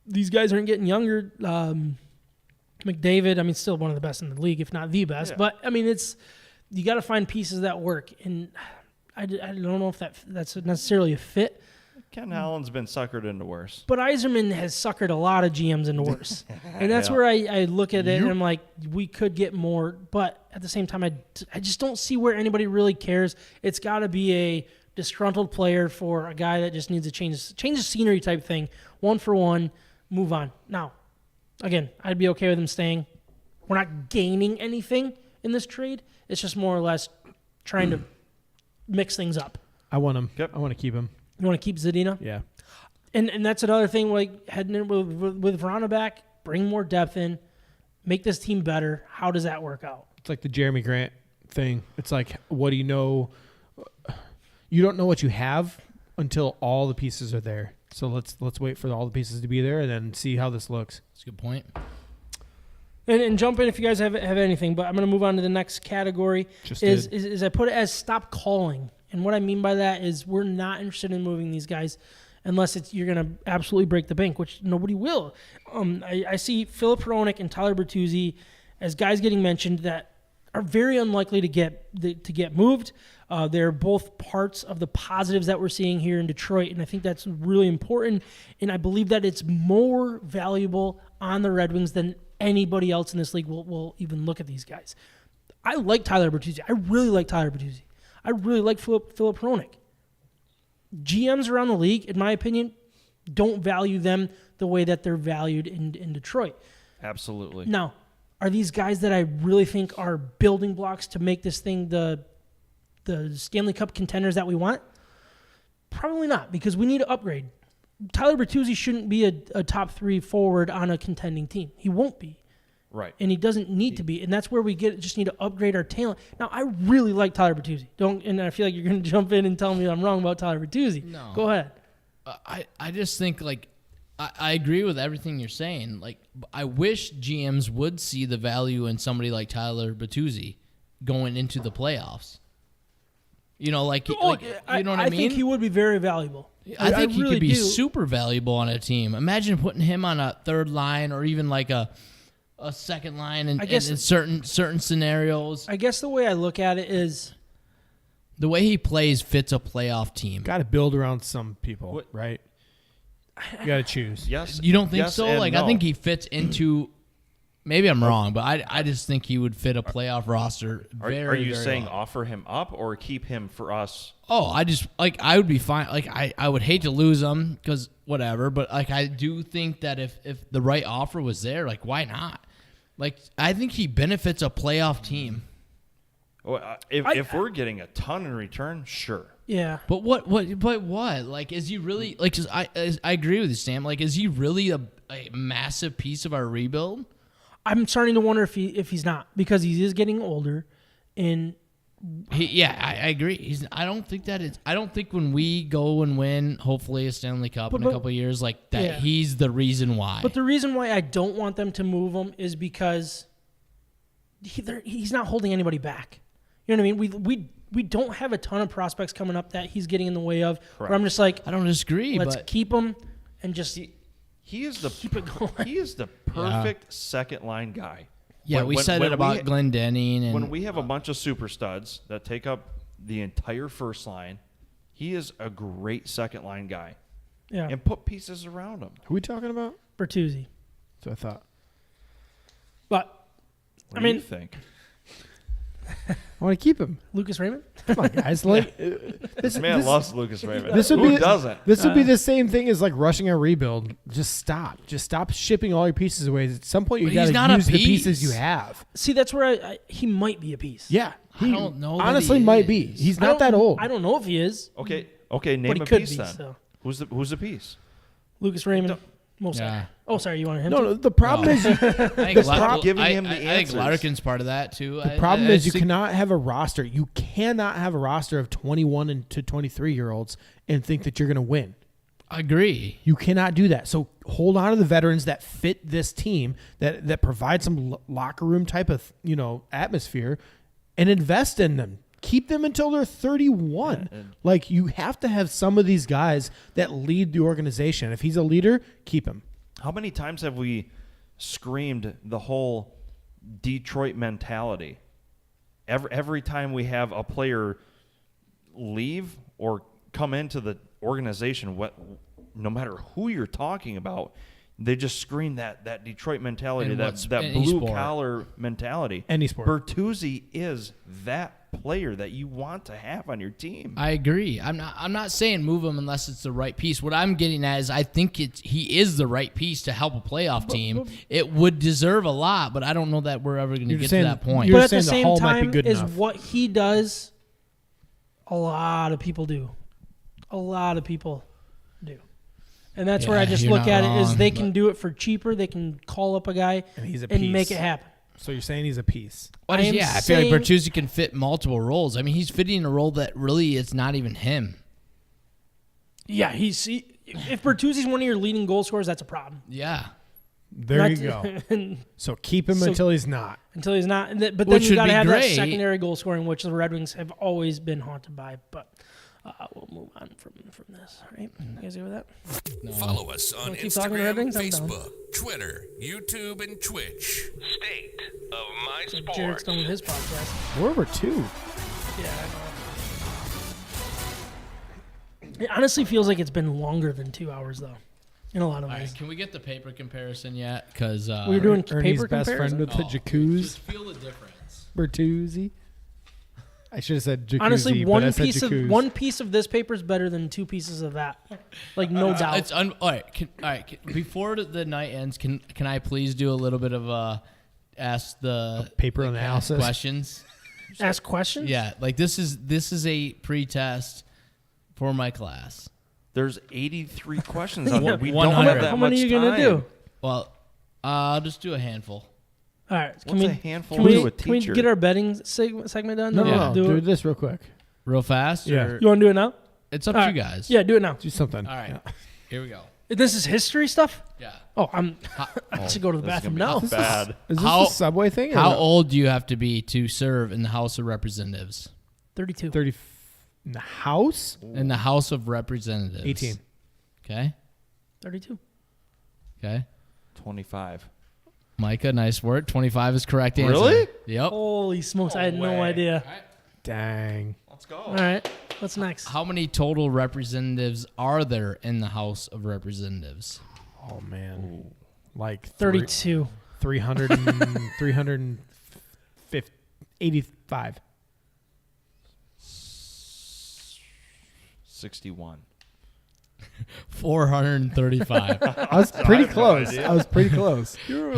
these guys aren't getting younger. McDavid, I mean, still one of the best in the league, if not the best. Yeah. But, I mean, you got to find pieces that work. And I don't know if that's necessarily a fit. Ken Holland's been suckered into worse. But Yzerman has suckered a lot of GMs into worse. And that's where I look at it and I'm like, we could get more. But at the same time, I just don't see where anybody really cares. It's got to be a disgruntled player for a guy that just needs to change the scenery type thing. 1 for 1, move on. Now, again, I'd be okay with him staying. We're not gaining anything in this trade. It's just more or less trying to mix things up. I want him. Yep. I want to keep him. You want to keep Zadina? Yeah. And that's another thing, like heading in with Vrana back, bring more depth in, make this team better. How does that work out? It's like the Jeremy Grant thing. It's like, what do you know? You don't know what you have until all the pieces are there. So let's wait for all the pieces to be there and then see how this looks. That's a good point. And jump in if you guys have anything, but I'm going to move on to the next category. Is I put it as stop calling. And what I mean by that is we're not interested in moving these guys unless you're going to absolutely break the bank, which nobody will. I see Filip Hronek and Tyler Bertuzzi as guys getting mentioned that are very unlikely to get moved. They're both parts of the positives that we're seeing here in Detroit, and I think that's really important. And I believe that it's more valuable on the Red Wings than anybody else in this league will even look at these guys. I like Tyler Bertuzzi. I really like Tyler Bertuzzi. I really like Filip Hronek. GMs around the league, in my opinion, don't value them the way that they're valued in Detroit. Absolutely. Now, are these guys that I really think are building blocks to make this thing the Stanley Cup contenders that we want? Probably not, because we need to upgrade. Tyler Bertuzzi shouldn't be a top 3 forward on a contending team. He won't be. Right. And he doesn't need to be. And that's where we just need to upgrade our talent. Now, I really like Tyler Bertuzzi. And I feel like you're going to jump in and tell me I'm wrong about Tyler Bertuzzi. No. Go ahead. I just think, like, I agree with everything you're saying. Like, I wish GMs would see the value in somebody like Tyler Bertuzzi going into the playoffs. You know, like, you know what I mean? I think he would be very valuable. I think he really could be do. super valuable on a team. Imagine putting him on a third line or even like a second line in certain scenarios. I guess the way I look at it is The way he plays fits a playoff team. Got to build around some people, What- right? You got to choose. Yes. You don't think yes so? and Like no. I think he fits into. Maybe I'm wrong, but I just think he would fit a playoff roster. Are you very saying well. offer him up or keep him for us? Oh, I just like I would be fine. Like I would hate to lose him because whatever, but like I do think that if the right offer was there, like why not? Like I think he benefits a playoff team. Well, if we're getting a ton in return, sure. Yeah. But what? Like, is he really like? 'Cause I agree with you, Sam. Like, is he really a massive piece of our rebuild? I'm starting to wonder if he's not, because he is getting older, and I agree. I don't think that is. I don't think when we go and win, hopefully a Stanley Cup in a couple of years, like that, Yeah. he's the reason why. but the reason why I don't want them to move him is because he's not holding anybody back. You know what I mean? We don't have a ton of prospects coming up that he's getting in the way of. Where I'm just like, I don't disagree. let's but keep him and just He is the keep it going. he is the perfect second line guy. yeah, we said it about Glendening and When we have a bunch of super studs that take up the entire first line, he is a great second line guy. Yeah, And put pieces around him. Who are we talking about? Bertuzzi. So I thought. But What I do mean- you think? I want to keep him. Lucas Raymond. Come on, guys. Like This man loves Lucas Raymond. This would Who be doesn't? This would be the same thing as like rushing a rebuild. Just stop. Just stop shipping all your pieces away. At some point, you But got he's to not a use the piece. pieces you have. See, that's where he might be a piece. Yeah, I don't know that Honestly, he might be. is. He's I not don't- that old. I don't know if he is. Okay, But name he a could piece be, then. so. Who's the piece? Lucas Raymond. Most Yeah. Oh, sorry. You wanted him? No, to? no. The problem is, I think Stop giving him the I think answers. Larkin's part of that too. the problem is you cannot have a roster. You cannot have a roster of 21 and to 23-year-olds and think that you're going to win. agree. You cannot do that. So hold on to the veterans that fit this team, that provide some locker room type of atmosphere, and invest in them. Keep them until they're 31. Like you have to have some of these guys that lead the organization. If he's a leader, keep him. How many times have we screamed the whole Detroit mentality? Every time we have a player leave or come into the organization, no matter who you're talking about, they just scream that Detroit mentality, In that any blue sport. collar mentality. Any sport. Bertuzzi is that player that you want to have on your team. I agree. I'm not saying move him unless it's the right piece. What I'm getting at is I think he is the right piece to help a playoff team. It would deserve a lot, but I don't know that we're ever going to You're get saying- to that point. you're But at the saying the same Hall might be time, good is enough. what he does. A lot of people do. A lot of people do. And that's where I Yeah, just you're look not at it is wrong, they but- can do it for cheaper. They can call up a guy And he's a and make piece. it happen. So you're saying he's a piece. But I am yeah, I feel like saying- Bertuzzi can fit multiple roles. I mean, he's fitting a role that really is not even him. Yeah, if Bertuzzi's one of your leading goal scorers, that's a problem. Yeah. There you go. go. So keep him So- until he's not. Until he's not. But then Which you would got to be have that great. secondary goal scoring, which the Red Wings have always been haunted by. But we'll move on from this. All right? You guys good with that? Follow us on Wanna keep talking Red Instagram, Wings? I'm down. Facebook, Twitter, YouTube, and Twitch. State of My Jared's Sports. done with his podcast. We're over 2. Yeah, I know. It honestly feels like it's been longer than 2 hours, though, in a lot of All ways. right, can we get the paper comparison yet? Because We were doing Ernie's paper best comparison. friend with the jacuzzi. Just feel the difference. Bertuzzi. I should have said jacuzzi. Honestly, but I said jacuzzi. one piece of this paper is better than 2 pieces of that. Like no doubt. It's all right. Before the night ends, can I please do a little bit of ask the paper ask analysis? questions? Ask questions. Yeah, like this is a pre-test for my class. There's 83 questions on there. We 100. don't have that How much many are you gonna time. do? Well, I'll just do a handful. All right. What's a handful can to we, a can we teacher? get our betting segment done? No, Then no, we'll do it. this real quick. Real fast? Yeah. Or You want to do it now? it's up All to right. you guys. Yeah, do it now. Do something. All right. Here we go. This is history stuff. Yeah. Oh, I should go to the This is bathroom gonna now. be bad. Is this How- the subway thing? or How no? old do you have to be to serve in the House of Representatives? 32. 30 in the house? In the House of Representatives. 18. Okay. 32. Okay. 25. Micah, nice work. 25 is correct answer. Really? Yep. Holy smokes! I had no idea. Dang. Let's go. All right. What's next? How many total representatives are there in the House of Representatives? Oh man, like 32. 300 and 385. 61. 435. I was pretty close. I was pretty close. You're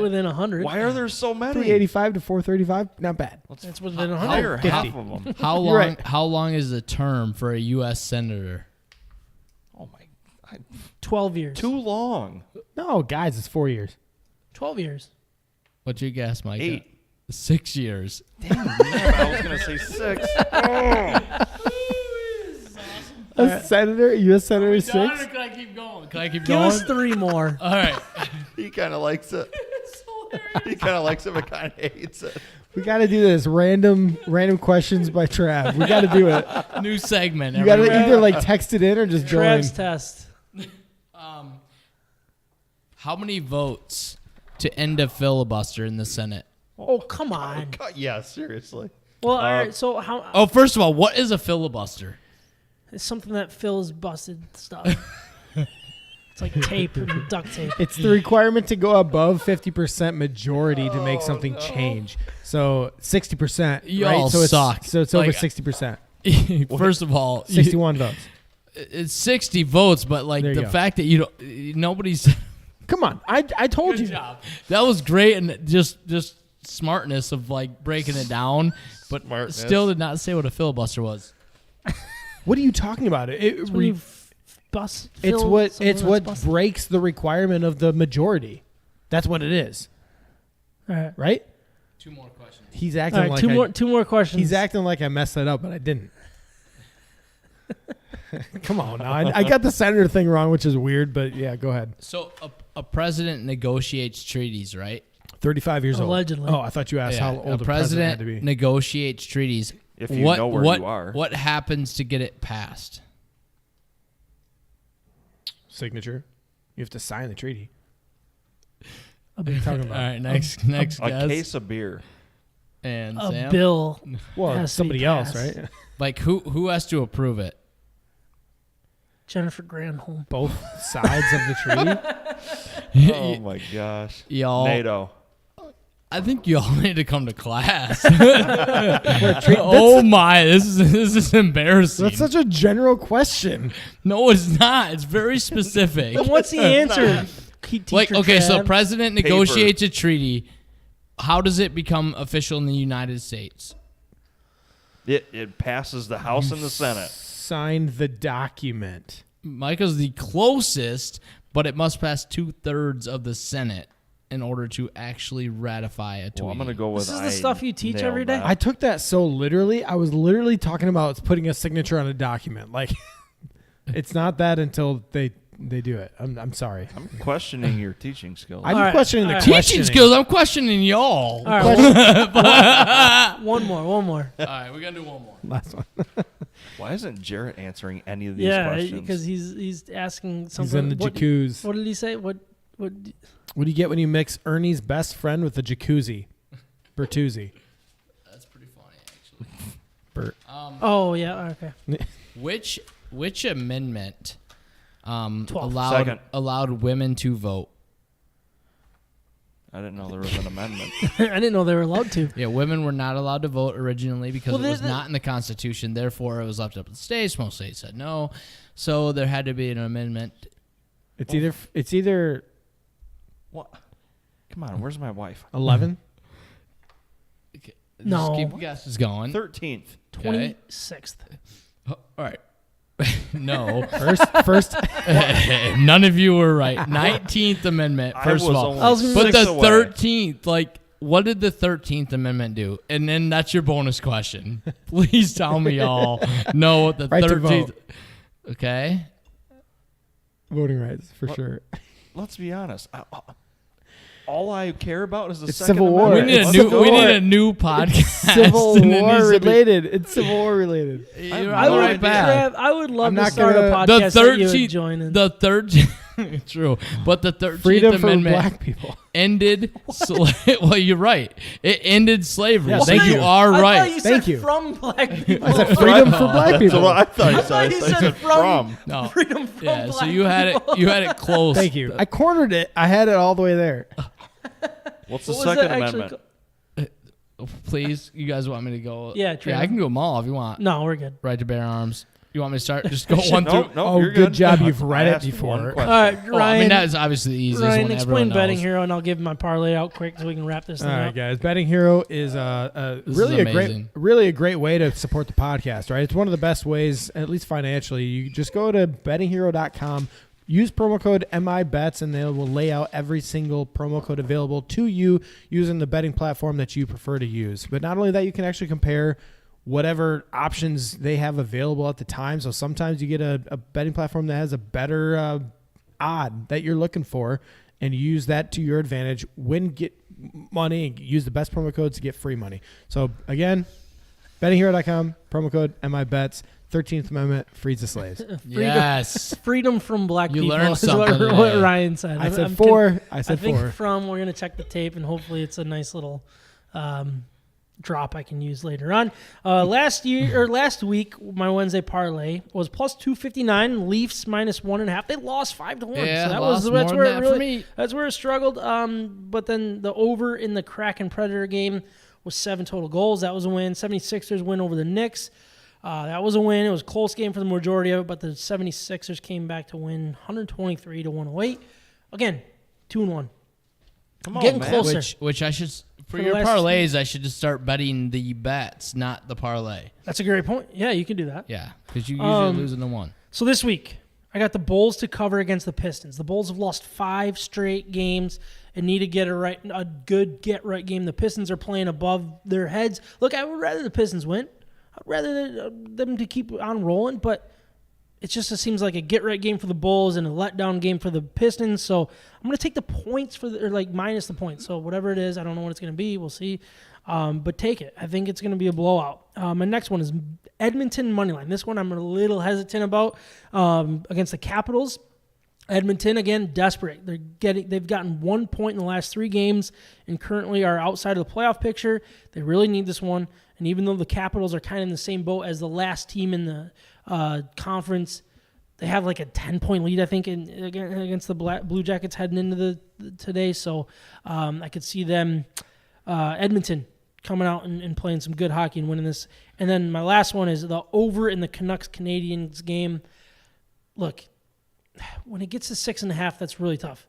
within 100. Why are there so many? 385 to 435, not bad. That's within 100. Higher half 50. of them. How long? You're right. How long is the term for a U.S. senator? Oh my! 12 years. Too long. No, guys, it's 4 years. 12 years. What's your guess, Mike? 8. 6 years. Damn, I was gonna say 6. A senator, U.S. senator, 6. Can I keep going? Can I keep Give going? us 3 more. All right. He kind of likes it. He kind of likes it, but kind of hates it. We got to do this random questions by Trav. We got to do it. New segment. You got to everyone. either like text it in or just join. Trav's test. How many votes to end a filibuster in the Senate? Oh, come on. Yeah, seriously. Well, all right. So how? Oh, first of all, what is a filibuster? It's something that fills busted stuff. It's like tape and duct tape. It's the requirement to go above 50% majority to make something change. So 60%, Y'all right? So suck. So it's over Like, 60%. First of all, 61 votes. it's 60 votes, but like There you the go. fact that nobody's. Come on. I told Good you. job. That was great, and just smartness of like breaking it down, but Smartness. still did not say what a filibuster was. What are you talking about? It's when you It's what breaks the requirement of the majority. That's what it is, All right. right? 2 more questions. He's All acting right. like Two more questions. He's acting like I messed that up, but I didn't. Come on, now. I got the senator thing wrong, which is weird, but yeah, go ahead. So a president negotiates treaties, right? 35 years Allegedly. old. Oh, I thought you asked how old a the president had to be. negotiates treaties. If you know where you are. What happens to get it passed? Signature. You have to sign the treaty. A, What are you talking All about? right, next guess. A case of beer. And a Sam? bill. Well, has it's to be somebody else, passed. right? Like who has to approve it? Jennifer Granholm. Both sides of the treaty. Oh my gosh. Y'all, NATO. I think y'all need to come to class. That's Oh my, this is embarrassing. such a general question. No, it's not. It's very specific. And what's the answer? Like, okay, so Trav? president negotiates a treaty. How does it become official in the United States? It passes the House and the Senate. Signed the document. Micah's the closest, but it must pass 2/3 of the Senate in order to actually ratify a treaty. Well, I'm going to go with This is the stuff you teach every day? I took that so literally. I was literally talking about putting a signature on a document. Like, it's not that until they do it. I'm sorry. I'm questioning your teaching skills. I'm All right, questioning the all right. Teaching questioning. skills. I'm questioning y'all. All right. One more. All right, we're gonna do one more. Last one. Why isn't Jarrett answering any of these Yeah, questions? because he's asking He's something. in the jacuzzi. What did he say? What? What do you get when you mix Ernie's best friend with a jacuzzi? Bertuzzi. That's pretty funny, actually. Bert. Oh yeah. Okay. Which amendment 12. Second. allowed women to vote? I didn't know there was an amendment. I didn't know they were allowed to. Yeah, women were not allowed to vote originally because Well, it was the- not in the Constitution. Therefore, it was left up to the states. Most states said no, so there had to be an amendment. It's either What? Come on, where's my wife? 11. Okay, No. just keep guesses going. 13th. 26th. All right. No. First. None of you were right. 19th Amendment, I first was of all. only I was- But six the away. 13th, like, what did the 13th Amendment do? And then that's your bonus question. Please tell me y'all know what the Right to 13th. vote. Okay. Voting rights, for sure. Let's be honest. All I care about is the It's Second Civil War. We Amendment. need, It's Civil War. a new podcast. Civil and it War needs to be- related. It's Civil War related. You're I would- right back. I would love I'm to not start a gonna- podcast that you would 13th join in. The 13th. True. But the 13th Freedom for Amendment black people. ended. Well, you're right. It ended slavery. Yeah, so thank you you. are I right. thought you Thank said you. from black people. I said freedom for black That's people. what I thought you I thought you said. I said from. No. Freedom from Yeah. black So you had people. it. You had it close. Thank you. I cornered it. I had it all the way there. What's the What was Second that actually Amendment? Please, you guys want me to go? Yeah, Trey. I can go them all if you want. No, we're good. Right to bear arms. You want me to start? Just go one through. No, Oh, you're good job. You've I read it asked before. one All question. All right, Oh, I Ryan. mean, that is obviously the easiest Ryan, one. explain Everyone Betting knows. Hero, and I'll give my parlay out quick so we can wrap this thing All right, up. guys. Betting Hero is This really is a great, amazing. really a great way to support the podcast. Right, it's one of the best ways, at least financially. You just go to bettinghero.com, use promo code MIBETS, and they will lay out every single promo code available to you using the betting platform that you prefer to use. But not only that, you can actually compare whatever options they have available at the time. So sometimes you get a betting platform that has a better odd that you're looking for, and you use that to your advantage. Get money, and use the best promo codes to get free money. So again, bettinghero.com, promo code MIBETS, 13th Amendment, frees the slaves. Yes. Freedom from black You people learned is something what today. Ryan said. I said I'm four. I I said think four. from, we're going to check the tape, and hopefully it's a nice little drop I can use later on. Last week, my Wednesday parlay was plus 259. Leafs minus 1.5. They lost 5-1. Yeah, so lost that's more where than it that for really me. that's where it struggled. But then the over in the Kraken Predator game was 7 total goals. That was a win. 76ers win over the Knicks. That was a win. It was a close game for the majority of it, but the 76ers came back to win 123-108. Again, 2-1. Come on, Getting man. closer. Which I should, for the your last- parlays, I should just start betting the bets, not the parlay. That's a great point. Yeah, you can do that. Yeah, because you usually losing the one. So this week, I got the Bulls to cover against the Pistons. The Bulls have lost 5 straight games and need to get a good get-right game. The Pistons are playing above their heads. Look, I would rather the Pistons win. I'd rather them to keep on rolling, but it seems like a get-right game for the Bulls and a letdown game for the Pistons. So I'm going to take the points minus the points. So whatever it is, I don't know what it's going to be. We'll see. But take it. I think it's going to be a blowout. My next one is Edmonton moneyline. This one I'm a little hesitant about against the Capitals. Edmonton, again, desperate. They've gotten 1 point in the last 3 games and currently are outside of the playoff picture. They really need this one. And even though the Capitals are kind of in the same boat as the last team in the conference, they have like a 10-point lead, I think, against the Blue Jackets heading into today. So I could see them, Edmonton, coming out and playing some good hockey and winning this. And then my last one is the over in the Canucks-Canadiens game. Look, when it gets to 6.5, that's really tough.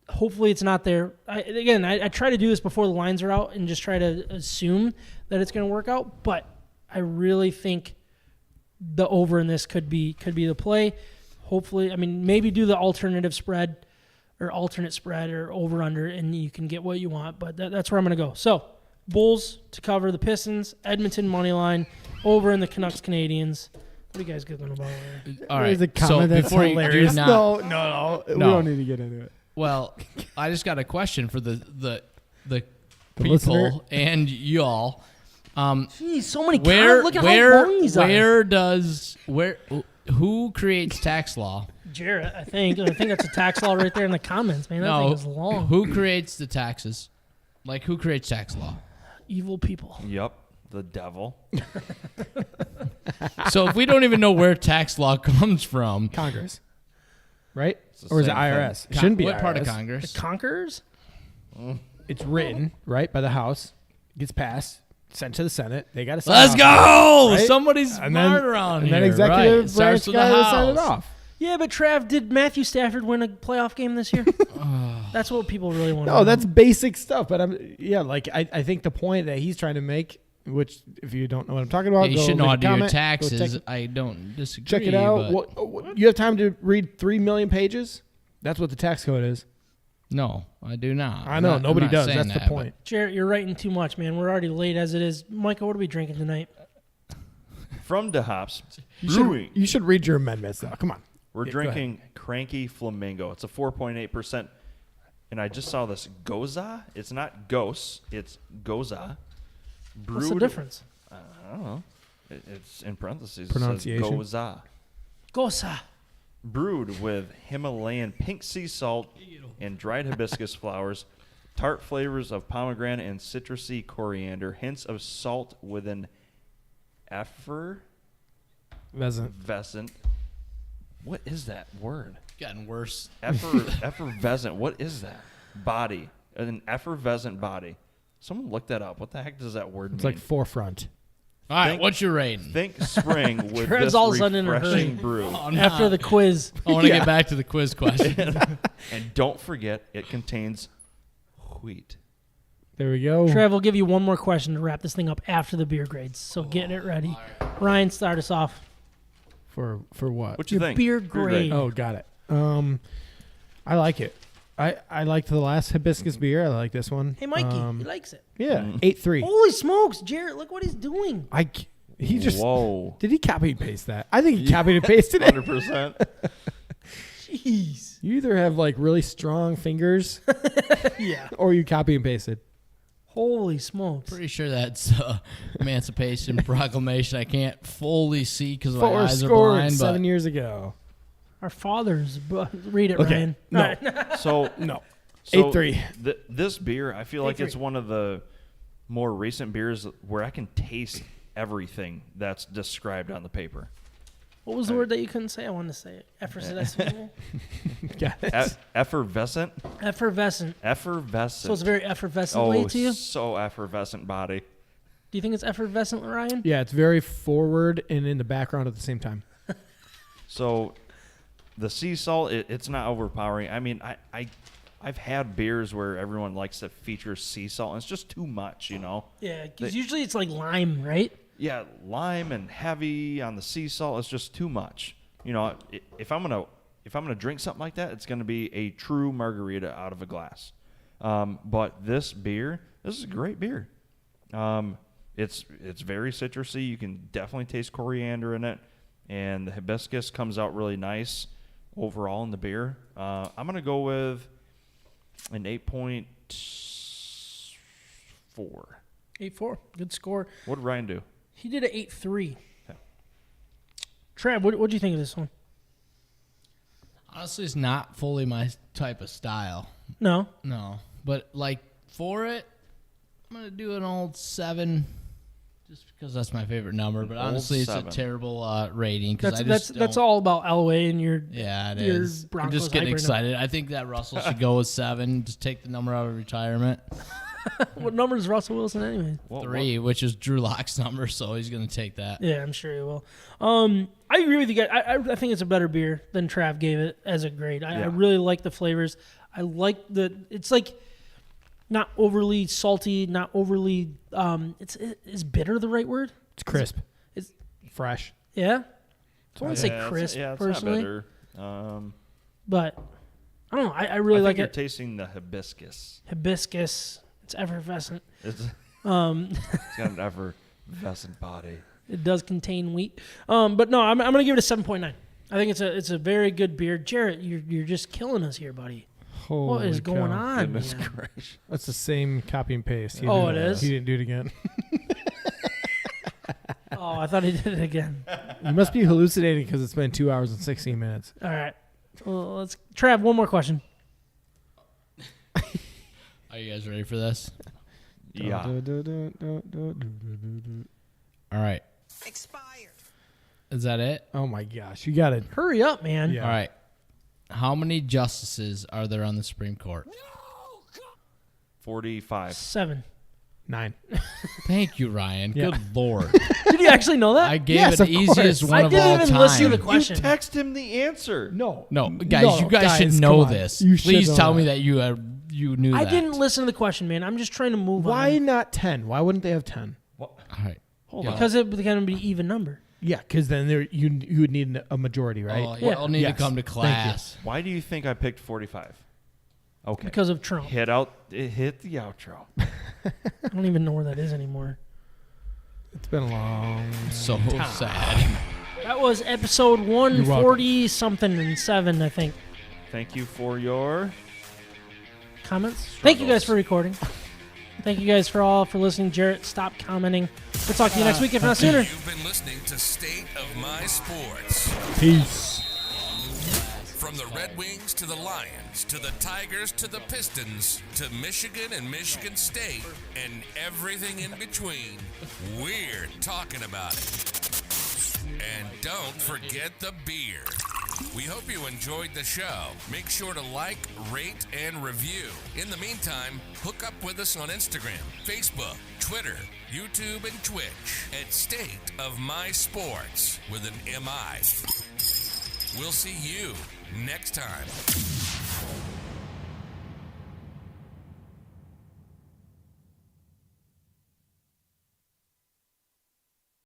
Hopefully it's not there. I try to do this before the lines are out and just try to assume that it's going to work out, but I really think the over in this could be the play. Hopefully, maybe do the alternate spread or over under, and you can get what you want, but that's where I'm going to go. So, Bulls to cover the Pistons, Edmonton money line, over in the Canucks Canadians. What are you guys giggling about here? All right. There's a comment that's before hilarious. You do No, not, we don't need to get into it. Well, I just got a question for the listener? people and y'all. Jeez, so many Where comments. Look at how long these are. Who creates tax law? Jarrett, I think that's a tax law right there in the comments, man. That thing is long. Who creates the taxes? Like, who creates tax law? Evil people. Yep, the devil. So if we don't even know where tax law comes from, Congress, right? the Or is it same IRS? thing. It shouldn't be what IRS. part of The Congress? Conquerors? It's written, right, by the House, gets passed, sent to the Senate. They got to sign Let's off go! Right? Somebody's And then- smart around and here. then executive right. It starts branch with guy the to sign it House. off. Yeah, but Trav, did Matthew Stafford win a playoff game this year? That's what people really want to know. No, that's basic stuff. But I think the point that he's trying to make, which if you don't know what I'm talking about, You go should know leave how a to do your comment, go taxes. I don't disagree. check it out. but You have time to read 3 million pages? That's what the tax code is. No, I do not. I know, I'm nobody not does. saying That's the that, point. Jarrett, you're writing too much, man. We're already late as it is. Michael, what are we drinking tonight? From DeHop's You Brewing, should, you should read your amendments, though. Come on. we're Yeah, go ahead. drinking Cranky Flamingo. It's a 4.8%. And I just saw this Goza. It's not Gose. It's Goza. Brewed, What's the difference? I don't know. It's in parentheses. It says Pronunciation. Goza. Gosa. brewed with Himalayan pink sea salt and dried hibiscus flowers, tart flavors of pomegranate and citrusy coriander, hints of salt with an effervescent. What is that word? Gotten worse. Effervescent. What is that? Body. An effervescent body. Someone look that up. What the heck does that word mean? It's like forefront. All right, what's your rating? Think spring with Trev's this all of a sudden in a refreshing hurry. brew. Oh, no. After the quiz. I want to get back to the quiz question. And don't forget, it contains wheat. There we go. Trev, we'll give you one more question to wrap this thing up after the beer grades. So get it ready. Ryan, start us off. For what? What you think? beer grade. Oh, got it. I like it. I liked the last hibiscus beer. I like this one. Hey, Mikey, he likes it. Yeah, 8.3. Holy smokes, Jarrett, look what he's doing. He just Whoa. did he copy and paste that? I think he copied and pasted it. 100%. Jeez. You either have like really strong fingers, Yeah. or you copy and pasted. Holy smokes. Pretty sure that's Emancipation Proclamation. I can't fully see because my Four eyes are scored blind. 7 But years ago. Our fathers. Read it, Okay. Ryan. No. All right. So No. So 8.3. This beer, I feel like 8.3. it's one of the more recent beers where I can taste everything that's described on the paper. What was the word that you couldn't say? I wanted to say it. Effervescent. Got it. Effervescent? Effervescent. Effervescent. So it's a very effervescent oh, way to you? so effervescent body. Do you think it's effervescent, Ryan? Yeah, it's very forward and in the background at the same time. So the sea salt, it's not overpowering. I mean, I've had beers where everyone likes to feature sea salt, and it's just too much, you know? Yeah, because usually it's like lime, right? Yeah, lime and heavy on the sea salt is just too much. You know, if I'm gonna drink something like that, it's gonna be a true margarita out of a glass. But this is a great beer. It's very citrusy. You can definitely taste coriander in it, and the hibiscus comes out really nice overall in the beer. I'm gonna go with an 8.4. 8.4. Good score. What did Ryan do? He did an 8.3. Okay. Trav, what do you think of this one? honestly, it's not fully my type of style. No. No, but like for it, I'm gonna do an old 7, just because that's my favorite number. But Old honestly, it's 7. a terrible rating because That's all about Elway and your Yeah, it your is. I'm Broncos just getting hyper excited. I think that Russell should go with 7. Just take the number out of retirement. What number is Russell Wilson anyway? 3, which is Drew Lock's number, so he's gonna take that. Yeah, I'm sure he will. I agree with you guys. I think it's a better beer than Trav gave it as a grade. I really like the flavors. I like it's like not overly salty, not overly. Is bitter the right word? It's crisp. It's Fresh. yeah. I want to say it's- crisp it's personally, not better. but I don't know. I really I like think you're it. tasting the hibiscus. Hibiscus. It's effervescent. It's got an effervescent body. It does contain wheat. But no, I'm gonna give it a 7.9. I think it's a very good beer. Jarrett, you're just killing us here, buddy. What Holy is going cow. on? Goodness man? gracious. That's the same copy and paste. He Oh, didn't- it is? He didn't do it again. Oh, I thought he did it again. You must be hallucinating because it's been 2 hours and 16 minutes. All right. Well, let's Trav. One more question. Are you guys ready for this? Yeah. All right. Expired. Is that it? Oh my gosh, you got it. Hurry up, man. Yeah. All right. How many justices are there on the Supreme Court? 45. 7. 9. Thank you, Ryan. Yeah. Good Lord. Did you actually know that? I gave Yes, it the of easiest course. one I of didn't all even time. listen to the You question. text him the answer. No. No, guys, you guys should guys, know come on. this. You should Please know tell that. me that you knew I that. didn't listen to the question, man. I'm just trying to move Why on. not 10? Why wouldn't they have 10? All right. Hold Yeah. on. Because it's going to be even number. Yeah, because then you would need a majority, right? Oh, Yeah. I'll need Yes. to come to Thank you. class. Why do you think I picked 45? Okay. Because of Trump. Hit the outro. I don't even know where that is anymore. It's been a long. So sad. That was episode 140 something and 7, I think. Thank you for your Comments? Thank you guys for recording. Thank you guys for listening. Jarrett, stop commenting. We'll talk to you next week, if not sooner. You've been listening to State of My Sports. Peace. From the Red Wings to the Lions, to the Tigers to the Pistons, to Michigan and Michigan State, and everything in between, we're talking about it. And don't forget the beer. We hope you enjoyed the show. Make sure to like, rate, and review. In the meantime, hook up with us on Instagram, Facebook, Twitter, YouTube, and Twitch at State of My Sports with an MI. We'll see you next time.